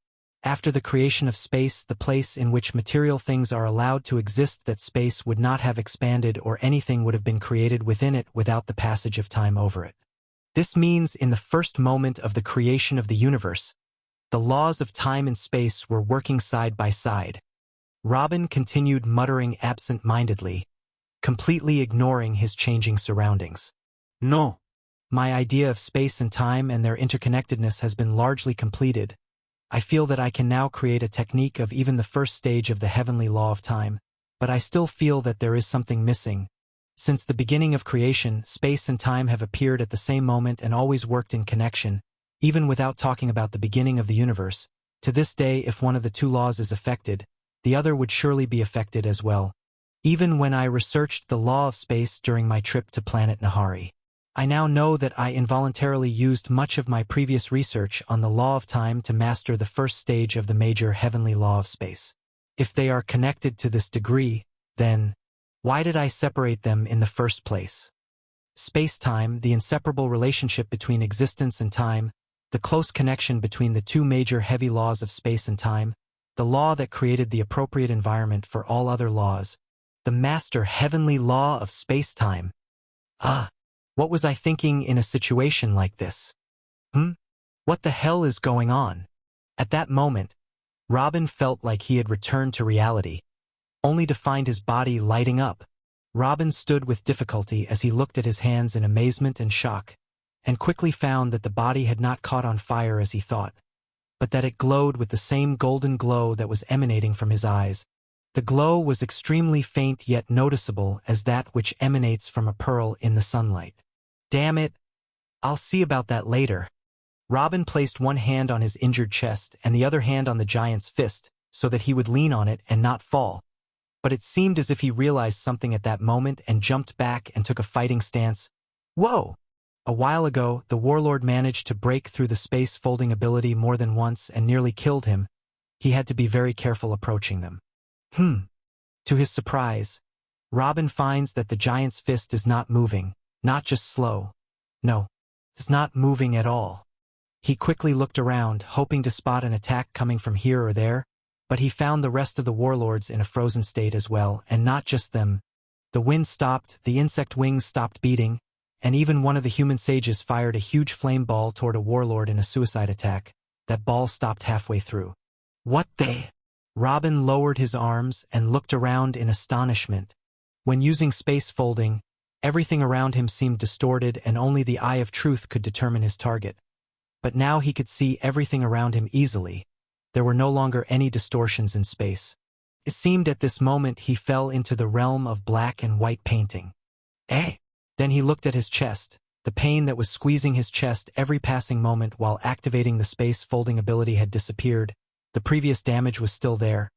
After the creation of space, the place in which material things are allowed to exist, that space would not have expanded or anything would have been created within it without the passage of time over it. This means in the first moment of the creation of the universe, the laws of time and space were working side by side. Robin continued muttering absent-mindedly, completely ignoring his changing surroundings. No. My idea of space and time and their interconnectedness has been largely completed. I feel that I can now create a technique of even the first stage of the heavenly law of time, but I still feel that there is something missing. Since the beginning of creation, space and time have appeared at the same moment and always worked in connection, even without talking about the beginning of the universe. To this day, if one of the two laws is affected, the other would surely be affected as well. Even when I researched the law of space during my trip to planet Nahari, I now know that I involuntarily used much of my previous research on the law of time to master the first stage of the major heavenly law of space. If they are connected to this degree, then why did I separate them in the first place? Space-time, the inseparable relationship between existence and time, the close connection between the two major heavy laws of space and time, the law that created the appropriate environment for all other laws, the master heavenly law of space-time. What was I thinking in a situation like this? What the hell is going on? At that moment, Robin felt like he had returned to reality, only to find his body lighting up. Robin stood with difficulty as he looked at his hands in amazement and shock, and quickly found that the body had not caught on fire as he thought, but that it glowed with the same golden glow that was emanating from his eyes. The glow was extremely faint yet noticeable as that which emanates from a pearl in the sunlight. Damn it! I'll see about that later. Robin placed one hand on his injured chest and the other hand on the giant's fist so that he would lean on it and not fall. But it seemed as if he realized something at that moment and jumped back and took a fighting stance. Whoa! A while ago, the warlord managed to break through the space-folding ability more than once and nearly killed him. He had to be very careful approaching them. To his surprise, Robin finds that the giant's fist is not moving, not just slow. No, it's not moving at all. He quickly looked around, hoping to spot an attack coming from here or there, but he found the rest of the warlords in a frozen state as well, and not just them. The wind stopped, the insect wings stopped beating, and even one of the human sages fired a huge flame ball toward a warlord in a suicide attack. That ball stopped halfway through. What the? Robin lowered his arms and looked around in astonishment. When using space folding, everything around him seemed distorted and only the eye of truth could determine his target. But now he could see everything around him easily. There were no longer any distortions in space. It seemed at this moment he fell into the realm of black and white painting. Then he looked at his chest. The pain that was squeezing his chest every passing moment while activating the space folding ability had disappeared. The previous damage was still there.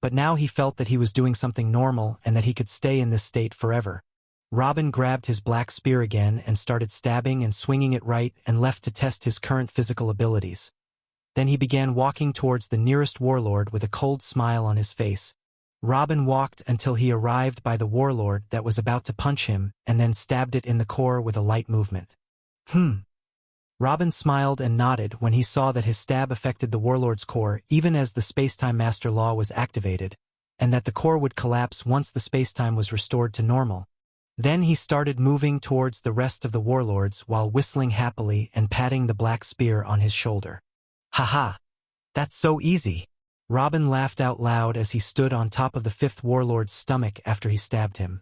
But now he felt that he was doing something normal and that he could stay in this state forever. Robin grabbed his black spear again and started stabbing and swinging it right and left to test his current physical abilities. Then he began walking towards the nearest warlord with a cold smile on his face. Robin walked until he arrived by the warlord that was about to punch him and then stabbed it in the core with a light movement. Robin smiled and nodded when he saw that his stab affected the warlord's core even as the Spacetime Master Law was activated, and that the core would collapse once the spacetime was restored to normal. Then he started moving towards the rest of the warlords while whistling happily and patting the black spear on his shoulder. "Haha! That's so easy!" Robin laughed out loud as he stood on top of the fifth warlord's stomach after he stabbed him.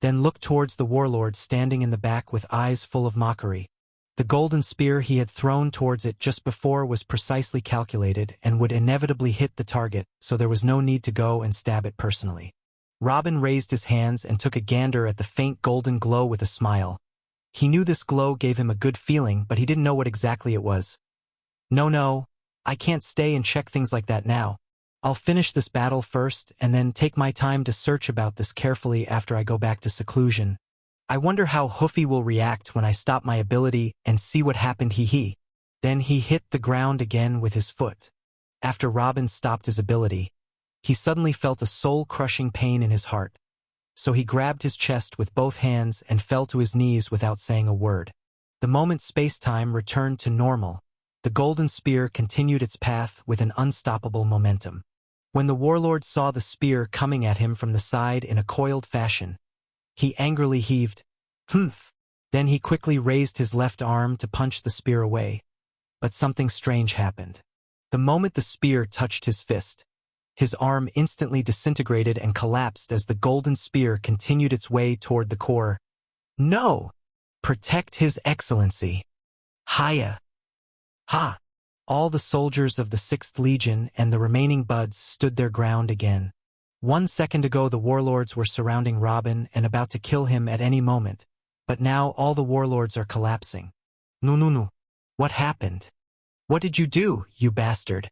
Then looked towards the warlord standing in the back with eyes full of mockery. The golden spear he had thrown towards it just before was precisely calculated and would inevitably hit the target, so there was no need to go and stab it personally. Robin raised his hands and took a gander at the faint golden glow with a smile. He knew this glow gave him a good feeling, but he didn't know what exactly it was. No, I can't stay and check things like that now. I'll finish this battle first and then take my time to search about this carefully after I go back to seclusion. I wonder how Hoofy will react when I stop my ability and see what happened. Then he hit the ground again with his foot. After Robin stopped his ability, He suddenly felt a soul-crushing pain in his heart. So he grabbed his chest with both hands and fell to his knees without saying a word. The moment space-time returned to normal, the golden spear continued its path with an unstoppable momentum. When the warlord saw the spear coming at him from the side in a coiled fashion, he angrily heaved, "Humph!" Then he quickly raised his left arm to punch the spear away. But something strange happened. The moment the spear touched his fist, his arm instantly disintegrated and collapsed as the golden spear continued its way toward the core. "No! Protect His Excellency! Haya! Ha!" All the soldiers of the 6th Legion and the remaining buds stood their ground again. 1 second ago the warlords were surrounding Robin and about to kill him at any moment, but now all the warlords are collapsing. "No. What happened? What did you do, you bastard?"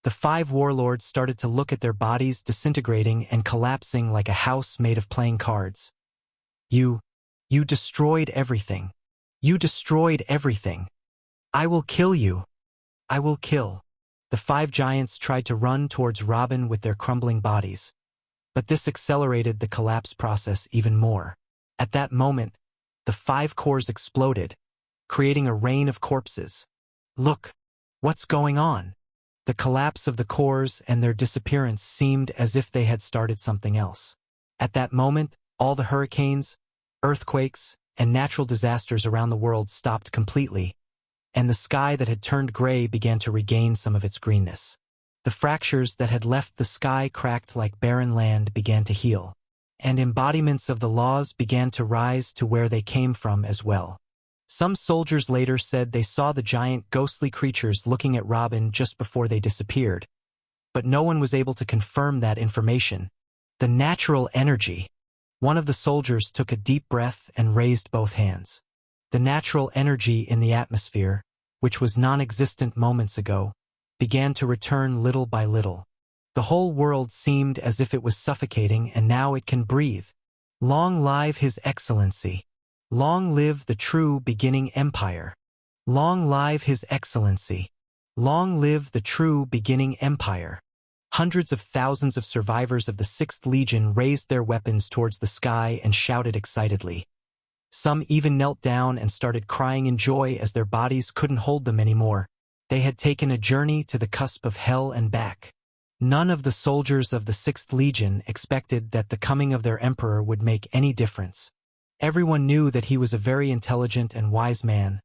The 5 warlords started to look at their bodies disintegrating and collapsing like a house made of playing cards. You destroyed everything. You destroyed everything. I will kill you. I will kill. The 5 giants tried to run towards Robin with their crumbling bodies. But this accelerated the collapse process even more. At that moment, the 5 cores exploded, creating a rain of corpses. "Look, what's going on?" The collapse of the cores and their disappearance seemed as if they had started something else. At that moment, all the hurricanes, earthquakes, and natural disasters around the world stopped completely, and the sky that had turned gray began to regain some of its greenness. The fractures that had left the sky cracked like barren land began to heal, and embodiments of the laws began to rise to where they came from as well. Some soldiers later said they saw the giant ghostly creatures looking at Robin just before they disappeared, but no one was able to confirm that information. The natural energy. One of the soldiers took a deep breath and raised both hands. The natural energy in the atmosphere, which was non-existent moments ago, began to return little by little. The whole world seemed as if it was suffocating, and now it can breathe. Long live His Excellency. Long live the true beginning empire. Long live His Excellency. Long live the true beginning empire. Hundreds of thousands of survivors of the 6th Legion raised their weapons towards the sky and shouted excitedly. Some even knelt down and started crying in joy as their bodies couldn't hold them anymore. They had taken a journey to the cusp of hell and back. None of the soldiers of the 6th Legion expected that the coming of their emperor would make any difference. Everyone knew that he was a very intelligent and wise man,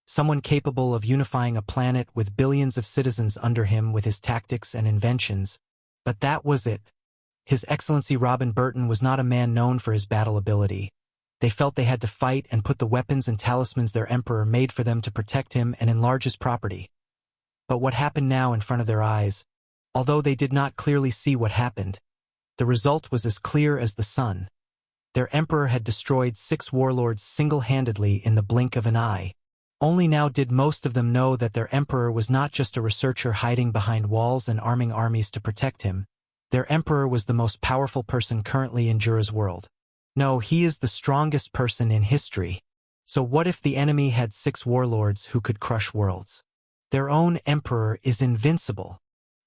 someone capable of unifying a planet with billions of citizens under him with his tactics and inventions. But that was it. His Excellency Robin Burton was not a man known for his battle ability. They felt they had to fight and put the weapons and talismans their emperor made for them to protect him and enlarge his property. But what happened now in front of their eyes, although they did not clearly see what happened, the result was as clear as the sun. Their emperor had destroyed 6 warlords single-handedly in the blink of an eye. Only now did most of them know that their emperor was not just a researcher hiding behind walls and arming armies to protect him. Their emperor was the most powerful person currently in Jura's world. No, he is the strongest person in history. So what if the enemy had 6 warlords who could crush worlds? Their own emperor is invincible.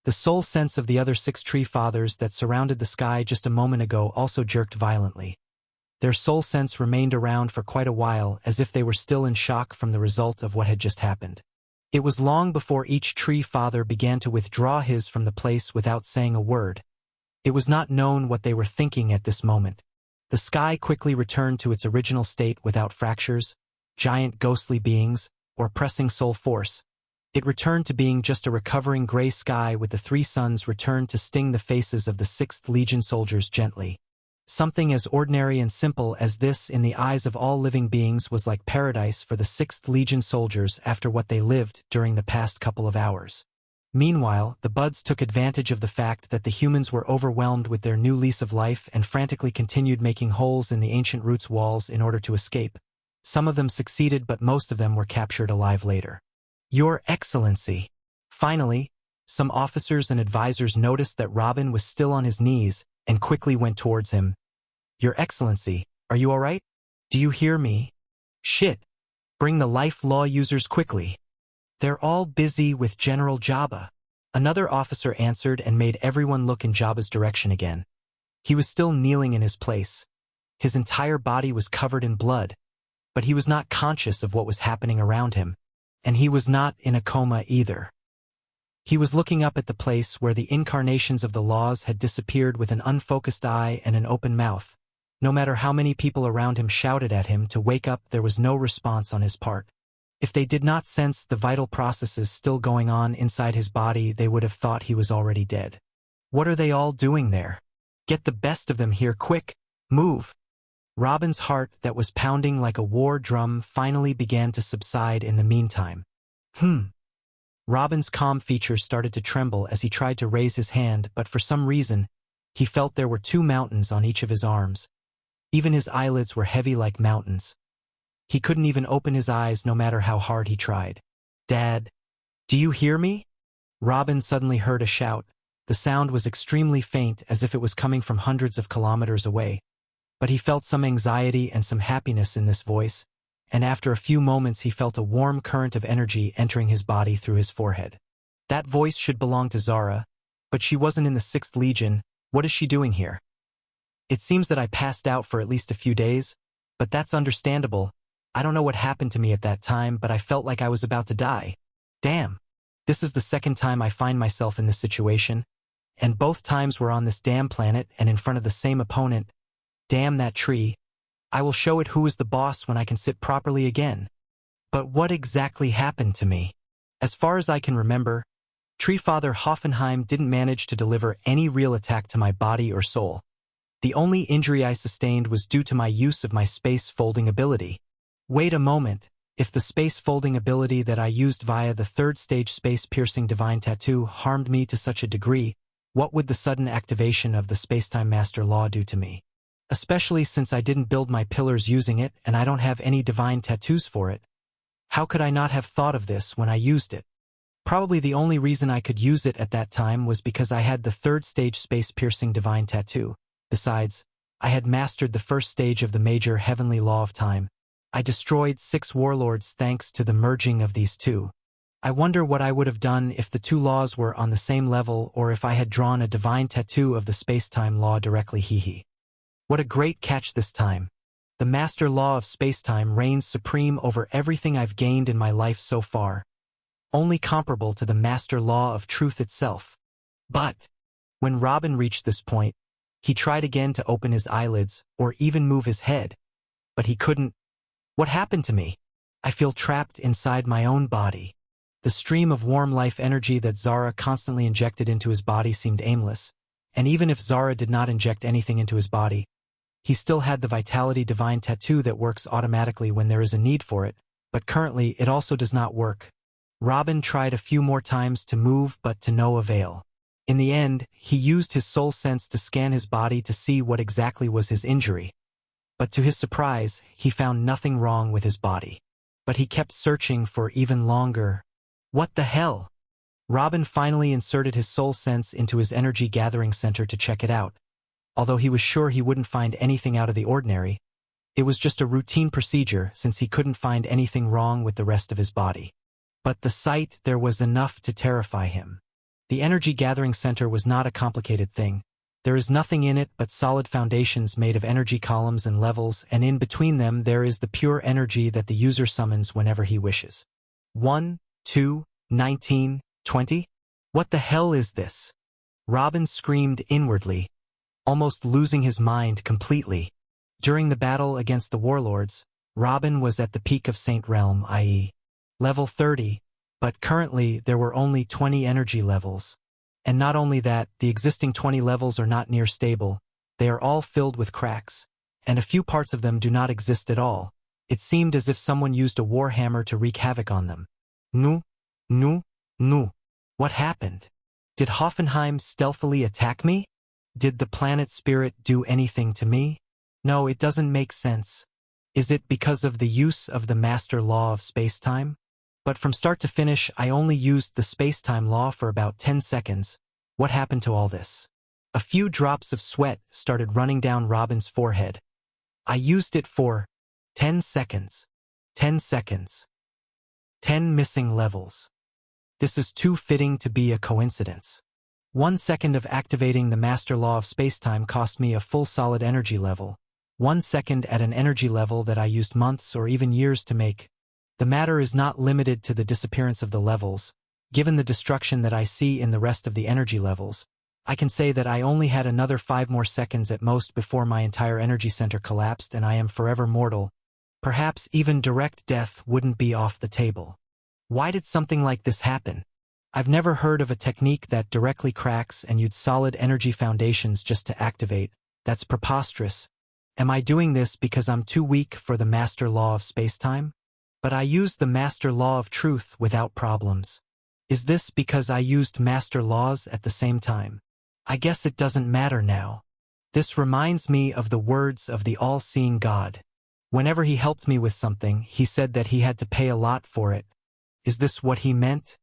The soul sense of the other 6 tree fathers that surrounded the sky just a moment ago also jerked violently. Their soul sense remained around for quite a while, as if they were still in shock from the result of what had just happened. It was long before each tree father began to withdraw his from the place without saying a word. It was not known what they were thinking at this moment. The sky quickly returned to its original state without fractures, giant ghostly beings, or pressing soul force. It returned to being just a recovering gray sky with the 3 suns returned to sting the faces of the 6th Legion soldiers gently. Something as ordinary and simple as this in the eyes of all living beings was like paradise for the 6th Legion soldiers after what they lived during the past couple of hours. Meanwhile, the buds took advantage of the fact that the humans were overwhelmed with their new lease of life and frantically continued making holes in the ancient roots walls in order to escape. Some of them succeeded, but most of them were captured alive later. Your Excellency. Finally, some officers and advisors noticed that Robin was still on his knees and quickly went towards him. Your Excellency, are you all right? Do you hear me? Shit. Bring the life law users quickly. They're all busy with General Jabba. Another officer answered and made everyone look in Jabba's direction again. He was still kneeling in his place. His entire body was covered in blood, but he was not conscious of what was happening around him, and he was not in a coma either. He was looking up at the place where the incarnations of the laws had disappeared with an unfocused eye and an open mouth. No matter how many people around him shouted at him to wake up, there was no response on his part. If they did not sense the vital processes still going on inside his body, they would have thought he was already dead. What are they all doing there? Get the best of them here, quick! Move! Robin's heart, that was pounding like a war drum, finally began to subside in the meantime. Robin's calm features started to tremble as he tried to raise his hand, but for some reason, he felt there were 2 mountains on each of his arms. Even his eyelids were heavy like mountains. He couldn't even open his eyes no matter how hard he tried. "Dad, do you hear me?" Robin suddenly heard a shout. The sound was extremely faint, as if it was coming from hundreds of kilometers away. But he felt some anxiety and some happiness in this voice, and after a few moments he felt a warm current of energy entering his body through his forehead. That voice should belong to Zara, but she wasn't in the 6th Legion. What is she doing here? It seems that I passed out for at least a few days, but that's understandable. I don't know what happened to me at that time, but I felt like I was about to die. Damn. This is the 2nd time I find myself in this situation, and both times we're on this damn planet and in front of the same opponent. Damn that tree. I will show it who is the boss when I can sit properly again. But what exactly happened to me? As far as I can remember, Tree Father Hoffenheim didn't manage to deliver any real attack to my body or soul. The only injury I sustained was due to my use of my space folding ability. Wait a moment, if the space folding ability that I used via the 3rd stage space-piercing divine tattoo harmed me to such a degree, what would the sudden activation of the Spacetime Master Law do to me? Especially since I didn't build my pillars using it and I don't have any divine tattoos for it. How could I not have thought of this when I used it? Probably the only reason I could use it at that time was because I had the 3rd stage space-piercing divine tattoo. Besides, I had mastered the 1st stage of the major heavenly law of time. I destroyed 6 warlords thanks to the merging of these 2. I wonder what I would have done if the 2 laws were on the same level, or if I had drawn a divine tattoo of the space-time law directly. Hee. What a great catch this time. The master law of spacetime reigns supreme over everything I've gained in my life so far, only comparable to the master law of truth itself. But when Robin reached this point, he tried again to open his eyelids or even move his head, but he couldn't. What happened to me? I feel trapped inside my own body. The stream of warm life energy that Zara constantly injected into his body seemed aimless, and even if Zara did not inject anything into his body, he still had the Vitality Divine Tattoo that works automatically when there is a need for it, but currently it also does not work. Robin tried a few more times to move, but to no avail. In the end, he used his soul sense to scan his body to see what exactly was his injury. But to his surprise, he found nothing wrong with his body. But he kept searching for even longer. What the hell? Robin finally inserted his soul sense into his energy gathering center to check it out. Although he was sure he wouldn't find anything out of the ordinary, it was just a routine procedure since he couldn't find anything wrong with the rest of his body. But the sight there was enough to terrify him. The energy gathering center was not a complicated thing. There is nothing in it but solid foundations made of energy columns and levels, and in between them there is the pure energy that the user summons whenever he wishes. 1, 2, 19, 20? What the hell is this? Robin screamed inwardly, almost losing his mind completely. During the battle against the warlords, Robin was at the peak of Saint Realm, i.e., level 30, but currently there were only 20 energy levels. And not only that, the existing 20 levels are not near stable, they are all filled with cracks, and a few parts of them do not exist at all. It seemed as if someone used a warhammer to wreak havoc on them. No. What happened? Did Hoffenheim stealthily attack me? Did the planet spirit do anything to me? No, it doesn't make sense. Is it because of the use of the master law of spacetime? But from start to finish, I only used the spacetime law for about 10 seconds. What happened to all this? A few drops of sweat started running down Robin's forehead. I used it for 10 seconds. 10 seconds. 10 missing levels. This is too fitting to be a coincidence. 1 second of activating the master law of spacetime cost me a full solid energy level. 1 second at an energy level that I used months or even years to make. The matter is not limited to the disappearance of the levels. Given the destruction that I see in the rest of the energy levels, I can say that I only had another 5 more seconds at most before my entire energy center collapsed and I am forever mortal. Perhaps even direct death wouldn't be off the table. Why did something like this happen? I've never heard of a technique that directly cracks and used solid energy foundations just to activate. That's preposterous. Am I doing this because I'm too weak for the master law of spacetime? But I used the master law of truth without problems. Is this because I used master laws at the same time? I guess it doesn't matter now. This reminds me of the words of the all-seeing God. Whenever he helped me with something, he said that he had to pay a lot for it. Is this what he meant?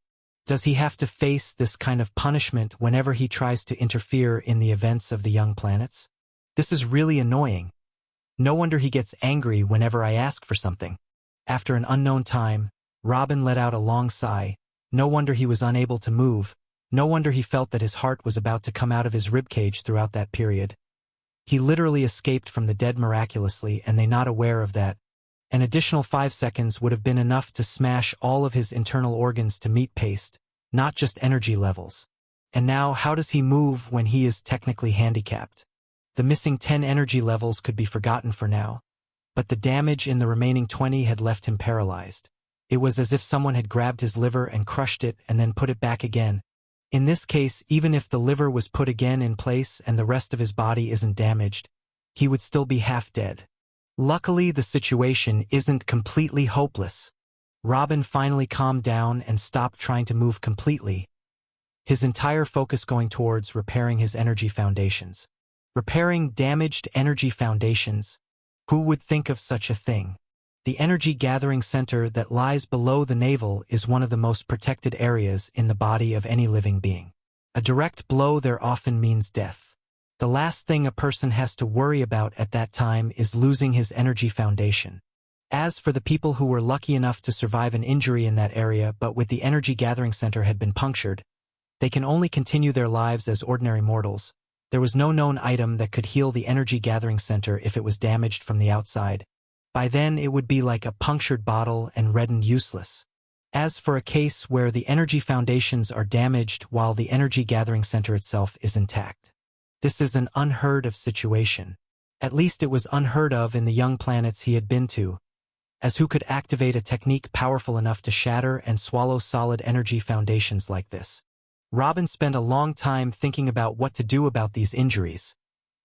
Does he have to face this kind of punishment whenever he tries to interfere in the events of the young planets? This is really annoying. No wonder he gets angry whenever I ask for something. After an unknown time, Robin let out a long sigh. No wonder he was unable to move. No wonder he felt that his heart was about to come out of his ribcage throughout that period. He literally escaped from the dead miraculously, and they not aware of that. An additional 5 seconds would have been enough to smash all of his internal organs to meat paste, not just energy levels. And now, how does he move when he is technically handicapped? The missing 10 energy levels could be forgotten for now, but the damage in the remaining 20 had left him paralyzed. It was as if someone had grabbed his liver and crushed it and then put it back again. In this case, even if the liver was put again in place and the rest of his body isn't damaged, he would still be half dead. Luckily, the situation isn't completely hopeless. Robin finally calmed down and stopped trying to move completely, his entire focus going towards repairing his energy foundations. Repairing damaged energy foundations? Who would think of such a thing? The energy gathering center that lies below the navel is one of the most protected areas in the body of any living being. A direct blow there often means death. The last thing a person has to worry about at that time is losing his energy foundation. As for the people who were lucky enough to survive an injury in that area but with the energy gathering center had been punctured, they can only continue their lives as ordinary mortals. There was no known item that could heal the energy gathering center if it was damaged from the outside. By then it would be like a punctured bottle and reddened useless. As for a case where the energy foundations are damaged while the energy gathering center itself is intact, this is an unheard of situation. At least it was unheard of in the young planets he had been to, as who could activate a technique powerful enough to shatter and swallow solid energy foundations like this. Robin spent a long time thinking about what to do about these injuries,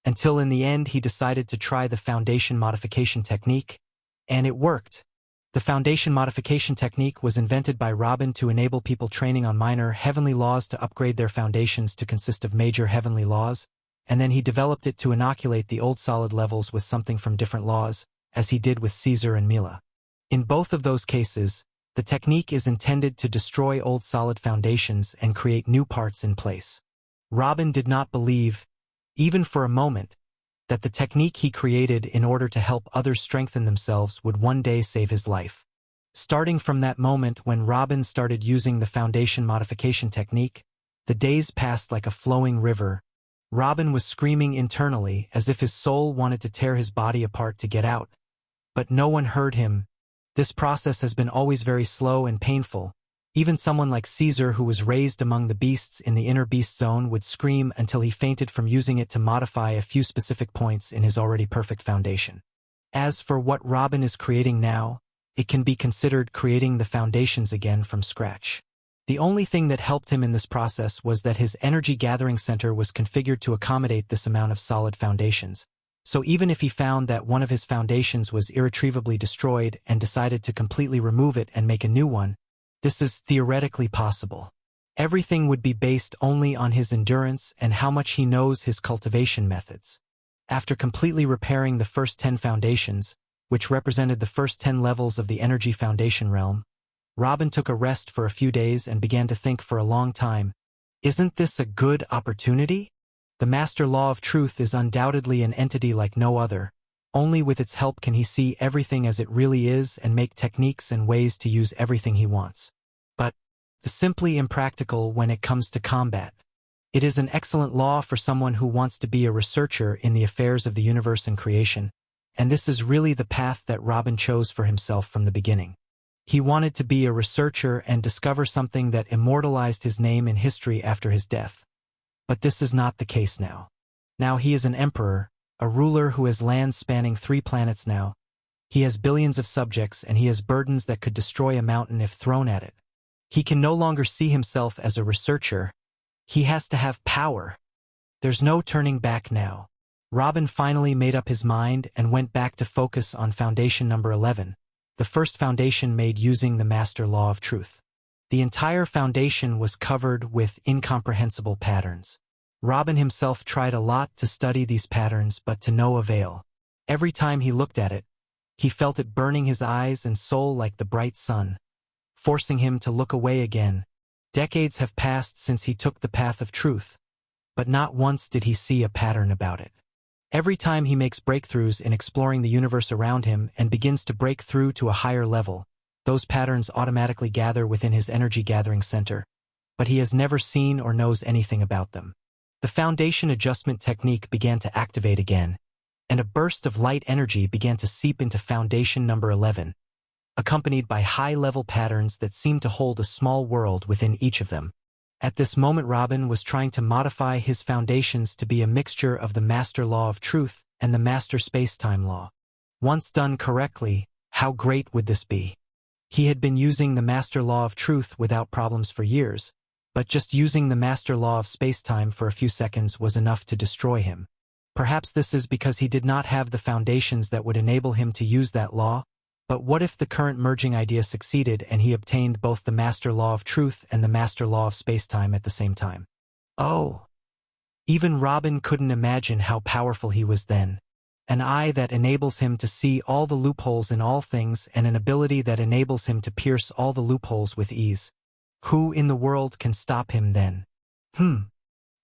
until in the end he decided to try the foundation modification technique, and it worked. The foundation modification technique was invented by Robin to enable people training on minor heavenly laws to upgrade their foundations to consist of major heavenly laws, and then he developed it to inoculate the old solid levels with something from different laws, as he did with Caesar and Mila. In both of those cases, the technique is intended to destroy old solid foundations and create new parts in place. Robin did not believe, even for a moment, that the technique he created in order to help others strengthen themselves would one day save his life. Starting from that moment when Robin started using the foundation modification technique, the days passed like a flowing river. Robin was screaming internally as if his soul wanted to tear his body apart to get out. But no one heard him. This process has been always very slow and painful. Even someone like Caesar, who was raised among the beasts in the inner beast zone, would scream until he fainted from using it to modify a few specific points in his already perfect foundation. As for what Robin is creating now, it can be considered creating the foundations again from scratch. The only thing that helped him in this process was that his energy gathering center was configured to accommodate this amount of solid foundations. So even if he found that one of his foundations was irretrievably destroyed and decided to completely remove it and make a new one, this is theoretically possible. Everything would be based only on his endurance and how much he knows his cultivation methods. After completely repairing the first 10 foundations, which represented the first 10 levels of the energy foundation realm, Robin took a rest for a few days and began to think for a long time. Isn't this a good opportunity? The Master Law of Truth is undoubtedly an entity like no other. Only with its help can he see everything as it really is and make techniques and ways to use everything he wants. But simply impractical when it comes to combat. It is an excellent law for someone who wants to be a researcher in the affairs of the universe and creation, and this is really the path that Robin chose for himself from the beginning. He wanted to be a researcher and discover something that immortalized his name in history after his death. But this is not the case now. Now he is an emperor, a ruler who has lands spanning 3 planets now. He has billions of subjects and he has burdens that could destroy a mountain if thrown at it. He can no longer see himself as a researcher. He has to have power. There's no turning back now. Robin finally made up his mind and went back to focus on foundation number 11, the first foundation made using the Master Law of Truth. The entire foundation was covered with incomprehensible patterns. Robin himself tried a lot to study these patterns, but to no avail. Every time he looked at it, he felt it burning his eyes and soul like the bright sun, forcing him to look away again. Decades have passed since he took the path of truth, but not once did he see a pattern about it. Every time he makes breakthroughs in exploring the universe around him and begins to break through to a higher level, those patterns automatically gather within his energy-gathering center, but he has never seen or knows anything about them. The foundation adjustment technique began to activate again, and a burst of light energy began to seep into foundation number 11, accompanied by high-level patterns that seemed to hold a small world within each of them. At this moment, Robin was trying to modify his foundations to be a mixture of the Master Law of Truth and the Master Space-Time Law. Once done correctly, how great would this be? He had been using the Master Law of Truth without problems for years, but just using the Master Law of Space-Time for a few seconds was enough to destroy him. Perhaps this is because he did not have the foundations that would enable him to use that law. But what if the current merging idea succeeded and he obtained both the Master Law of Truth and the Master Law of Space-Time at the same time? Oh! Even Robin couldn't imagine how powerful he was then. An eye that enables him to see all the loopholes in all things and an ability that enables him to pierce all the loopholes with ease. Who in the world can stop him then?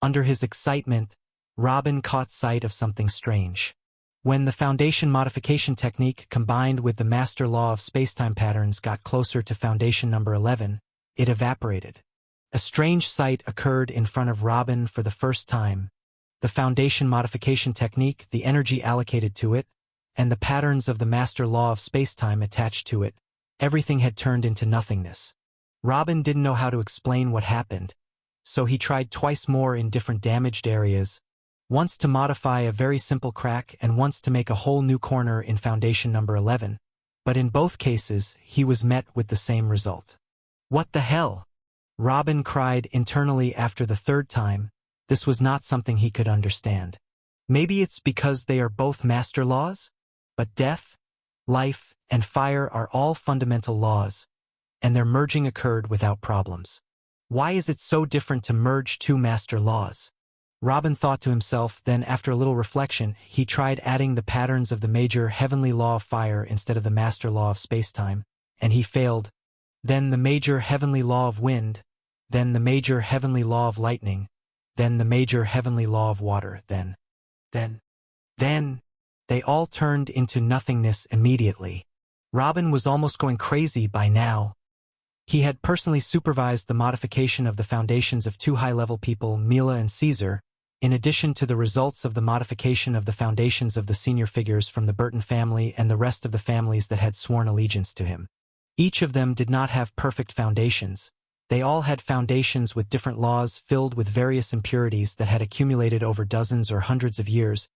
Under his excitement, Robin caught sight of something strange. When the foundation modification technique combined with the Master Law of Spacetime patterns got closer to foundation number 11, it evaporated. A strange sight occurred in front of Robin for the first time. The foundation modification technique, the energy allocated to it, and the patterns of the Master Law of Spacetime attached to it, everything had turned into nothingness. Robin didn't know how to explain what happened, so he tried twice more in different damaged areas, once to modify a very simple crack and once to make a whole new corner in foundation number 11, but in both cases he was met with the same result. What the hell? Robin cried internally after the third time. This was not something he could understand. Maybe it's because they are both master laws? But death, life, and fire are all fundamental laws, and their merging occurred without problems. Why is it so different to merge two master laws? Robin thought to himself, then after a little reflection, he tried adding the patterns of the major heavenly law of fire instead of the master law of spacetime, and he failed. Then the major heavenly law of wind, then the major heavenly law of lightning, then the major heavenly law of water, then they all turned into nothingness immediately. Robin was almost going crazy by now. He had personally supervised the modification of the foundations of two high-level people, Mila and Caesar, in addition to the results of the modification of the foundations of the senior figures from the Burton family and the rest of the families that had sworn allegiance to him. Each of them did not have perfect foundations. They all had foundations with different laws filled with various impurities that had accumulated over dozens or hundreds of years,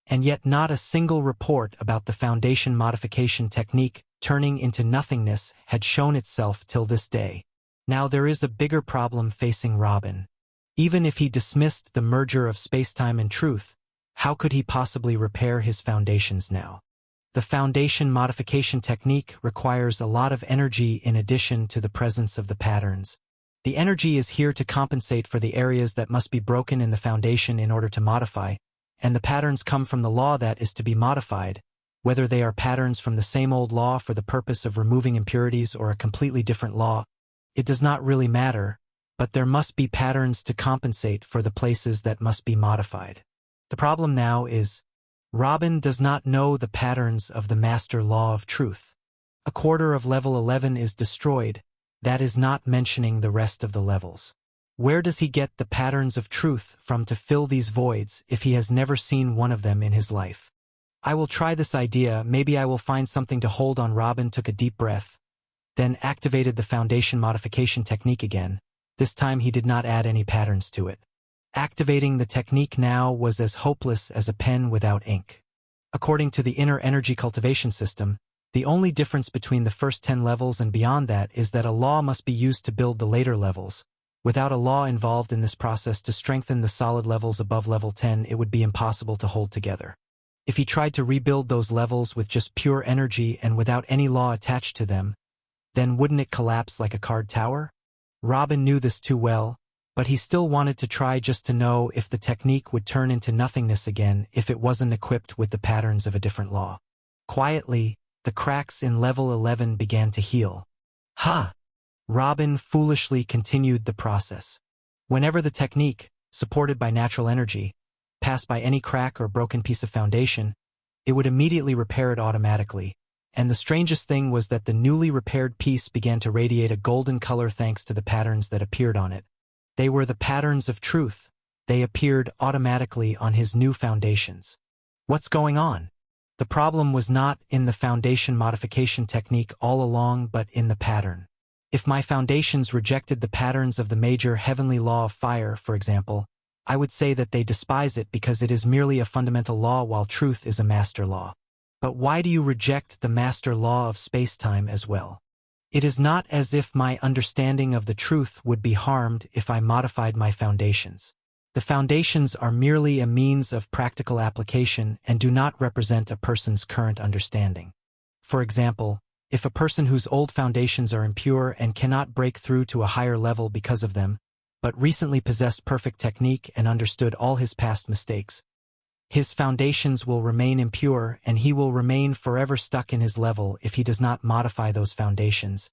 and yet not a single report about the foundation modification technique turning into nothingness had shown itself till this day. Now there is a bigger problem facing Robin. Even if he dismissed the merger of spacetime and truth, how could he possibly repair his foundations now? The foundation modification technique requires a lot of energy in addition to the presence of the patterns. The energy is here to compensate for the areas that must be broken in the foundation in order to modify, and the patterns come from the law that is to be modified, whether they are patterns from the same old law for the purpose of removing impurities or a completely different law. It does not really matter, but there must be patterns to compensate for the places that must be modified. The problem now is, Robin does not know the patterns of the master law of truth. A quarter of level 11 is destroyed, That is not mentioning the rest of the levels. Where does he get the patterns of truth from to fill these voids if he has never seen one of them in his life? I will try this idea, maybe I will find something to hold on. Robin took a deep breath, then activated the foundation modification technique again. This time he did not add any patterns to it. Activating the technique now was as hopeless as a pen without ink. According to the inner energy cultivation system, the only difference between the first 10 levels and beyond that is that a law must be used to build the later levels. Without a law involved in this process to strengthen the solid levels above level 10, it would be impossible to hold together. If he tried to rebuild those levels with just pure energy and without any law attached to them, then wouldn't it collapse like a card tower? Robin knew this too well, but he still wanted to try just to know if the technique would turn into nothingness again if it wasn't equipped with the patterns of a different law. Quietly, the cracks in level 11 began to heal. Ha! Robin foolishly continued the process. Whenever the technique, supported by natural energy, passed by any crack or broken piece of foundation, it would immediately repair it automatically, and the strangest thing was that the newly repaired piece began to radiate a golden color thanks to the patterns that appeared on it. They were the patterns of truth. They appeared automatically on his new foundations. What's going on? The problem was not in the foundation modification technique all along, but in the pattern. If my foundations rejected the patterns of the major heavenly law of fire, for example, I would say that they despise it because it is merely a fundamental law while truth is a master law. But why do you reject the master law of space-time as well? It is not as if my understanding of the truth would be harmed if I modified my foundations. The foundations are merely a means of practical application and do not represent a person's current understanding. For example, if a person whose old foundations are impure and cannot break through to a higher level because of them, but recently possessed perfect technique and understood all his past mistakes, his foundations will remain impure and he will remain forever stuck in his level if he does not modify those foundations.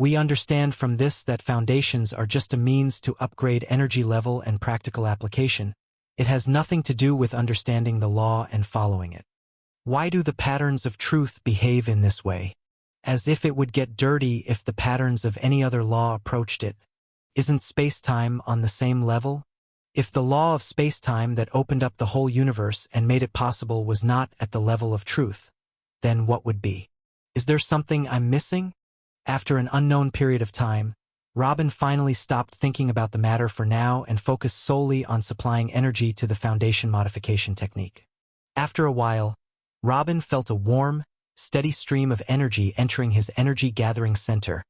We understand from this that foundations are just a means to upgrade energy level and practical application. It has nothing to do with understanding the law and following it. Why do the patterns of truth behave in this way? As if it would get dirty if the patterns of any other law approached it. Isn't space-time on the same level? If the law of space-time that opened up the whole universe and made it possible was not at the level of truth, then what would be? Is there something I'm missing? After an unknown period of time, Robin finally stopped thinking about the matter for now and focused solely on supplying energy to the foundation modification technique. After a while, Robin felt a warm, steady stream of energy entering his energy-gathering center,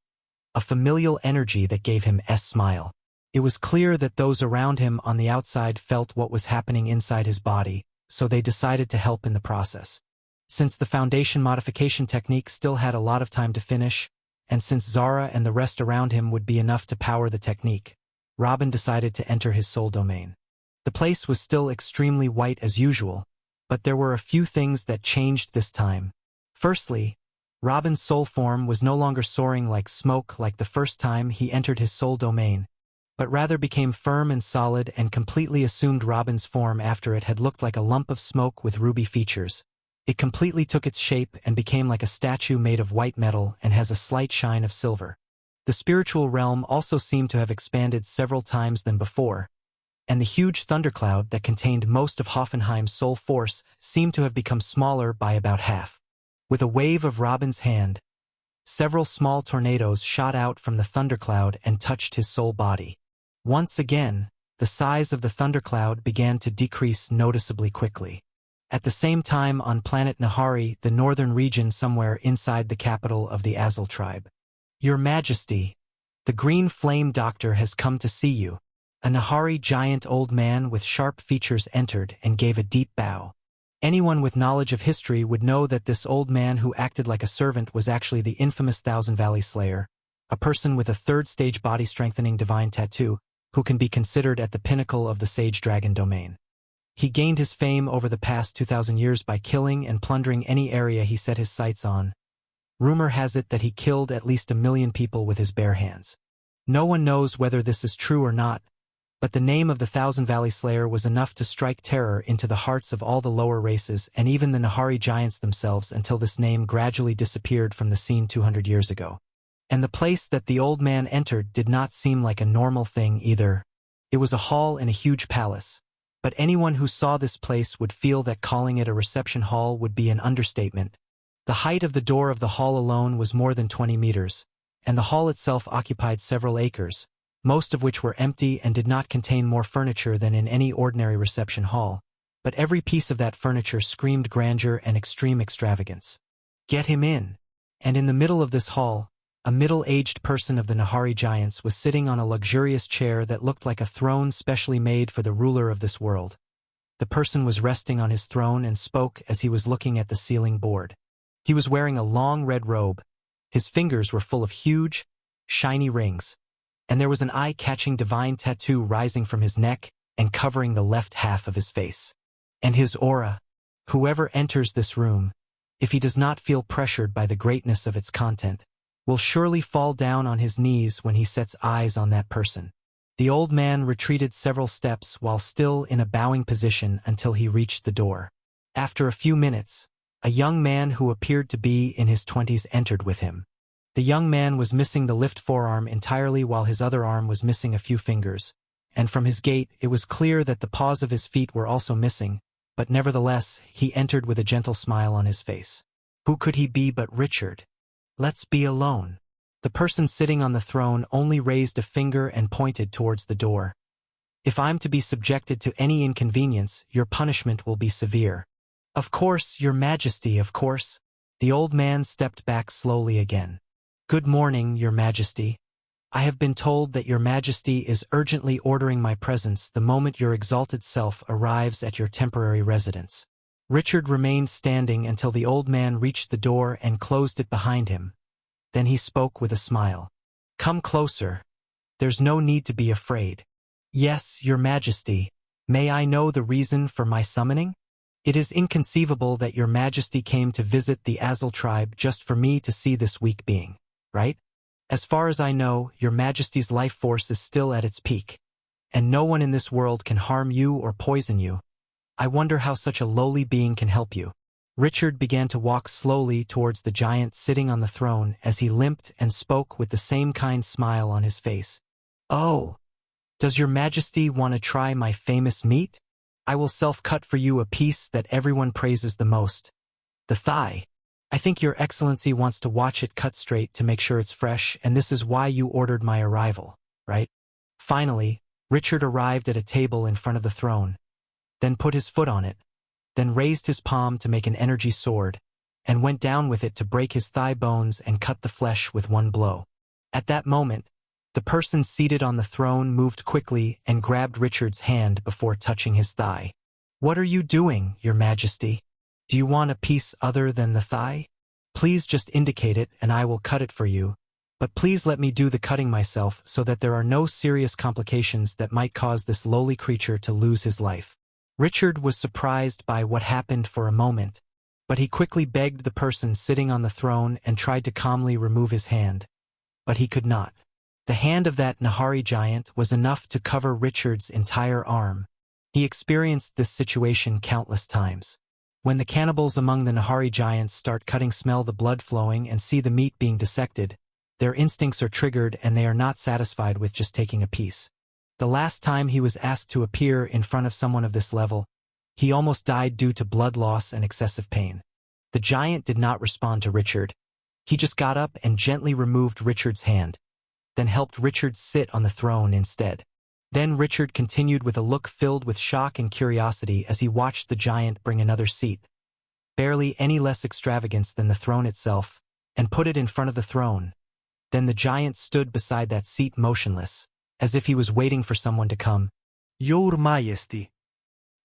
a familial energy that gave him a smile. It was clear that those around him on the outside felt what was happening inside his body, so they decided to help in the process. Since the foundation modification technique still had a lot of time to finish, and since Zara and the rest around him would be enough to power the technique, Robin decided to enter his soul domain. The place was still extremely white as usual, but there were a few things that changed this time. Firstly, Robin's soul form was no longer soaring like smoke like the first time he entered his soul domain, but rather became firm and solid and completely assumed Robin's form after it had looked like a lump of smoke with ruby features. It completely took its shape and became like a statue made of white metal and has a slight shine of silver. The spiritual realm also seemed to have expanded several times than before, and the huge thundercloud that contained most of Hoffenheim's soul force seemed to have become smaller by about half. With a wave of Robin's hand, several small tornadoes shot out from the thundercloud and touched his soul body. Once again, the size of the thundercloud began to decrease noticeably quickly. At the same time on planet Nahari, the northern region somewhere inside the capital of the Azul tribe. Your Majesty, the Green Flame Doctor has come to see you. A Nahari giant old man with sharp features entered and gave a deep bow. Anyone with knowledge of history would know that this old man who acted like a servant was actually the infamous Thousand Valley Slayer, a person with a third-stage body-strengthening divine tattoo, who can be considered at the pinnacle of the Sage Dragon domain. He gained his fame over the past 2,000 years by killing and plundering any area he set his sights on. Rumor has it that he killed at least 1 million people with his bare hands. No one knows whether this is true or not, but the name of the Thousand Valley Slayer was enough to strike terror into the hearts of all the lower races and even the Nahari giants themselves until this name gradually disappeared from the scene 200 years ago. And the place that the old man entered did not seem like a normal thing either. It was a hall in a huge palace. But anyone who saw this place would feel that calling it a reception hall would be an understatement. The height of the door of the hall alone was more than 20 meters, and the hall itself occupied several acres, most of which were empty and did not contain more furniture than in any ordinary reception hall. But every piece of that furniture screamed grandeur and extreme extravagance. Get him in! And in the middle of this hall, a middle-aged person of the Nahari giants was sitting on a luxurious chair that looked like a throne specially made for the ruler of this world. The person was resting on his throne and spoke as he was looking at the ceiling board. He was wearing a long red robe. His fingers were full of huge, shiny rings, and there was an eye-catching divine tattoo rising from his neck and covering the left half of his face. And his aura. Whoever enters this room, if he does not feel pressured by the greatness of its content, will surely fall down on his knees when he sets eyes on that person. The old man retreated several steps while still in a bowing position until he reached the door. After a few minutes, a young man who appeared to be in his 20s entered with him. The young man was missing the left forearm entirely while his other arm was missing a few fingers, and from his gait it was clear that the paws of his feet were also missing, but nevertheless he entered with a gentle smile on his face. Who could he be but Richard? Let's be alone. The person sitting on the throne only raised a finger and pointed towards the door. If I'm to be subjected to any inconvenience, your punishment will be severe. Of course, your majesty, of course. The old man stepped back slowly again. Good morning, your majesty. I have been told that your majesty is urgently ordering my presence the moment your exalted self arrives at your temporary residence. Richard remained standing until the old man reached the door and closed it behind him. Then he spoke with a smile. Come closer. There's no need to be afraid. Yes, your majesty. May I know the reason for my summoning? It is inconceivable that your majesty came to visit the Azul tribe just for me to see this weak being, right? As far as I know, your majesty's life force is still at its peak, and no one in this world can harm you or poison you. I wonder how such a lowly being can help you. Richard began to walk slowly towards the giant sitting on the throne as he limped and spoke with the same kind smile on his face. Oh, does your majesty want to try my famous meat? I will self-cut for you a piece that everyone praises the most. The thigh. I think your excellency wants to watch it cut straight to make sure it's fresh, and this is why you ordered my arrival, right? Finally, Richard arrived at a table in front of the throne, then put his foot on it, then raised his palm to make an energy sword, and went down with it to break his thigh bones and cut the flesh with one blow. At that moment, the person seated on the throne moved quickly and grabbed Richard's hand before touching his thigh. What are you doing, your majesty? Do you want a piece other than the thigh? Please just indicate it and I will cut it for you, but please let me do the cutting myself so that there are no serious complications that might cause this lowly creature to lose his life. Richard was surprised by what happened for a moment, but he quickly begged the person sitting on the throne and tried to calmly remove his hand. But he could not. The hand of that Nahari giant was enough to cover Richard's entire arm. He experienced this situation countless times. When the cannibals among the Nahari giants start cutting, smell the blood flowing, and see the meat being dissected, their instincts are triggered and they are not satisfied with just taking a piece. The last time he was asked to appear in front of someone of this level, he almost died due to blood loss and excessive pain. The giant did not respond to Richard. He just got up and gently removed Richard's hand, then helped Richard sit on the throne instead. Then Richard continued with a look filled with shock and curiosity as he watched the giant bring another seat, barely any less extravagance than the throne itself, and put it in front of the throne. Then the giant stood beside that seat motionless, as if he was waiting for someone to come. Your Majesty.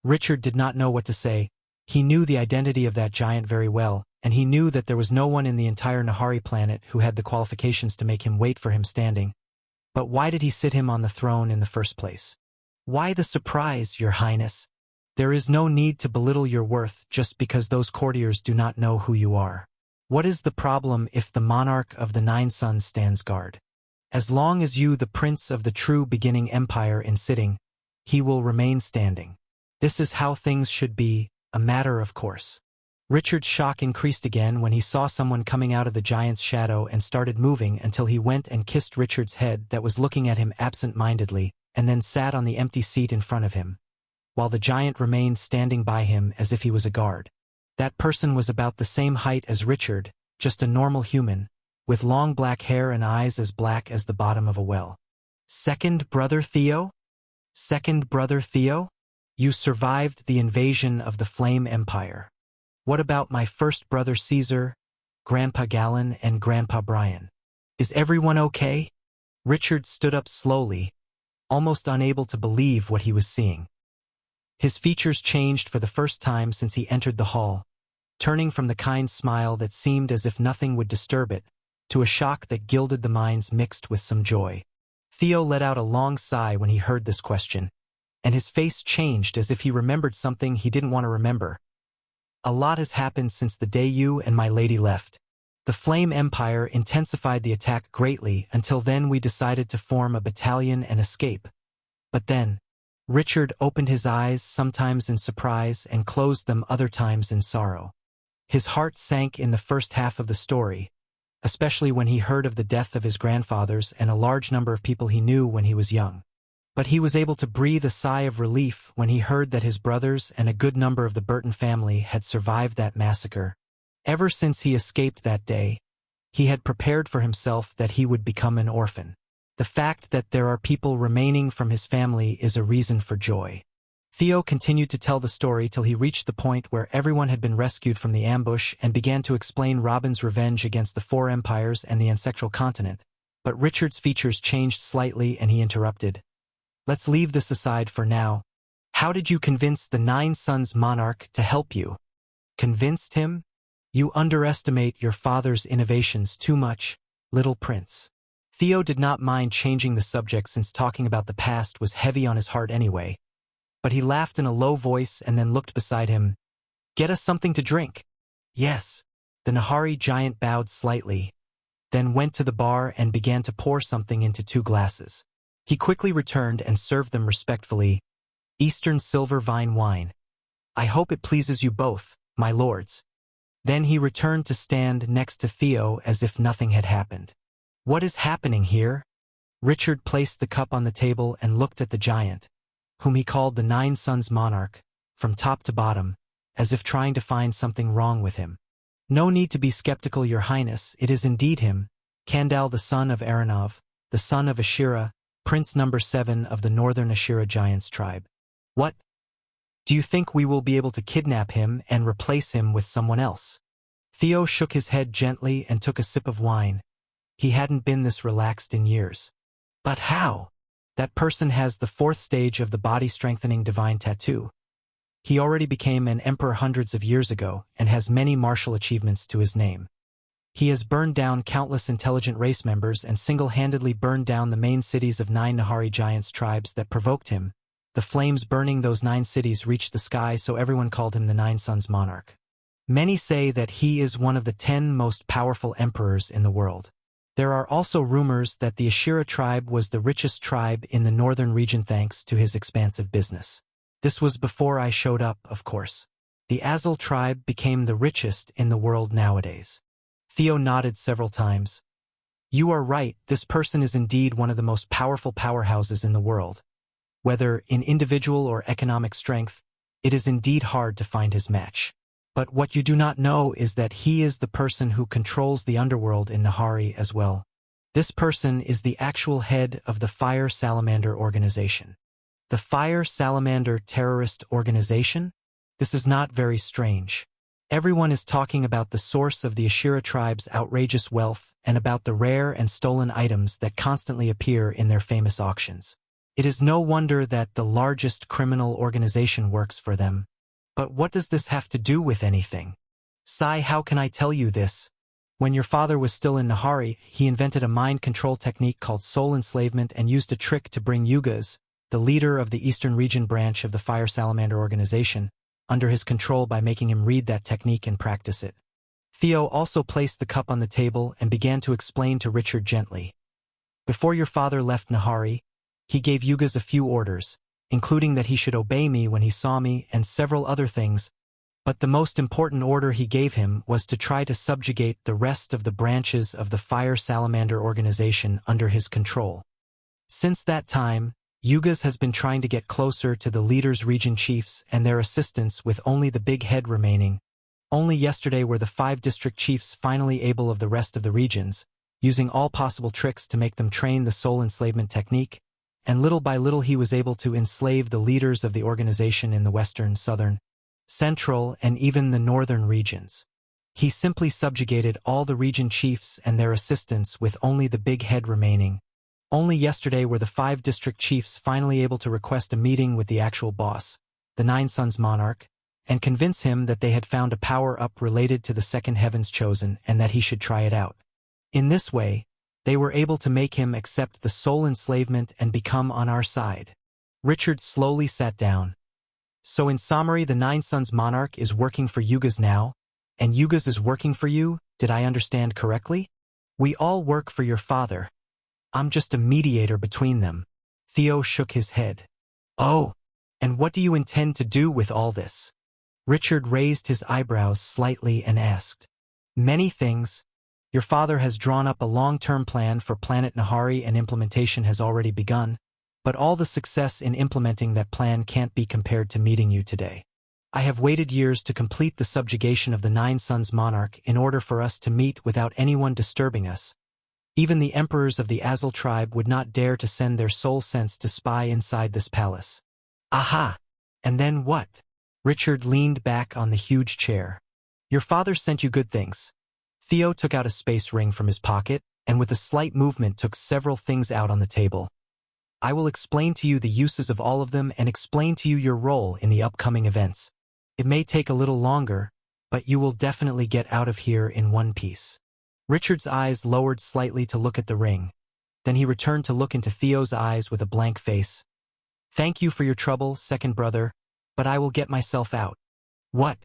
Richard did not know what to say. He knew the identity of that giant very well, and he knew that there was no one in the entire Nahari planet who had the qualifications to make him wait for him standing. But why did he sit him on the throne in the first place? Why the surprise, your highness? There is no need to belittle your worth just because those courtiers do not know who you are. What is the problem if the monarch of the Nine Suns stands guard? As long as you, the prince of the true beginning empire, in sitting, he will remain standing. This is how things should be, a matter of course. Richard's shock increased again when he saw someone coming out of the giant's shadow and started moving until he went and kissed Richard's head that was looking at him absent-mindedly, and then sat on the empty seat in front of him, while the giant remained standing by him as if he was a guard. That person was about the same height as Richard, just a normal human, with long black hair and eyes as black as the bottom of a well. Second brother Theo? Second brother Theo? You survived the invasion of the Flame Empire. What about my first brother Caesar, Grandpa Galen, and Grandpa Brian? Is everyone okay? Richard stood up slowly, almost unable to believe what he was seeing. His features changed for the first time since he entered the hall, turning from the kind smile that seemed as if nothing would disturb it, to a shock that gilded the minds mixed with some joy. Theo let out a long sigh when he heard this question, and his face changed as if he remembered something he didn't want to remember. A lot has happened since the day you and my lady left. The Flame Empire intensified the attack greatly until then we decided to form a battalion and escape. But then, Richard opened his eyes sometimes in surprise and closed them other times in sorrow. His heart sank in the first half of the story, especially when he heard of the death of his grandfathers and a large number of people he knew when he was young. But he was able to breathe a sigh of relief when he heard that his brothers and a good number of the Burton family had survived that massacre. Ever since he escaped that day, he had prepared for himself that he would become an orphan. The fact that there are people remaining from his family is a reason for joy. Theo continued to tell the story till he reached the point where everyone had been rescued from the ambush and began to explain Robin's revenge against the Four Empires and the ancestral continent. But Richard's features changed slightly and he interrupted. Let's leave this aside for now. How did you convince the Nine Sons monarch to help you? Convinced him? You underestimate your father's innovations too much, little prince. Theo did not mind changing the subject since talking about the past was heavy on his heart anyway. But he laughed in a low voice and then looked beside him. Get us something to drink. Yes. The Nahari giant bowed slightly, then went to the bar and began to pour something into 2 glasses. He quickly returned and served them respectfully. Eastern silver vine wine. I hope it pleases you both, my lords. Then he returned to stand next to Theo as if nothing had happened. What is happening here? Richard placed the cup on the table and looked at the giant, whom he called the Nine Sons monarch, from top to bottom, as if trying to find something wrong with him. No need to be skeptical, your highness, it is indeed him, Kandal the son of Aranov, the son of Ashira, Prince number 7 of the Northern Ashira Giants tribe. What? Do you think we will be able to kidnap him and replace him with someone else? Theo shook his head gently and took a sip of wine. He hadn't been this relaxed in years. But how? That person has the 4th stage of the body-strengthening divine tattoo. He already became an emperor hundreds of years ago and has many martial achievements to his name. He has burned down countless intelligent race members and single-handedly burned down the main cities of 9 Nahari Giants tribes that provoked him. The flames burning those 9 cities reached the sky, so everyone called him the Nine Sons monarch. Many say that he is one of the 10 most powerful emperors in the world. There are also rumors that the Ashira tribe was the richest tribe in the northern region thanks to his expansive business. This was before I showed up, of course. The Azul tribe became the richest in the world nowadays. Theo nodded several times. You are right, this person is indeed one of the most powerful powerhouses in the world. Whether in individual or economic strength, it is indeed hard to find his match. But what you do not know is that he is the person who controls the underworld in Nahari as well. This person is the actual head of the Fire Salamander organization. The Fire Salamander terrorist organization? This is not very strange. Everyone is talking about the source of the Ashira tribe's outrageous wealth and about the rare and stolen items that constantly appear in their famous auctions. It is no wonder that the largest criminal organization works for them. But what does this have to do with anything? Sai, how can I tell you this? When your father was still in Nahari, he invented a mind control technique called soul enslavement and used a trick to bring Yugas, the leader of the Eastern Region branch of the Fire Salamander organization, under his control by making him read that technique and practice it. Theo also placed the cup on the table and began to explain to Richard gently. Before your father left Nahari, he gave Yugas a few orders, including that he should obey me when he saw me and several other things, But the most important order he gave him was to try to subjugate the rest of the branches of the Fire Salamander organization under his control. Since that time, Yugas has been trying to get closer to the leaders' region chiefs and their assistants with only the big head remaining. Only yesterday were the 5 district chiefs finally able of the rest of the regions, using all possible tricks to make them train the soul enslavement technique, and little by little he was able to enslave the leaders of the organization in the western, southern, central, and even the northern regions. He simply subjugated all the region chiefs and their assistants with only the big head remaining. Only yesterday were the 5 district chiefs finally able to request a meeting with the actual boss, the Nine Suns monarch, and convince him that they had found a power-up related to the second heavens chosen and that he should try it out. In this way, they were able to make him accept the soul enslavement and become on our side. Richard slowly sat down. So in summary, the Nine Suns monarch is working for Yugas now, and Yugas is working for you, did I understand correctly? We all work for your father. I'm just a mediator between them. Theo shook his head. Oh, and what do you intend to do with all this? Richard raised his eyebrows slightly and asked. Many things. Your father has drawn up a long-term plan for Planet Nahari and implementation has already begun, but all the success in implementing that plan can't be compared to meeting you today. I have waited years to complete the subjugation of the Nine Suns monarch in order for us to meet without anyone disturbing us. Even the emperors of the Azul tribe would not dare to send their soul sense to spy inside this palace. Aha! And then what? Richard leaned back on the huge chair. Your father sent you good things. Theo took out a space ring from his pocket, and with a slight movement took several things out on the table. I will explain to you the uses of all of them and explain to you your role in the upcoming events. It may take a little longer, but you will definitely get out of here in one piece. Richard's eyes lowered slightly to look at the ring. Then he returned to look into Theo's eyes with a blank face. Thank you for your trouble, second brother, but I will get myself out. What?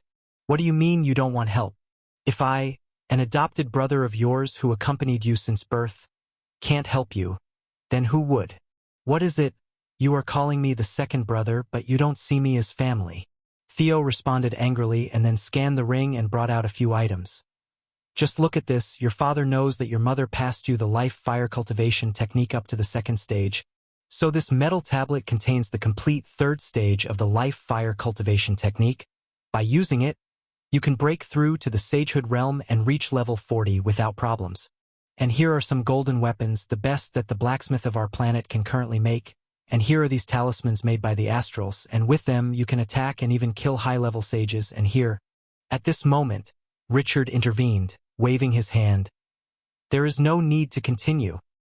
What do you mean you don't want help? If I, an adopted brother of yours who accompanied you since birth, can't help you, then who would? What is it? You are calling me the second brother, but you don't see me as family. Theo responded angrily and then scanned the ring and brought out a few items. Just look at this. Your father knows that your mother passed you the life fire cultivation technique up to the 2nd stage. So this metal tablet contains the complete 3rd stage of the life fire cultivation technique. By using it, you can break through to the sagehood realm and reach level 40 without problems. And here are some golden weapons, the best that the blacksmith of our planet can currently make. And here are these talismans made by the Astrals, and with them you can attack and even kill high-level sages. And here, at this moment, Richard intervened, waving his hand. There is no need to continue.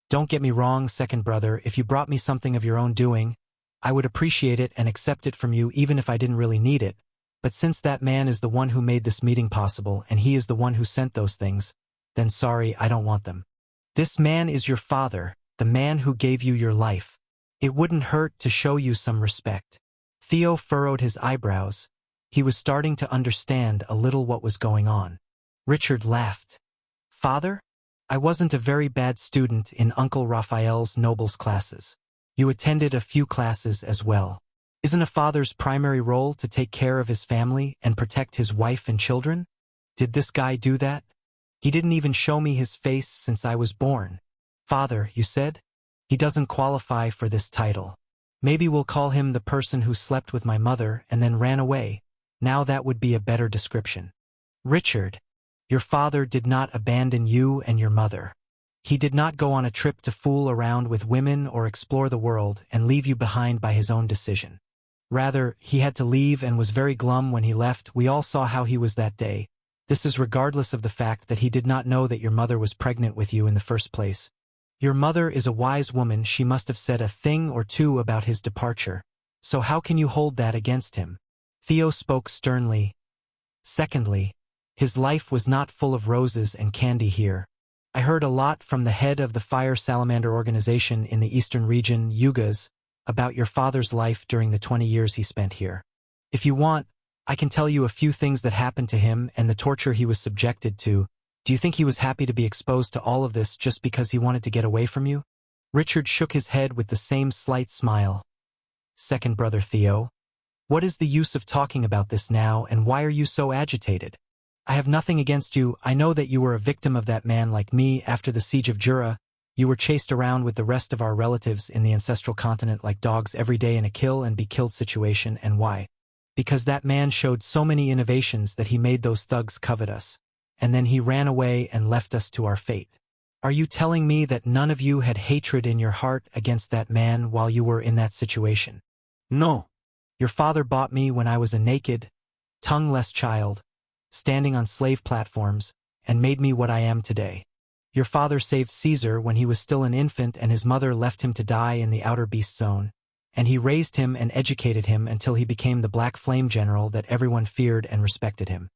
Don't get me wrong, second brother, if you brought me something of your own doing, I would appreciate it and accept it from you even if I didn't really need it. But since that man is the one who made this meeting possible and he is the one who sent those things, then sorry, I don't want them. This man is your father, the man who gave you your life. It wouldn't hurt to show you some respect. Theo furrowed his eyebrows. He was starting to understand a little what was going on. Richard laughed. Father? I wasn't a very bad student in Uncle Raphael's nobles classes. You attended a few classes as well. Isn't a father's primary role to take care of his family and protect his wife and children? Did this guy do that? He didn't even show me his face since I was born. Father, you said? He doesn't qualify for this title. Maybe we'll call him the person who slept with my mother and then ran away. Now that would be a better description. Richard, your father did not abandon you and your mother. He did not go on a trip to fool around with women or explore the world and leave you behind by his own decision. Rather, he had to leave and was very glum when he left. We all saw how he was that day. This is regardless of the fact that he did not know that your mother was pregnant with you in the first place. Your mother is a wise woman. She must have said a thing or two about his departure. So how can you hold that against him? Theo spoke sternly. Secondly, his life was not full of roses and candy here. I heard a lot from the head of the Fire Salamander organization in the eastern region, Yugas, about your father's life during the 20 years he spent here. If you want, I can tell you a few things that happened to him and the torture he was subjected to. Do you think he was happy to be exposed to all of this just because he wanted to get away from you? Richard shook his head with the same slight smile. Second brother Theo, What is the use of talking about this now, and why are you so agitated? I have nothing against you. I know that you were a victim of that man like me after the siege of Jura. You were chased around with the rest of our relatives in the ancestral continent like dogs every day in a kill and be killed situation, and why? Because that man showed so many innovations that he made those thugs covet us. And then he ran away and left us to our fate. Are you telling me that none of you had hatred in your heart against that man while you were in that situation? No. Your father bought me when I was a naked, tongueless child, standing on slave platforms, and made me what I am today. Your father saved Caesar when he was still an infant and his mother left him to die in the outer beast zone, and he raised him and educated him until he became the Black Flame General that everyone feared and respected him.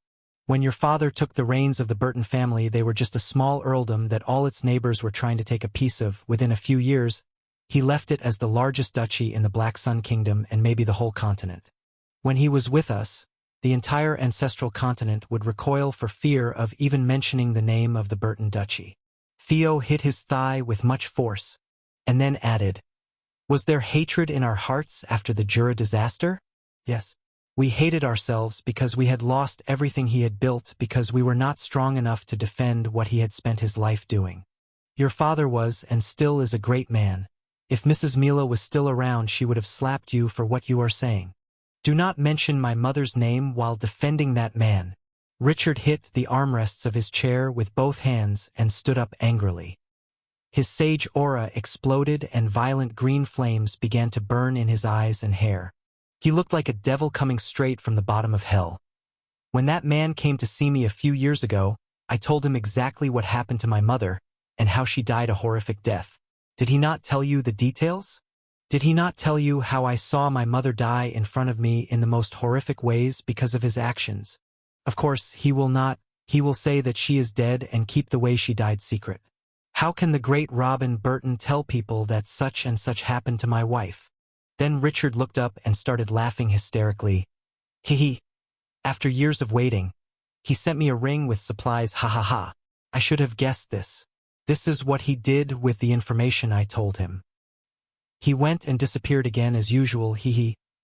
When your father took the reins of the Burton family, they were just a small earldom that all its neighbors were trying to take a piece of. Within a few years, he left it as the largest duchy in the Black Sun Kingdom and maybe the whole continent. When he was with us, the entire ancestral continent would recoil for fear of even mentioning the name of the Burton Duchy. Theo hit his thigh with much force, and then added, "Was there hatred in our hearts after the Jura disaster? Yes. We hated ourselves because we had lost everything he had built because we were not strong enough to defend what he had spent his life doing. Your father was and still is a great man. If Mrs. Mila was still around, she would have slapped you for what you are saying. Do not mention my mother's name while defending that man." Richard hit the armrests of his chair with both hands and stood up angrily. His sage aura exploded and violent green flames began to burn in his eyes and hair. He looked like a devil coming straight from the bottom of hell. When that man came to see me a few years ago, I told him exactly what happened to my mother and how she died a horrific death. Did he not tell you the details? Did he not tell you how I saw my mother die in front of me in the most horrific ways because of his actions? Of course, he will not. He will say that she is dead and keep the way she died secret. How can the great Robin Burton tell people that such and such happened to my wife? Then Richard looked up and started laughing hysterically. He. After years of waiting, he sent me a ring with supplies, ha ha ha. I should have guessed this. This is what he did with the information I told him. He went and disappeared again as usual,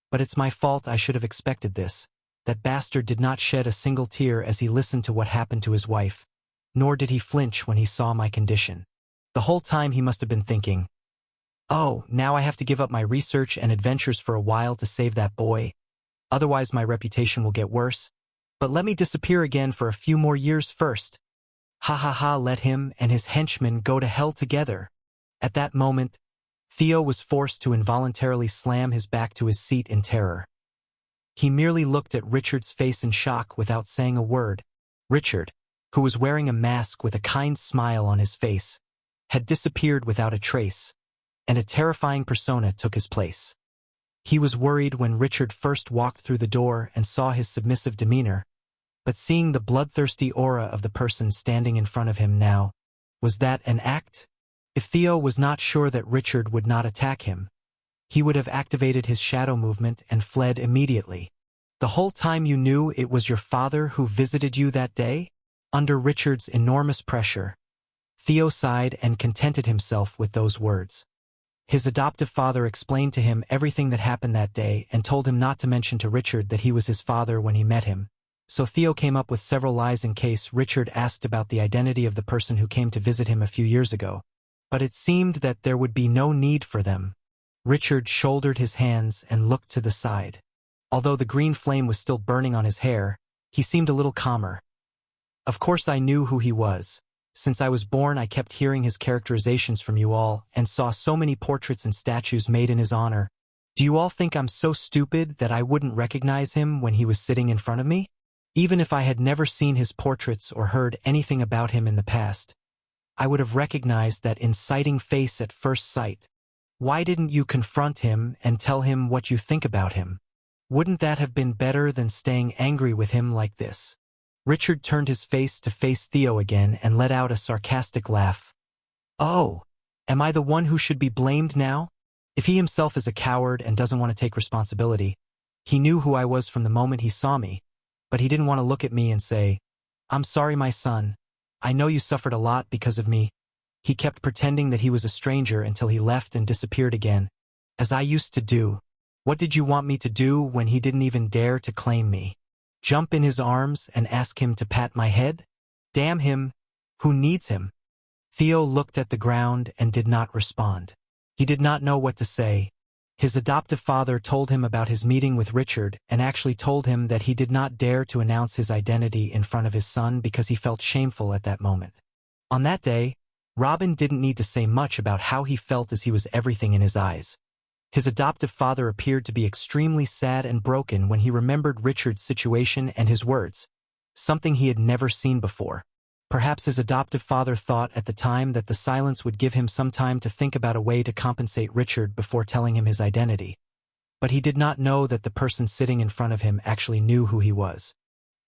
but it's my fault. I should have expected this. That bastard did not shed a single tear as he listened to what happened to his wife, nor did he flinch when he saw my condition. The whole time he must have been thinking, "Oh, now I have to give up my research and adventures for a while to save that boy. Otherwise my reputation will get worse. But let me disappear again for a few more years first. Ha ha ha, let him and his henchmen go to hell together." At that moment, Theo was forced to involuntarily slam his back to his seat in terror. He merely looked at Richard's face in shock without saying a word. Richard, who was wearing a mask with a kind smile on his face, had disappeared without a trace, and a terrifying persona took his place. He was worried when Richard first walked through the door and saw his submissive demeanor, but seeing the bloodthirsty aura of the person standing in front of him now, was that an act? If Theo was not sure that Richard would not attack him, he would have activated his shadow movement and fled immediately. The whole time you knew it was your father who visited you that day? Under Richard's enormous pressure, Theo sighed and contented himself with those words. His adoptive father explained to him everything that happened that day and told him not to mention to Richard that he was his father when he met him. So Theo came up with several lies in case Richard asked about the identity of the person who came to visit him a few years ago. But it seemed that there would be no need for them. Richard shouldered his hands and looked to the side. Although the green flame was still burning on his hair, he seemed a little calmer. Of course I knew who he was. Since I was born I kept hearing his characterizations from you all and saw so many portraits and statues made in his honor. Do you all think I'm so stupid that I wouldn't recognize him when he was sitting in front of me? Even if I had never seen his portraits or heard anything about him in the past, I would have recognized that inciting face at first sight. Why didn't you confront him and tell him what you think about him? Wouldn't that have been better than staying angry with him like this? Richard turned his face to face Theo again and let out a sarcastic laugh. Oh, am I the one who should be blamed now? If he himself is a coward and doesn't want to take responsibility, he knew who I was from the moment he saw me, but he didn't want to look at me and say, "I'm sorry, my son. I know you suffered a lot because of me." He kept pretending that he was a stranger until he left and disappeared again, as I used to do. What did you want me to do when he didn't even dare to claim me? Jump in his arms and ask him to pat my head? Damn him! Who needs him? Theo looked at the ground and did not respond. He did not know what to say. His adoptive father told him about his meeting with Richard and actually told him that he did not dare to announce his identity in front of his son because he felt shameful at that moment. On that day, Robin didn't need to say much about how he felt as he was everything in his eyes. His adoptive father appeared to be extremely sad and broken when he remembered Richard's situation and his words, something he had never seen before. Perhaps his adoptive father thought at the time that the silence would give him some time to think about a way to compensate Richard before telling him his identity. But he did not know that the person sitting in front of him actually knew who he was.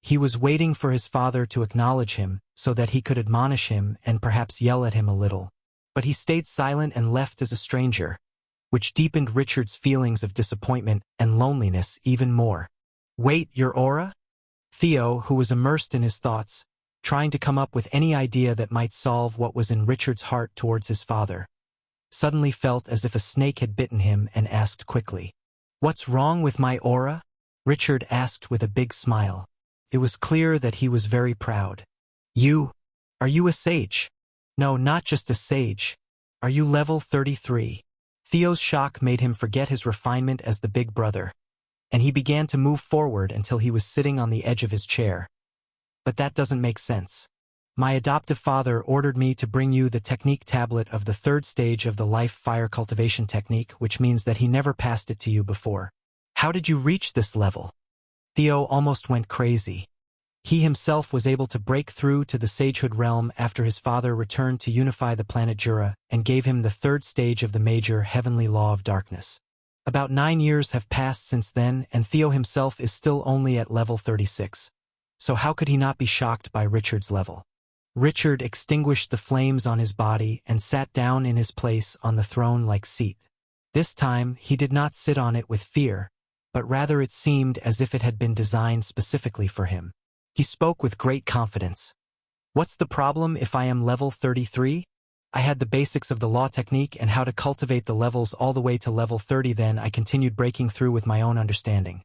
He was waiting for his father to acknowledge him so that he could admonish him and perhaps yell at him a little. But he stayed silent and left as a stranger, which deepened Richard's feelings of disappointment and loneliness even more. Wait, your aura? Theo, who was immersed in his thoughts, trying to come up with any idea that might solve what was in Richard's heart towards his father, suddenly felt as if a snake had bitten him and asked quickly, "What's wrong with my aura?" Richard asked with a big smile. It was clear that he was very proud. Are you a sage? No, not just a sage. Are you level 33? Theo's shock made him forget his refinement as the big brother, and he began to move forward until he was sitting on the edge of his chair. But that doesn't make sense. My adoptive father ordered me to bring you the technique tablet of the third stage of the life fire cultivation technique, which means that he never passed it to you before. How did you reach this level? Theo almost went crazy. He himself was able to break through to the sagehood realm after his father returned to unify the planet Jura and gave him the third stage of the major heavenly law of darkness. About 9 years have passed since then, and Theo himself is still only at level 36. So how could he not be shocked by Richard's level? Richard extinguished the flames on his body and sat down in his place on the throne-like seat. This time, he did not sit on it with fear, but rather it seemed as if it had been designed specifically for him. He spoke with great confidence. What's the problem if I am level 33? I had the basics of the law technique and how to cultivate the levels all the way to level 30, then I continued breaking through with my own understanding.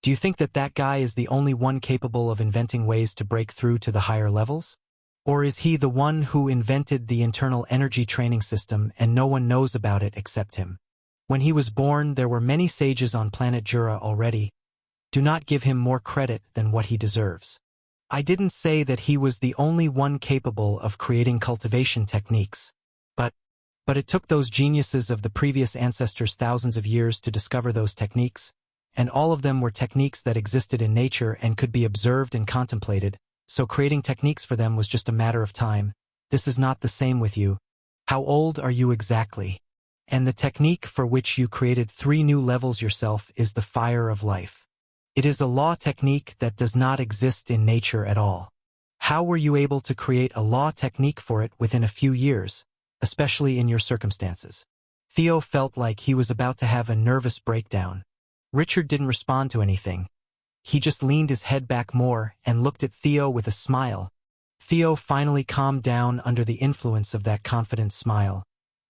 Do you think that that guy is the only one capable of inventing ways to break through to the higher levels? Or is he the one who invented the internal energy training system and no one knows about it except him? When he was born, there were many sages on planet Jura already. Do not give him more credit than what he deserves. I didn't say that he was the only one capable of creating cultivation techniques. But it took those geniuses of the previous ancestors thousands of years to discover those techniques, and all of them were techniques that existed in nature and could be observed and contemplated, so creating techniques for them was just a matter of time. This is not the same with you. How old are you exactly? And the technique for which you created 3 new levels yourself is the fire of life. It is a law technique that does not exist in nature at all. How were you able to create a law technique for it within a few years, especially in your circumstances? Theo felt like he was about to have a nervous breakdown. Richard didn't respond to anything. He just leaned his head back more and looked at Theo with a smile. Theo finally calmed down under the influence of that confident smile,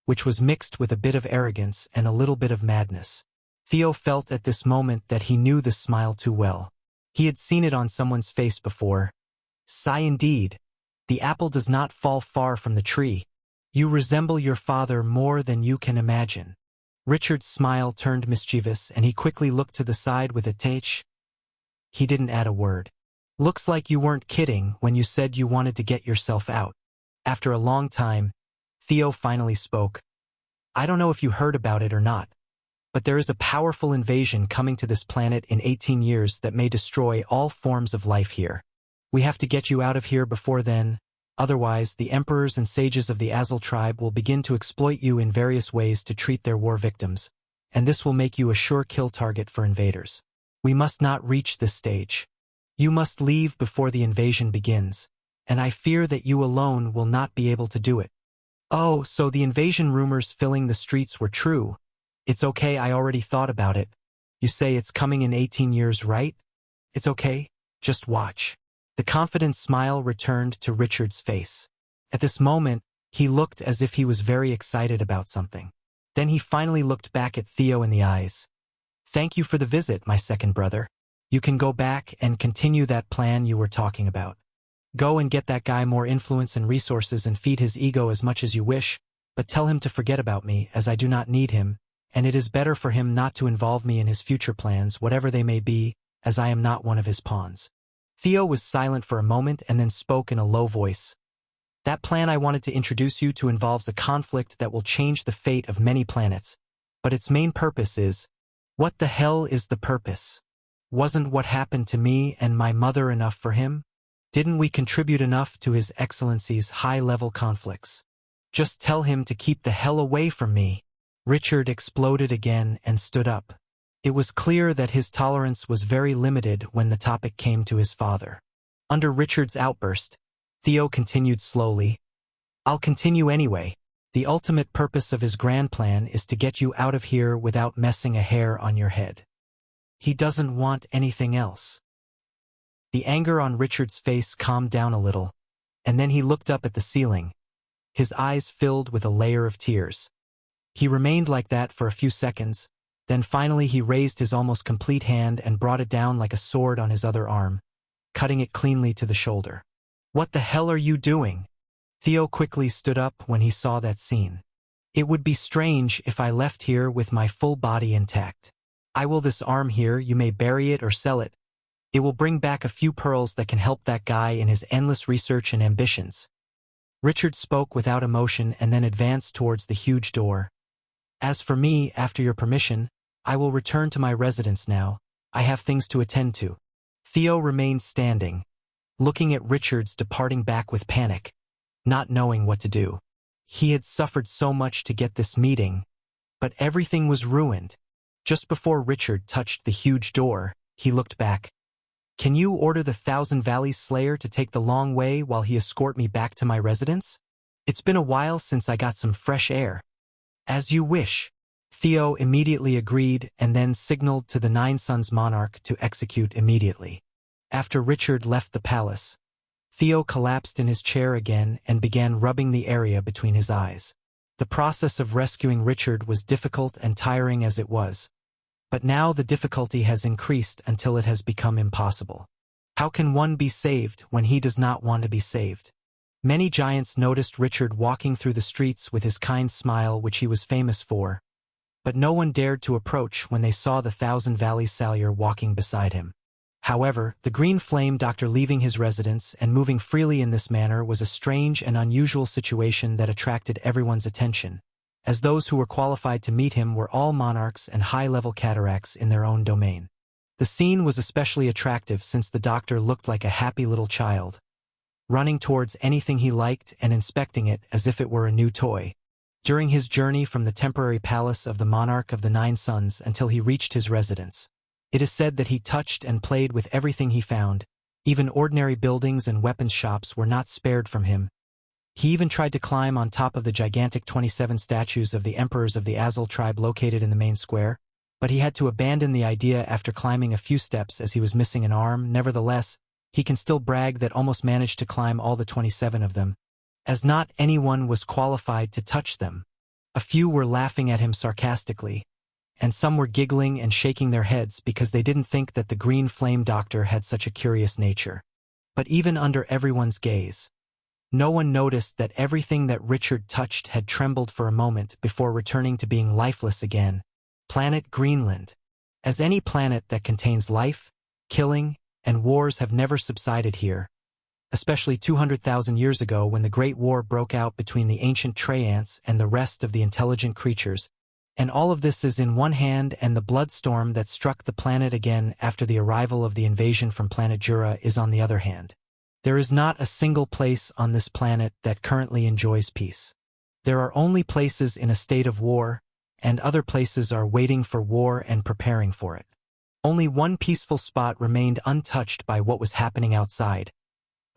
which was mixed with a bit of arrogance and a little bit of madness. Theo felt at this moment that he knew this smile too well. He had seen it on someone's face before. Sigh indeed. The apple does not fall far from the tree. You resemble your father more than you can imagine. Richard's smile turned mischievous and he quickly looked to the side with a tach. He didn't add a word. Looks like you weren't kidding when you said you wanted to get yourself out. After a long time, Theo finally spoke. I don't know if you heard about it or not, but there is a powerful invasion coming to this planet in 18 years that may destroy all forms of life here. We have to get you out of here before then, otherwise the emperors and sages of the Azul tribe will begin to exploit you in various ways to treat their war victims, and this will make you a sure kill target for invaders. We must not reach this stage. You must leave before the invasion begins, and I fear that you alone will not be able to do it. Oh, so the invasion rumors filling the streets were true. It's okay, I already thought about it. You say it's coming in 18 years, right? It's okay, just watch. The confident smile returned to Richard's face. At this moment, he looked as if he was very excited about something. Then he finally looked back at Theo in the eyes. Thank you for the visit, my second brother. You can go back and continue that plan you were talking about. Go and get that guy more influence and resources and feed his ego as much as you wish, but tell him to forget about me, as I do not need him, and it is better for him not to involve me in his future plans, whatever they may be, as I am not one of his pawns. Theo was silent for a moment and then spoke in a low voice. That plan I wanted to introduce you to involves a conflict that will change the fate of many planets, but its main purpose is, what the hell is the purpose? Wasn't what happened to me and my mother enough for him? Didn't we contribute enough to His Excellency's high-level conflicts? Just tell him to keep the hell away from me. Richard exploded again and stood up. It was clear that his tolerance was very limited when the topic came to his father. Under Richard's outburst, Theo continued slowly. I'll continue anyway. The ultimate purpose of his grand plan is to get you out of here without messing a hair on your head. He doesn't want anything else. The anger on Richard's face calmed down a little, and then he looked up at the ceiling, his eyes filled with a layer of tears. He remained like that for a few seconds, then finally he raised his almost complete hand and brought it down like a sword on his other arm, cutting it cleanly to the shoulder. What the hell are you doing? Theo quickly stood up when he saw that scene. It would be strange if I left here with my full body intact. I will this arm here, you may bury it or sell it. It will bring back a few pearls that can help that guy in his endless research and ambitions. Richard spoke without emotion and then advanced towards the huge door. As for me, after your permission, I will return to my residence now. I have things to attend to. Theo remained standing, looking at Richard's departing back with panic, not knowing what to do. He had suffered so much to get this meeting, but everything was ruined. Just before Richard touched the huge door, he looked back. Can you order the Thousand Valleys Slayer to take the long way while he escort me back to my residence? It's been a while since I got some fresh air. As you wish. Theo immediately agreed and then signaled to the Nine Sons monarch to execute immediately. After Richard left the palace, Theo collapsed in his chair again and began rubbing the area between his eyes. The process of rescuing Richard was difficult and tiring as it was, but now the difficulty has increased until it has become impossible. How can one be saved when he does not want to be saved? Many giants noticed Richard walking through the streets with his kind smile which he was famous for, but no one dared to approach when they saw the Thousand Valleys Slayer walking beside him. However, the Green Flame Doctor leaving his residence and moving freely in this manner was a strange and unusual situation that attracted everyone's attention, as those who were qualified to meet him were all monarchs and high-level cataracts in their own domain. The scene was especially attractive since the doctor looked like a happy little child, running towards anything he liked and inspecting it as if it were a new toy. During his journey from the temporary palace of the monarch of the Nine Sons until he reached his residence, it is said that he touched and played with everything he found. Even ordinary buildings and weapons shops were not spared from him. He even tried to climb on top of the gigantic 27 statues of the emperors of the Azul tribe located in the main square, but he had to abandon the idea after climbing a few steps as he was missing an arm. Nevertheless, he can still brag that almost managed to climb all the 27 of them, as not anyone was qualified to touch them. A few were laughing at him sarcastically, and some were giggling and shaking their heads because they didn't think that the Green Flame Doctor had such a curious nature. But even under everyone's gaze, no one noticed that everything that Richard touched had trembled for a moment before returning to being lifeless again. Planet Greenland. As any planet that contains life, killing, and wars have never subsided here, especially 200,000 years ago when the Great War broke out between the ancient Traians and the rest of the intelligent creatures, and all of this is in one hand, and the bloodstorm that struck the planet again after the arrival of the invasion from planet Jura is on the other hand. There is not a single place on this planet that currently enjoys peace. There are only places in a state of war, and other places are waiting for war and preparing for it. Only one peaceful spot remained untouched by what was happening outside,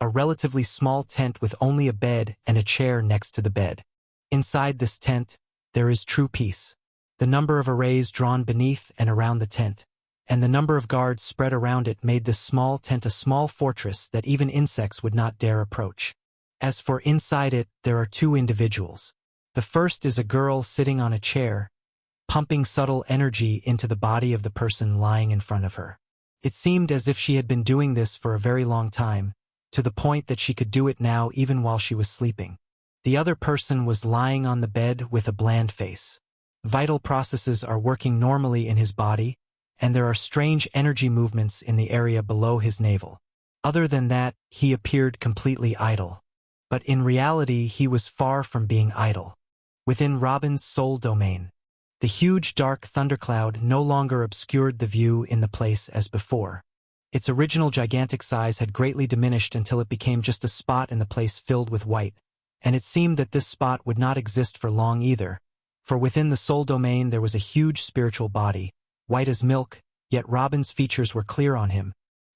a relatively small tent with only a bed and a chair next to the bed. Inside this tent, there is true peace. The number of arrays drawn beneath and around the tent, and the number of guards spread around it made this small tent a small fortress that even insects would not dare approach. As for inside it, there are two individuals. The first is a girl sitting on a chair, pumping subtle energy into the body of the person lying in front of her. It seemed as if she had been doing this for a very long time, to the point that she could do it now even while she was sleeping. The other person was lying on the bed with a bland face. Vital processes are working normally in his body, and there are strange energy movements in the area below his navel. Other than that, he appeared completely idle. But in reality, he was far from being idle. Within Robin's soul domain, the huge dark thundercloud no longer obscured the view in the place as before. Its original gigantic size had greatly diminished until it became just a spot in the place filled with white, and it seemed that this spot would not exist for long either, for within the soul domain there was a huge spiritual body, white as milk, yet Robin's features were clear on him,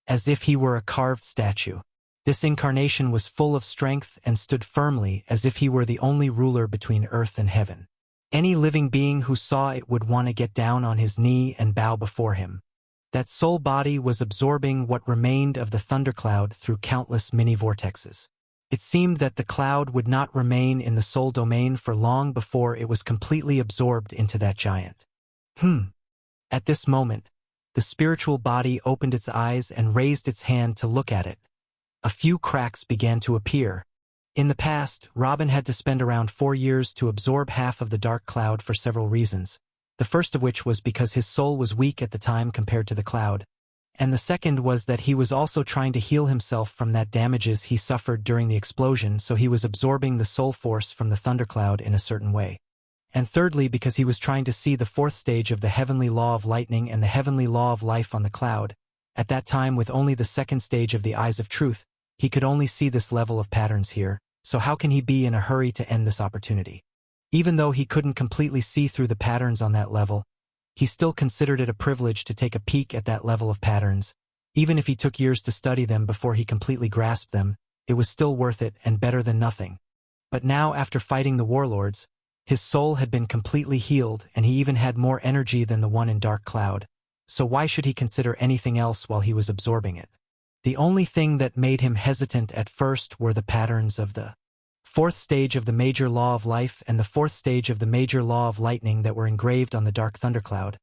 as if he were a carved statue. This incarnation was full of strength and stood firmly as if he were the only ruler between earth and heaven. Any living being who saw it would want to get down on his knee and bow before him. That soul body was absorbing what remained of the thundercloud through countless mini-vortexes. It seemed that the cloud would not remain in the soul domain for long before it was completely absorbed into that giant. At this moment, the spiritual body opened its eyes and raised its hand to look at it. A few cracks began to appear. In the past, Robin had to spend around 4 years to absorb half of the dark cloud for several reasons, the first of which was because his soul was weak at the time compared to the cloud, and the second was that he was also trying to heal himself from that damages he suffered during the explosion, so he was absorbing the soul force from the thundercloud in a certain way. And thirdly, because he was trying to see the fourth stage of the heavenly law of lightning and the heavenly law of life on the cloud. At that time, with only the second stage of the eyes of truth, he could only see this level of patterns here, so how can he be in a hurry to end this opportunity? Even though he couldn't completely see through the patterns on that level, he still considered it a privilege to take a peek at that level of patterns. Even if he took years to study them before he completely grasped them, it was still worth it and better than nothing. But now, after fighting the warlords, his soul had been completely healed and he even had more energy than the one in Dark Cloud, so why should he consider anything else while he was absorbing it? The only thing that made him hesitant at first were the patterns of the fourth stage of the major law of life and the fourth stage of the major law of lightning that were engraved on the dark thundercloud.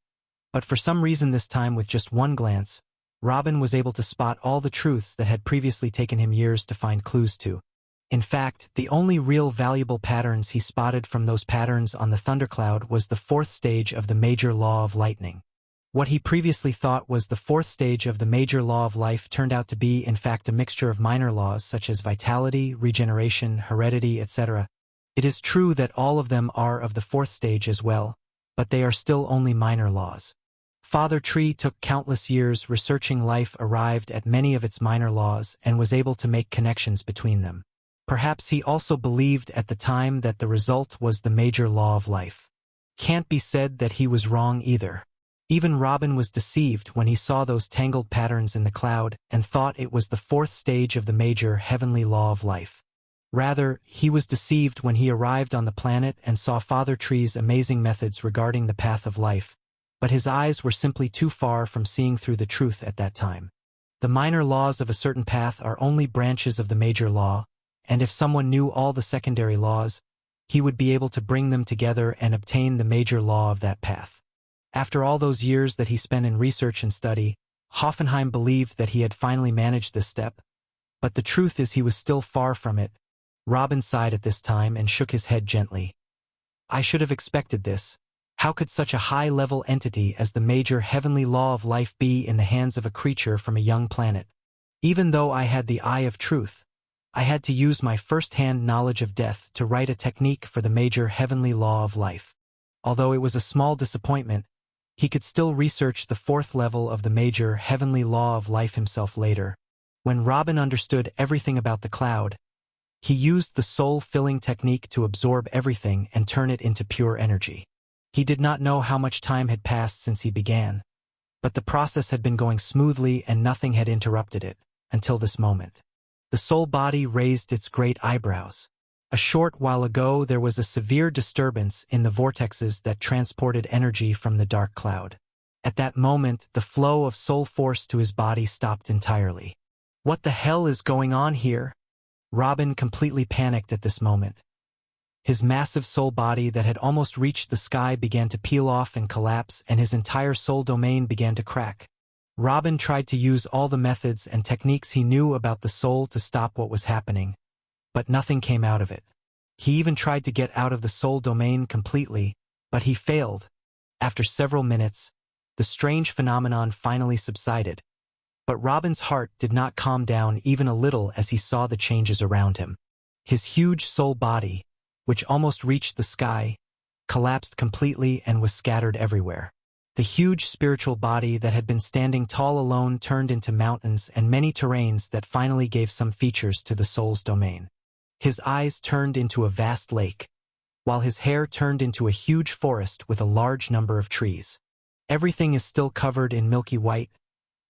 But for some reason this time, with just one glance, Robin was able to spot all the truths that had previously taken him years to find clues to. In fact, the only real valuable patterns he spotted from those patterns on the thundercloud was the fourth stage of the major law of lightning. What he previously thought was the fourth stage of the major law of life turned out to be in fact a mixture of minor laws such as vitality, regeneration, heredity, etc. It is true that all of them are of the fourth stage as well, but they are still only minor laws. Father Tree took countless years researching life, arrived at many of its minor laws, and was able to make connections between them. Perhaps he also believed at the time that the result was the major law of life. Can't be said that he was wrong either. Even Robin was deceived when he saw those tangled patterns in the cloud and thought it was the fourth stage of the major heavenly law of life. Rather, he was deceived when he arrived on the planet and saw Father Tree's amazing methods regarding the path of life, but his eyes were simply too far from seeing through the truth at that time. The minor laws of a certain path are only branches of the major law, and if someone knew all the secondary laws, he would be able to bring them together and obtain the major law of that path. After all those years that he spent in research and study, Hoffenheim believed that he had finally managed this step, but the truth is he was still far from it. Robin sighed at this time and shook his head gently. I should have expected this. How could such a high-level entity as the major heavenly law of life be in the hands of a creature from a young planet? Even though I had the eye of truth, I had to use my first-hand knowledge of death to write a technique for the major heavenly law of life. Although it was a small disappointment, he could still research the fourth level of the major heavenly law of life himself later. When Robin understood everything about the cloud, he used the soul-filling technique to absorb everything and turn it into pure energy. He did not know how much time had passed since he began, but the process had been going smoothly and nothing had interrupted it, until this moment. The soul body raised its great eyebrows. A short while ago there was a severe disturbance in the vortexes that transported energy from the dark cloud. At that moment, the flow of soul force to his body stopped entirely. What the hell is going on here? Robin completely panicked at this moment. His massive soul body that had almost reached the sky began to peel off and collapse, and his entire soul domain began to crack. Robin tried to use all the methods and techniques he knew about the soul to stop what was happening, but nothing came out of it. He even tried to get out of the soul domain completely, but he failed. After several minutes, the strange phenomenon finally subsided, but Robin's heart did not calm down even a little as he saw the changes around him. His huge soul body, which almost reached the sky, collapsed completely and was scattered everywhere. The huge spiritual body that had been standing tall alone turned into mountains and many terrains that finally gave some features to the soul's domain. His eyes turned into a vast lake, while his hair turned into a huge forest with a large number of trees. Everything is still covered in milky white,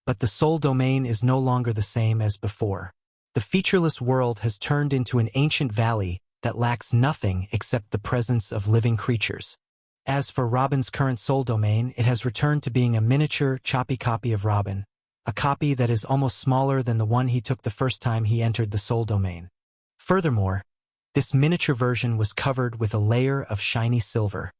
but the soul domain is no longer the same as before. The featureless world has turned into an ancient valley that lacks nothing except the presence of living creatures. As for Robin's current soul domain, it has returned to being a miniature, choppy copy of Robin, a copy that is almost smaller than the one he took the first time he entered the soul domain. Furthermore, this miniature version was covered with a layer of shiny silver.